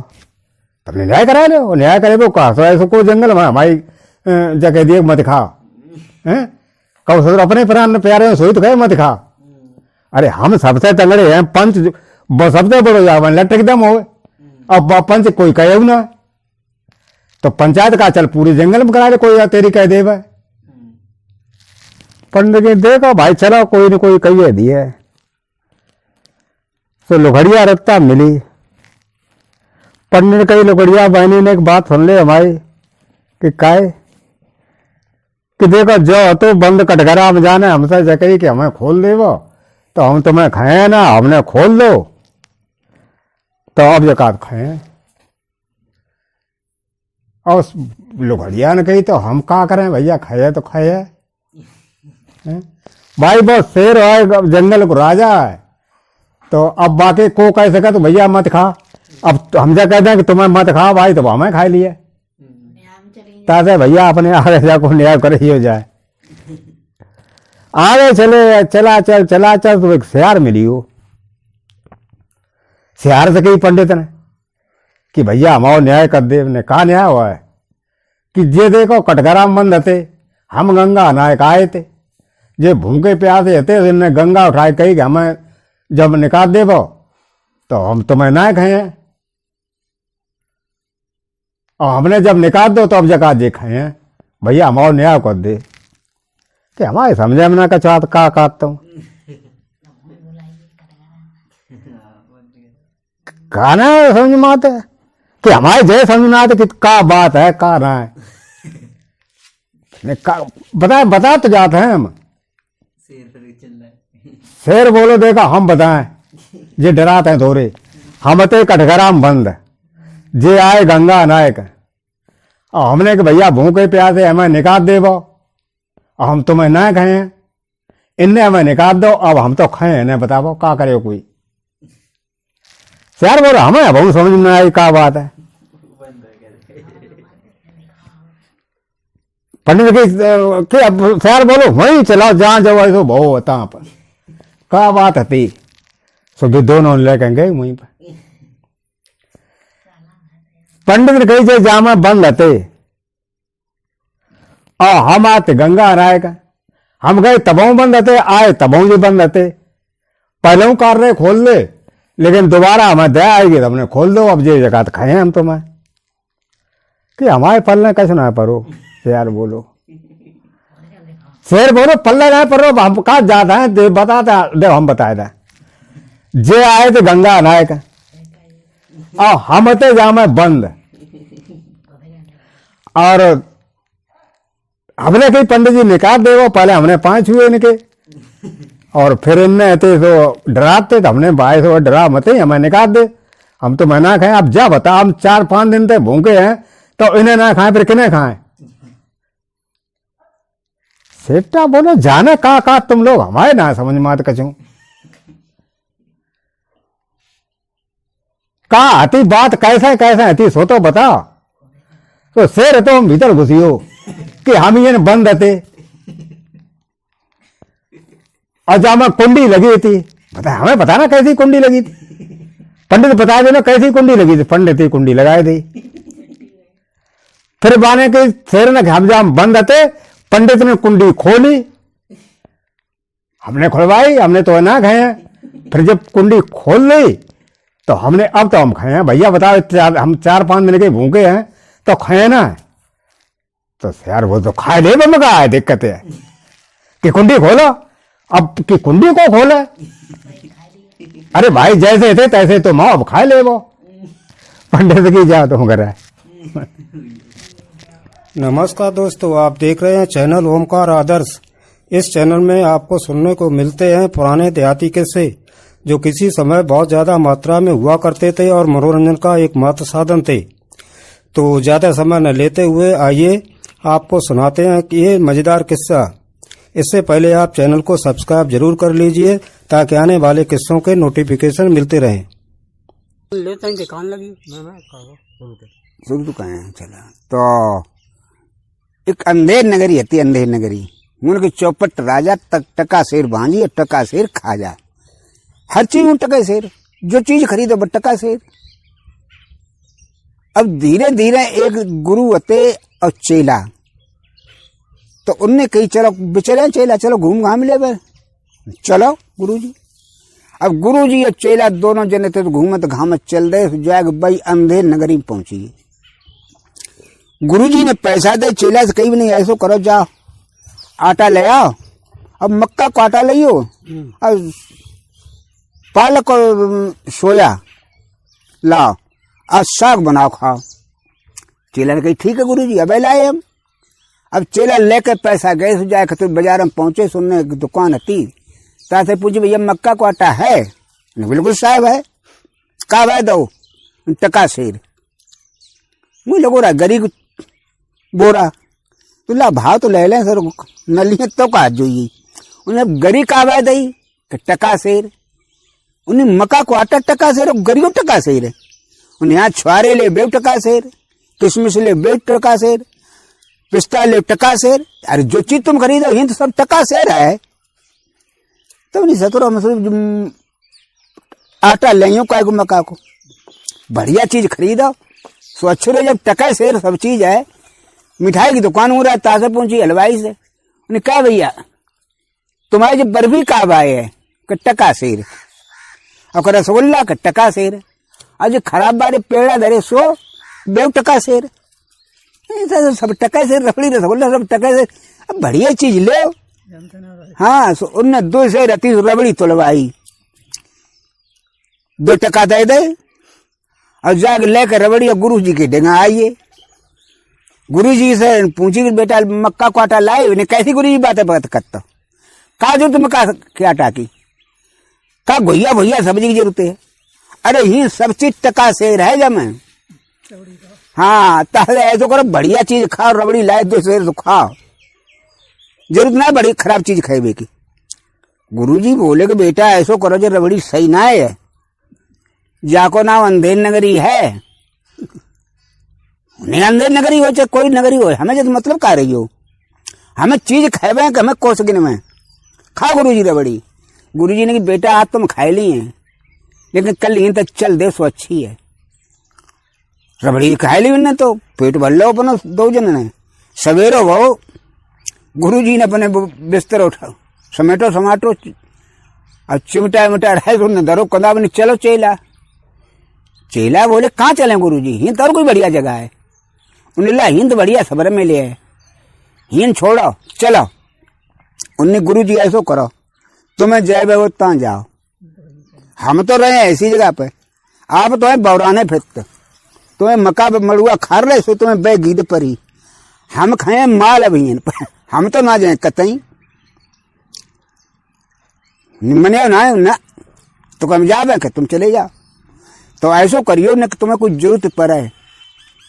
तुमने न्याय कराए ले, वो न्याय करे वो कहा सो ऐसे को जंगल में हमारी जगह दिए मत खा है, कहो सो अपने प्राण प्यारे सोई तो कहे मत खा। अरे हम सबसे तगड़े हैं, पंच सबसे बड़ो जावन लटक दम हो, अब पंच कोई कहे ना, तो पंचायत का चल पूरे जंगल में करा ले, कोई तेरी कह दे। पंडित जी देखो भाई चलो कोई न कोई कही दिए, तो लुघड़िया रत्ता मिली। पंडित ने कही लुघड़िया बहनी ने एक बात सुन ले हमारी कि काय कि देखो जो तो बंद कटघरा में जाने हमसे जकई कि हमें खोल दे वो, तो हम तुम्हें खाए ना, हमने खोल दो तो अब जकात खाए। और लुघड़िया ने कही तो हम क्या करें भैया, खाए तो खाए भाई, बहुत शेर है जंगल को राजा है, तो अब बाकी को कह सके तो भैया मत खा। अब हम जा कहते हैं कि तुम्हें मत खा भाई, तो हमें खा लिए तासे भैया अपने आगे जाको न्याय करे ही हो जाए। आगे चले चला चल तो एक सियार मिली हो, सियार से कही पंडित ने कि भैया हमारा न्याय कर दे। ने कहा न्याय हुआ है कि जे देखो कटघरा में बंद थे, हम गंगा नायक आए थे, जे भूखे प्यासे थे इनने गंगा उठाए कही कि हमें जब निकाल देवो तो हम तुम्हें नायक हैं, और हमने जब निकाल दो तो अब जका जे खाए हैं, भैया हमारा न्याय कर दे। कि हमारे समझे में ना का चाहत का काटता हूँ गाना समझ में आते कि हमारे जय समझ में आते कि का बात है का ना है, बता तो जाते हैं हम। शेर बोलो देखा हम बताएं, जे डराते हैं थोड़े, हम ते कटघरा में बंद, जे आए गंगा नायक, और हमने कि भैया भूखे प्यासे हमें निकाल दे वो, और हम तुम्हें ना खाए, इनने हमें निकाल दो, अब हम तो खाए नहीं, बताओ क्या करे कोई। शेर बोलो हमें बहुत समझ में आई क्या बात है। पंडित के शेर बोलो वहीं चलाओ जहां जाओ ऐसो बहु होता पर क्या बात है। सो दोनों लेकर गए वहीं पर। पंडित ने कही जहां में बंद हते, और हम आते गंगा नायक, हम गए तबों बंद हते, आए तबों जो बंद हते, पहले कर रहे खोल ले, लेकिन दोबारा हमें दया आएगी तो हमने खोल दो, अब ये जगह खाए हम तुम्हें कि हमारे पल्ले कैसे ना परो। शेर बोलो शेर बोलो पल्ले ना परो, हम कहा जाता है बताता दे, हम बताए थे जे आए थे गंगा नायक, और हम थे जहां में बंद, और हमने कही पंडित जी निकाल दे वो, पहले हमने 5 हुए इनके, और फिर इनने थे तो डराते, तो हमने भाई से डरा मत हमें निकाल दे, हम तो मैं ना खाए। अब जा बता, हम 4-5 दिन तक भूखे हैं, तो इन्हें ना खाए फिर किन्हें खाएं। सेठा बोलो जाने का तुम लोग हमारे ना समझ में आते कचू का आती बात कैसे कैसे आती सो तो बता। तो शेर तो हम भीतर घुसियो कि हम ये बंद थे, और जहां में कुंडी लगी थी, बता हमें बताना कैसी कुंडी लगी थी, पंडित बता देना कैसी कुंडी लगी थी। पंडित ही कुंडी लगाए थी, फिर बाने के शेर ने हम जहां बंद थे, पंडित ने कुंडी खोली, हमने खुलवाई, हमने तो ना खाए। फिर जब कुंडी खोल ली तो हमने अब तो हम खाए हैं भैया, बताओ हम 4-5 दिन के भूखे हैं तो खाए ना। तो यार वो तो खाए ले मगा है, दिक्कत है कि कुंडी खोलो। अब कि कुंडी को खोले? अरे भाई जैसे थे तैसे तो माँ अब खा ले वो, पंडित की जा तुम कर। नमस्कार दोस्तों, आप देख रहे हैं चैनल ओमकार आदर्श। इस चैनल में आपको सुनने को मिलते हैं पुराने देहाती किस्से जो किसी समय बहुत ज्यादा मात्रा में हुआ करते थे और मनोरंजन का एकमात्र साधन थे। तो ज्यादा समय न लेते हुए आइए आपको सुनाते हैं कि ये मजेदार किस्सा। इससे पहले आप चैनल को सब्सक्राइब जरूर कर लीजिए ताकि आने वाले किस्सों के नोटिफिकेशन मिलते रहें। लेते हैं दिखाने लगी शुरू तो कहें चला। तो एक अंधेर नगरी होती, अंधेर नगरी उनके चौपट राजा तक टका शेर भांजी और टका शेर खाजा। हर चीज में टका शेर, जो चीज खरीदो बट टका शेर। अब धीरे धीरे एक गुरु होते और चेला, तो उनने कही चलो बेचारे चेला चलो घूम घाम ले बे। चलो गुरुजी। अब गुरुजी और चेला दोनों जने थे तो घूमत घामत चल रहे, जाग भाई अंधेर नगरी में पहुंची। गुरुजी ने पैसा दे, चेला से कहीं भी नहीं ऐसो करो जाओ आटा ले आओ, अब मक्का को आटा लियो और पालक और सोया लाओ और साग बनाओ खाओ। चेला ने कही ठीक है गुरुजी अब लाए हम। अब चेला लेकर पैसा गए तो जाए खतुर बाजार में पहुंचे, सुनने की दुकान थी, तासे पूछे भैया मक्का को आटा है? बिल्कुल साहब है। कहा भाई दो? टका शेर। मुझे लगो रहा गरीब बोरा तो ला भाव तो ले लें सर, नलिए तो का जोई उन्हें गरी का भाई दई टका शेर। उन्हें मक्का को आटा टका शेर, गरीब टका शेर। उन्हें यहाँ छुआरे ले बेव टका शेर, किशमिश ले बेव टका शेर, पिस्ता ले टका शेर। अरे जो चीज तुम खरीदो हिंद सब टका शेर है। तो नहीं सतुरा मतलब आटा ले काय को मक्का को, बढ़िया चीज खरीदो स्वच्छ रहे। जब टका शेर सब चीज है। मिठाई की दुकान हो रहा है, ताजा पहुंची हलवाई से, उन्हें कहा भैया तुम्हारी जो बर्फी का भाई है टका शेर, और रसगुल्ला का टका शेर, और जो खराब बारे पेड़ा धरे सो बेव टका शेर। सब टका शेर, रबड़ी रसगुल्ला सब टका शेर। अब बढ़िया चीज ले। हाँ उनने 2 से रती रबड़ी तोड़वाई, 2 टका दे दे और जाके लेकर रबड़ी और गुरु जी के डेंगा आइए। गुरु जी से पूछी कि बेटा मक्का को आटा लाए? उन्हें कैसी गुरु जी बातें बात करता? कहा जो तुम मक्का के आटा की? कहा भैया भैया सब्जी की जरूरत है। अरे ही सब चीज टका शेर है जब मैं। हाँ ताले ऐसा करो बढ़िया चीज खाओ, रबड़ी लाए 2 शेर तो खाओ, जरूरत ना बड़ी खराब चीज खाएबे की। गुरुजी बोले कि बेटा ऐसो करो जो रबड़ी सही ना है, जाको नाम अंधेर नगरी है। उन्हें अंधेर नगरी हो चाहे कोई नगरी हो, हमें जब मतलब का रही हो, हमें चीज खाएबे कि हमें कोस गिन में खाओ गुरुजी रबड़ी। गुरुजी ने कि बेटा आज तुम खाए ली हैं लेकिन कल यहीं तक चल दे सो अच्छी है। रबड़ी खाए ली उन्हें तो पेट भर लो अपना 2 जन ने। सवेरो वो गुरुजी ने अपने बिस्तर उठा समेटो समाटो और चिमटा मिटा रहे तो उन्हें धरो कंधा बनी चलो चेला। चेला बोले कहाँ चले गुरुजी? हिंद और कोई बढ़िया जगह है। उन्हें ला हिंद बढ़िया सबर में ले है, हिंद छोड़ो चलो। उन्हें गुरुजी ऐसो करो तुम्हें जय वो ता जाओ, हम तो रहे ऐसी जगह पे, आप तो है बौराने फिरते, तुम्हें मक्का मड़ुआ खा रहे सो तुम्हें बे गीद परी, हम खाए माल अभी हम तो ना जाए कतई मने ना तो कम जावे कि तुम चले जाओ। तो ऐसो करियो न कि तुम्हें कुछ जरूरत पड़े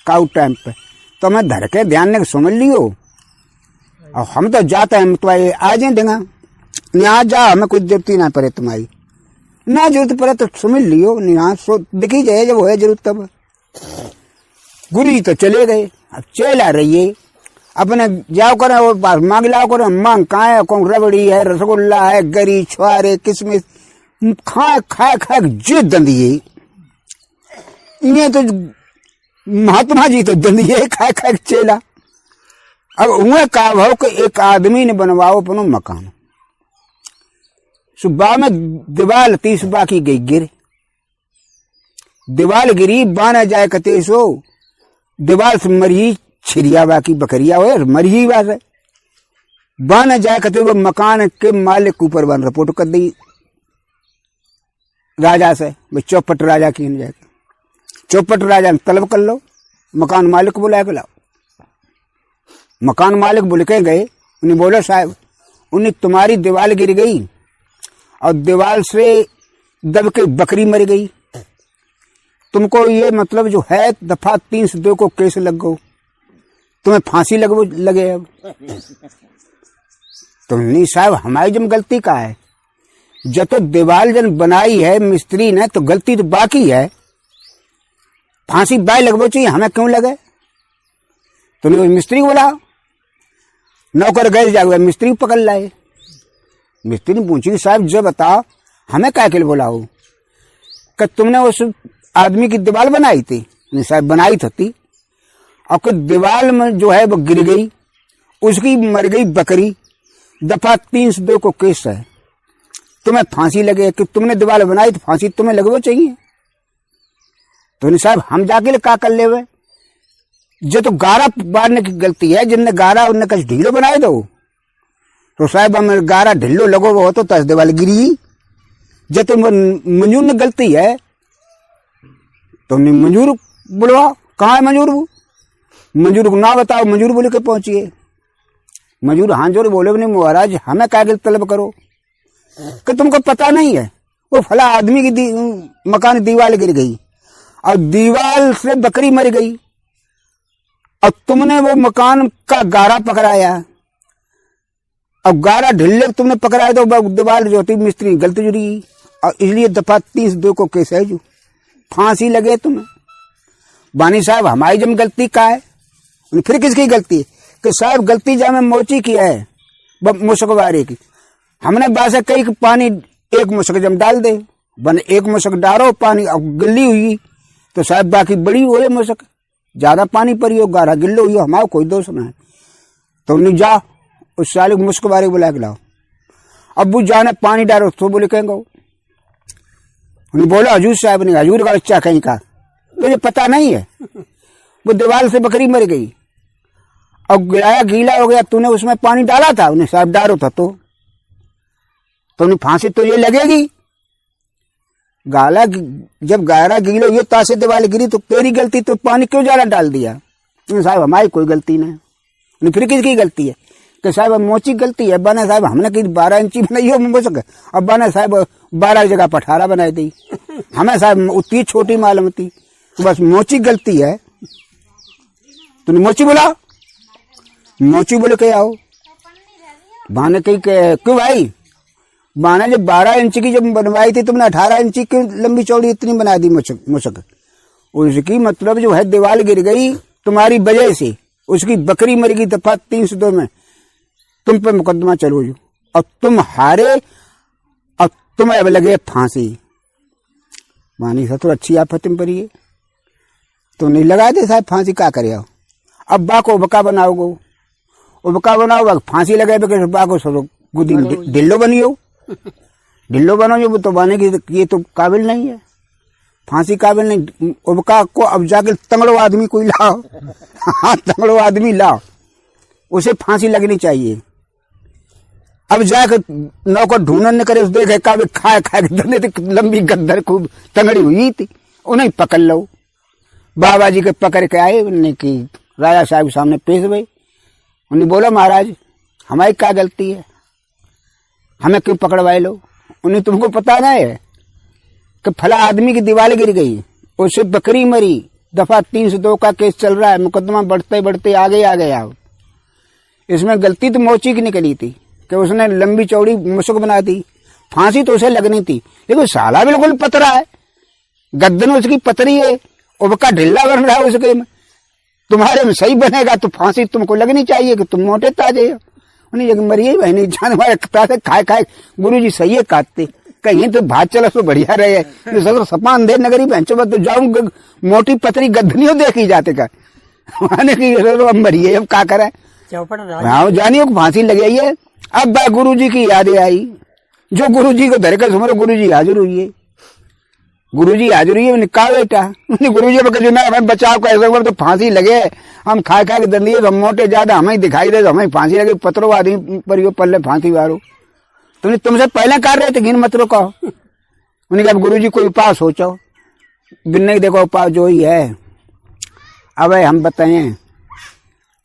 काउ टाइम पे तो मैं धर के ध्यान ने समझ लियो, और हम तो जाते हैं तो आ जाए देगा यहाँ जाओ, हमें कुछ जरूरत ही ना पड़े तुम्हारी, ना जरूरत पड़े तो समझ लियो यहाँ सो दिखी जाए जब हो जरूरत तब। गुरु जी तो चले गए। अब चला रहिए अपने जाओ करे और मांग लाओ करे, मांग कहाँ है? कौन रबड़ी है, रसगुल्ला है, गरी छुआरे किशमिश खाए खाए खाए जिद दंदिए। इन्हें तो महात्मा जी तो दंदिए खाए खाए चेला। अब उन्हें कहा भाव कि एक आदमी ने बनवाओ अपनो मकान। सुबह में दीवाल 30 बाकी गई गिर, दीवाल गिरी बाना जाए कते सो दीवाल से मरी छिरिया बाकी बकरिया हो मरी बात है। बन जाए कहते वो मकान के मालिक के ऊपर बन रिपोर्ट कर दी राजा से, भाई चौपट राजा की जाए, चौपट राजा ने तलब कर लो, मकान मालिक को बुला के लाओ। मकान मालिक बुल के गए, उन्हें बोलो साहब उन्हें तुम्हारी दीवार गिर गई और दीवार से दब के बकरी मर गई, तुमको ये मतलब जो है दफा 302 को केस लग गो, तुम्हें फांसी लगे। अब तो नहीं साहब हमारी जब गलती का है, जब तो दीवार जन बनाई है मिस्त्री ने तो गलती तो बाकी है, फांसी बाय लगभो चाहिए, हमें क्यों लगे? तुमने मिस्त्री बोला, नौकर गए जाओ मिस्त्री पकड़ लाए। मिस्त्री ने पूछी साहब जब बताओ हमें क्या के लिए बोला हो? कि तुमने उस आदमी की दीवार बनाई थी? नहीं साहब बनाई थी, और कुछ दीवार में जो है वो गिर गई, उसकी मर गई बकरी, दफा 302 को केस है, तुम्हें फांसी लगे कि तुमने दीवार बनाई तो फांसी तुम्हें लगवो चाहिए। तो नहीं साहब हम जाके क्या कर ले हुए, जो तो गारा बांधने की गलती है, जिनने गारा उनने कच ढीलो बनाए दो, तो साहब हम गारा ढिल्लो लगो वो तो तस दीवार गिरी, जो तुम मंजूर ने गलती है तुमने मंजूर बुलवाओ। कहाँ है मंजूर? वो मंजूर को ना बताओ, मंजूर बोले के पहुंचिए। मंजूर हाथ जोड़ बोले नहीं महाराज हमें क्या तलब करो कि तुमको पता नहीं है वो फला आदमी की मकान दीवार गिर गई और दीवार से बकरी मर गई और तुमने वो मकान का गारा पकड़ाया और गारा ढिल्ले तुमने पकड़ाया तो दीवार जो थी मिस्त्री गलती जुड़ी और इसलिए दफा 302 को केस है जो फांसी लगे तुम्हें। बानी साहब हमारी जब गलती का है, फिर किसकी गलती है? कि साहब गलती जब में मोची की है मुशकवारे की, हमने बासे कई पानी एक मुशक जम डाल दे, बन एक मुशक डालो पानी और गिल्ली हुई तो साहब बाकी बड़ी हो मुशक, ज्यादा पानी पड़ी हो गारा गिल्लो हुई, हमारा कोई दोष ना है। तो नहीं जा उस साले को मुशकवारे को बुला के लाओ, अब वो जाने पानी डालो तो बोले कहेंगे बोलो हजूर साहब ने, हजूर का बच्चा कहीं का मुझे पता नहीं है, वो दीवार से बकरी मर गई और गिराया गीला हो गया, तूने उसमें पानी डाला था? उन्हें साहब डालो था तो उन्हें फांसी तो ये लगेगी। गाला जब गारा गीला ये तासे दीवार गिरी तो तेरी गलती, तो पानी क्यों ज्यादा डाल दिया? साहब हमारी कोई गलती नहीं। फिर किसकी गलती है? कि साहब मोची गलती है, बना साहब हमने कहीं 12 इंची बनाई हो मुझक, अब बना साहब 12 जगह पर 18 बनाई दी, हमें साहब उतनी छोटी मालूम थी, तो बस मोची गलती है। तूने मोची बोला, मोची बोले के आओ बाने कही क्यों भाई? बाने जब 12 इंच की जब बनवाई थी तुमने 18 इंची क्यों लंबी चौड़ी इतनी बना दी मुशक? उसकी मतलब जो है दीवार गिर गई तुम्हारी वजह से, उसकी बकरी मर गई दफा 302 में, तुम पे मुकदमा चलो जो और तुम हारे और तुम्हें अब लगे फांसी। मानी सा तो अच्छी आफत तुम पर तो नहीं लगा दे साहब फांसी, क्या करे? अब बा को उबका बनाओगे, उबका बनाओ फांसी लगे बा को सब गुदी ढिल्लो बनियो, ढिल्लो बनो जो तो बाने की ये तो काबिल नहीं है, फांसी काबिल नहीं। उबका को अब जाके तंगड़ो आदमी कोई लाओ, हाँ तंगड़ो आदमी लाओ, उसे फांसी लगनी चाहिए। अब जाकर नौकर ढूंढने करे उस देखे काबे खाए खाए लंबी गद्दर खूब तंगड़ी हुई थी, उन्हें पकड़ लो। बाबा जी के पकड़ के आए, उन्हें की राजा साहब के सामने पेश हुए, उन्हें बोला महाराज हमारी क्या गलती है, हमें क्यों पकड़वाए लो? उन्हें तुमको पता नहीं है कि फला आदमी की दीवार गिर गई, उससे बकरी मरी, दफा 302 का केस चल रहा है, मुकदमा बढ़ते बढ़ते आगे आ गया। इसमें गलती तो मोची की निकली थी कि उसने लंबी चौड़ी मुशक बना दी, फांसी तो उसे लगनी थी, लेकिन साला बिल्कुल पतरा है, गद्दन उसकी पतरी है, उबका ढिल्ला बन रहा है उसके में, तुम्हारे में सही बनेगा तो फांसी तुमको लगनी चाहिए कि तुम मोटे ताजे हो। उन्हें जगह मरिए बहनी जान हमारे खाए खाए गुरु जी सही है काटते, कहीं तो भात चला तो बढ़िया रहे, तो सपा अंधेर नगरी बहनचो तो जाऊं मोटी पतरी गद्दनियों देखी जाते का माने की मरिए, अब क्या करे? जानिए फांसी लगी है। अब गुरु जी की यादें आई, जो गुरु जी को धरकर सुमरो गुरु जी हाजिर हुई है, गुरुजी हाजिर हुई, निकाल बेटा। गुरुजी कहे ना हमें बचाव कैसे हुआ, तो फांसी लगे, हम खा खा के दंदी हम मोटे ज्यादा हमें दिखाई दे तो हमें फांसी लगे, पत्रो आदमी पर यो पल्ले फांसी वारो तुमने तुमसे पहले कर रहे थे घिन मतरो कहो। उन्होंने कहा गुरुजी कोई उपाय सोचो। बिन्ने देखो उपाय जो ही है, अब हम बताएं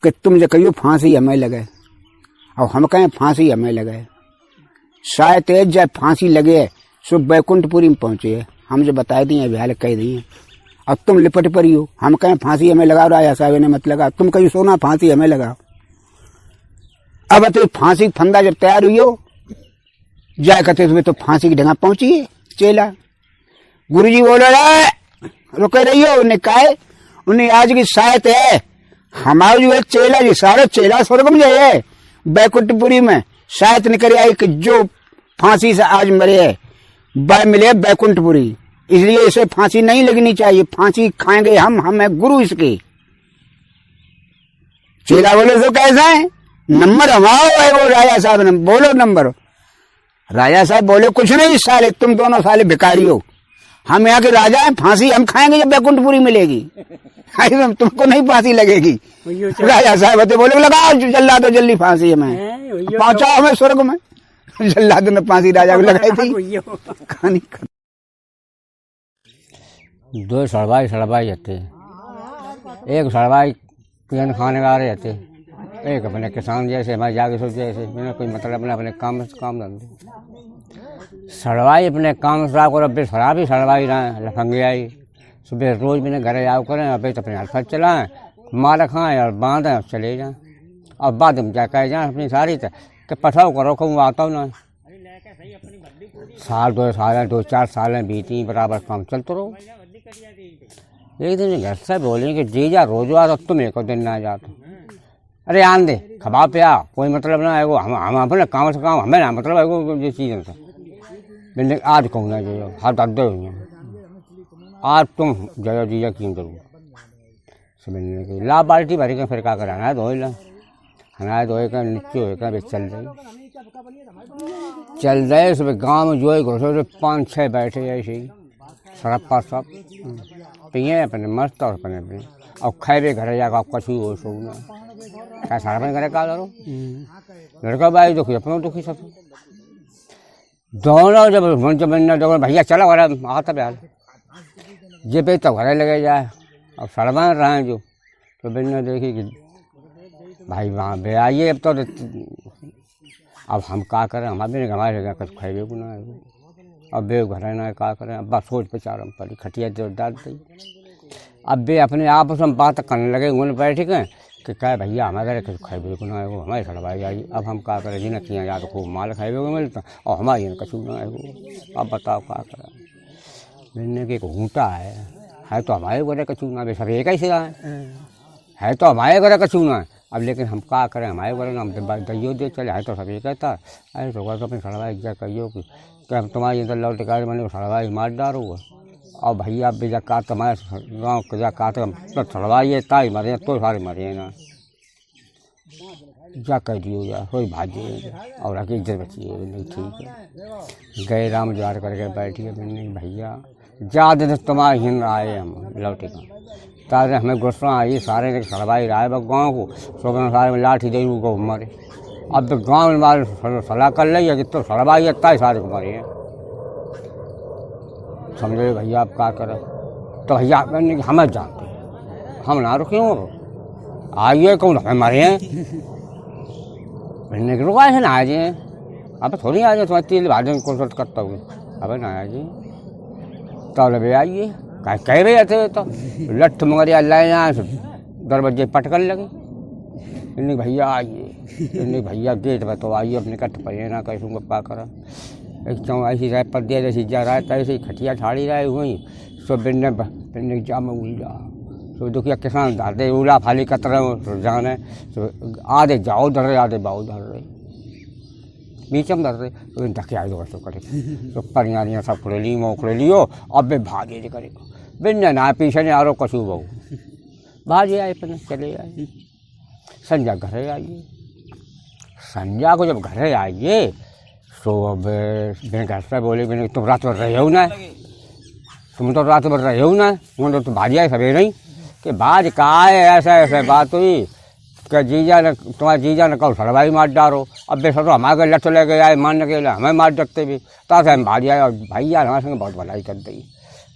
कि तुम जो कहियो फांसी हमें लगे और हम कहें फांसी हमें लगे, शायद जब फांसी लगे सो बैकुंठपुरी में पहुंचे, हम जो बता दिए बिहार कह दिए, अब तुम लिपट पड़ी हो, हम कहें फांसी हमें लगा रहा है साहब ने मत लगा, तुम कहीं सोना फांसी हमें लगा। अब तो फांसी फंदा जब तैयार हुई हो जाए कहते तुम्हें तो फांसी की ढंगा पहुंची है चेला। गुरुजी बोले रुके रहियो, उन्हें कहा उन्हें आज की शायद है हमारा जो है चेला जी सारा चेला स्वर्ग में जाए बैकुंठपुरी में शायद निकल आई कि जो फांसी से आज मरे है वह मिले बैकुंठपुरी, इसलिए इसे फांसी नहीं लगनी चाहिए, फांसी खाएंगे हम है गुरु इसके। चेला बोले तो कैसा है नंबर हमारा है, वो राजा साहब ने बोलो नंबर। राजा साहब बोले कुछ नहीं साले, तुम दोनों साले भिखारी हो, हम यहाँ के राजा हैं, फांसी हम खाएंगे जब बैकुंठपुरी मिलेगी, तुमको नहीं फांसी लगेगी। राजा साहब बोले लगाओ जल्ला तो जल्दी फांसी हमें पहुंचाओ हमें स्वर्ग में। जल्लाद ने फांसी राजा को लगाई थी। कहानी दो सड़वाई जाते, एक सड़वाई पेन खाने का रहे थे, एक अपने किसान जैसे हमारे जाके सोचे जैसे मैंने कोई मतलब अपने काम से काम धंधे। सड़वाई अपने काम से और अब शराब ही सड़वाई रहे लफंगे आई, सुबह रोज मैंने घर आओ करें, अब तो अपने हरकत चलाएं, मार खाएं और बांधें और चले जाएं, और बाद में क्या कह जाएं अपनी सारी कि पठाओ करो कहूँ आता हूँ ना। साल 2 साल बीती बराबर काम चलते रहो। एक दिन घर से बोले कि जीजा रोज आ तो तुम एक दिन ना जाते, अरे आन दे खबा पे आ, कोई मतलब ना है वो, हम अपने काम से काम हमें ना मतलब है वो ये चीज़ से मैंने आज कहूँ ना जो हर दर्द हुई आज तुम जयो जीजा क्यों करूँ समझने की ला बाल्टी भरी का फिर क्या कराना है धोए ला हनाए धोए का नीचे होएगा बे चल रहे सुबह गाँव में जो है घोषो 5-6 बैठे ऐसे ही सड़प्पा सब पिए अपने मस्त और अपने अपने और खाए घर जाकर कछु हो सो ना क्या सारा बन करे का करो लड़का भाई दुखी अपना दुखी सब दोनों जब मन जब दोनों भैया चला वाला आता प्यार जे पे तो घर लगे जाए अब सड़वा रहे हैं जो तो बिन्ना देखी कि भाई वहाँ बे आइए अब हम क्या करें हमारे हमारे कुछ खाए को ना अब बे घर ना क्या करें अब बस सोच पे चार पड़ी खटिया जो डाल दी। अब बे अपने आप में बात करने लगे उन्होंने बैठ गए कि क्या भैया हमारे कुछ खाए को ना है वो हमारे सड़वाई आई, अब हम क्या करें जिन्हें किया या तो खूब माल खाए को मिलता और हमारे यहाँ कछू ना है वो, अब बताओ क्या करें। मैंने कि एक ऊँटा है तो हमारे घर कछू ना सब एक ही सिरा है तो हमारे घर कछू ना है, अब लेकिन हम क्या करें हमारे घर हम दैयो दे चले है तो सब ये कहता अरे तो घर तो अपनी सड़वाई क्या कहियो कि हम तुम्हारे इधर लौट टिकाड़ मैंने सड़वाई मार डारूँगा और भैया अब जा का तुम्हारे गाँव के जा का तो सड़वाई है ताई मरे तो सारे मरे ना जा कह दियो या कोई भाजी और आगे इज्जत बची है नहीं ठीक है। गए राम जार करके बैठिए मैंने भैया जा दिन तुम्हारे हिंद आए हम लौटे का तारे हमें गुस्सा आई सारे ने सड़वाई रहा गाँव को सुबह सारे में लाठी दे को मरे। अब तो गाँव में मारे सलाह कर ली है कि तो सड़वाई है ताई सारे को मरे हैं समझे भैया आप क्या करें। तो भैया हमें जानते हम ना रुके हो आइए कौन हमें मरे हैं मैंने रुका है ना आ जाए अब थोड़ी आ जाए तुम्हारे तेल भाजन में कंसल्ट करता हूँ अब ना आ जाए तो लगे आइए कह रहे थे तो लठ मगर अल्लाह यहाँ दरवाजे पटकन लगे इन्हें भैया आइए इन्हें भैया गेट में तो आइए अपने कट पर ना कैसे पा करा एक चौ ऐसी राय पर दिया जैसी जा रहा है ऐसे ही खटिया ठाड़ी रहे हुई सो बिन्ने जाम उला सो दुखिया किसान धारते उला फाली कतर जाने तो आधे जाओ धर रहे आधे बाओ धर रहे बीच में धर रहे तो धके आए दो तो करे तो परियारियाँ सब खुलेली मोखलेली हो अब बे भागे करे बिन्ने ना पीछे ने आरो कछू बहु भागे आए अपने चले आए। संध्या घरे आइए संध्या को जब घरे आइए तो अब मैं घर से बोले मैंने तुम रात भर रहे हो ना तुम तो रात भर रहे हो ना, मुझे तो भाजी आए सवेरे ही कि बाज कहा है, ऐसा ऐसा बात हुई कि जीजा ने, तुम्हारे जीजा ने कल सड़वाई मार डारो। अब बेसर तो हमारे लट ले गए आए मारने के लिए, हमें मार सकते भी तासे हम भाजी आए। और भाई यार हमारे संग बहुत भलाई कर दी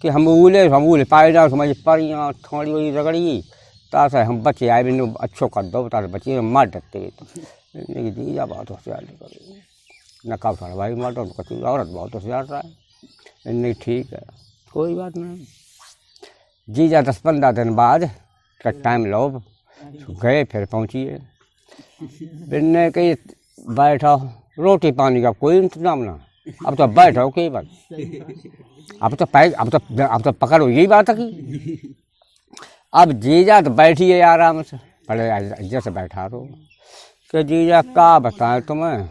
कि हम उले पाए जाओ, समझ परियाँ थोड़ी वही रगड़ी तासे हम बचे आए भी अच्छो कर दो, तासे बचे मार सकते भी। तो जीजा बहुत होशियार न कब सड़वाई मार दो, कच्ची औरत बहुत होशियार रहा है। नहीं ठीक है, कोई बात नहीं। जीजा 10-15 दिन बाद का टाइम लो गए, फिर पहुँचिए। बिन्ने कहीं बैठा, रोटी पानी का कोई इंतजाम ना, अब तो बैठो केवल। अब तो पकड़ो, यही बात है कि अब जीजा तो बैठिए आराम से, बड़े इज्जत से बैठा दो कि जीजा क्या बताएं तुम्हें,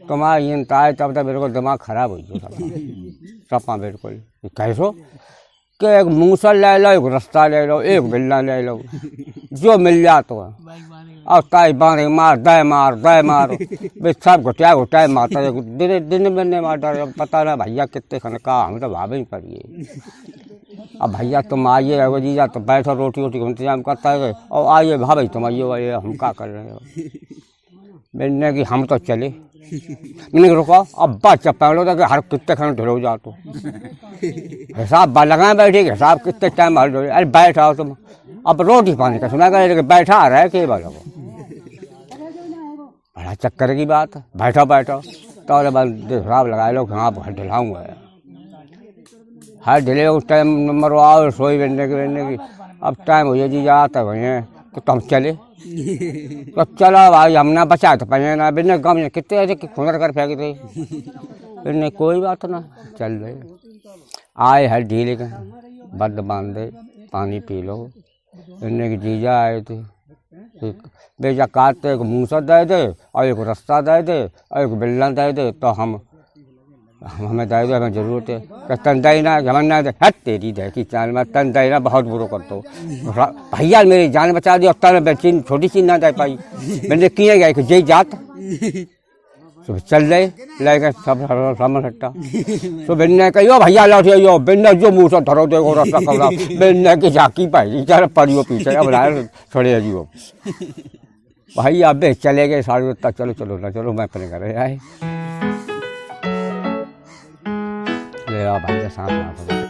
तुम्हारी चिंता है तब तक मेरे को दिमाग खराब हो गया सपा बिल्कुल। कैसो कि एक मूसल ले लो, एक रास्ता ले लो, एक बिल्ला ले लो, जो मिल जाता है। और ताई बांधे मार दे बे सब घुटाए मारता है, दिन में मारता है। पता ना भैया कितने खन का, हम तो भावे ही पड़िए। अब भैया तुम आइए, अगर जीजा तो बैठो, रोटी वोटी का इंतजाम करता है, और आइए भाभी तुम आइए, हम क्या कर रहे हो। मैंने कि हम तो चले, मैंने रुको अब बात चप्पा कि हर कितने खन ढलो जाओ, तो हिसाब लगाए बैठे, हिसाब कितने टाइम हर अरे बैठाओ तुम, अब रोटी पानी का सुना कर बैठा रहे केवल। बड़ा चक्कर की बात है, बैठो तो हिसाब लगाए लो, हाँ ढिलाऊंगा हर ढिले। उस टाइम नंबर आओ रसोई बनने की, अब टाइम हो जाए जी जाता है भैया तो तुम चले तो चलो भाई, हमने बचा तो पहले ना बिना गम कितने ऐसे खुनर कर फेंक थे, फिर कोई बात ना चल रहे। आए हर ढीले के बद बांधे, पानी पी लो। इन्हें की जीजा आए थे, बेजा काटते एक मूसा दे दे, और एक रास्ता दे दे, और एक बिल्ला दे दे, तो हमें दे दो, हमें जरूरत है। तंदाई ना जमन्ना दे, हट तेरी दे की चाल में तंदाई ना बहुत बुरो कर दो। भैया मेरी जान बचा दी, अब बेचीन छोटी चीज ना दे पाई, मैंने किए गए कि जय जात तो चल रहे लेके सब हट्टा। तो बिन्ने कहो भैया लौटियो, बिन्ने जो मुँह से धरो देखो रास्ता कबरा, बिन्ने की झाकी पाई चल पड़ियो पीछे, अब लाए छोड़े जी वो भैया अब चले गए साढ़े तक। चलो ना चलो, मैं अपने घर आए ले भाई सांस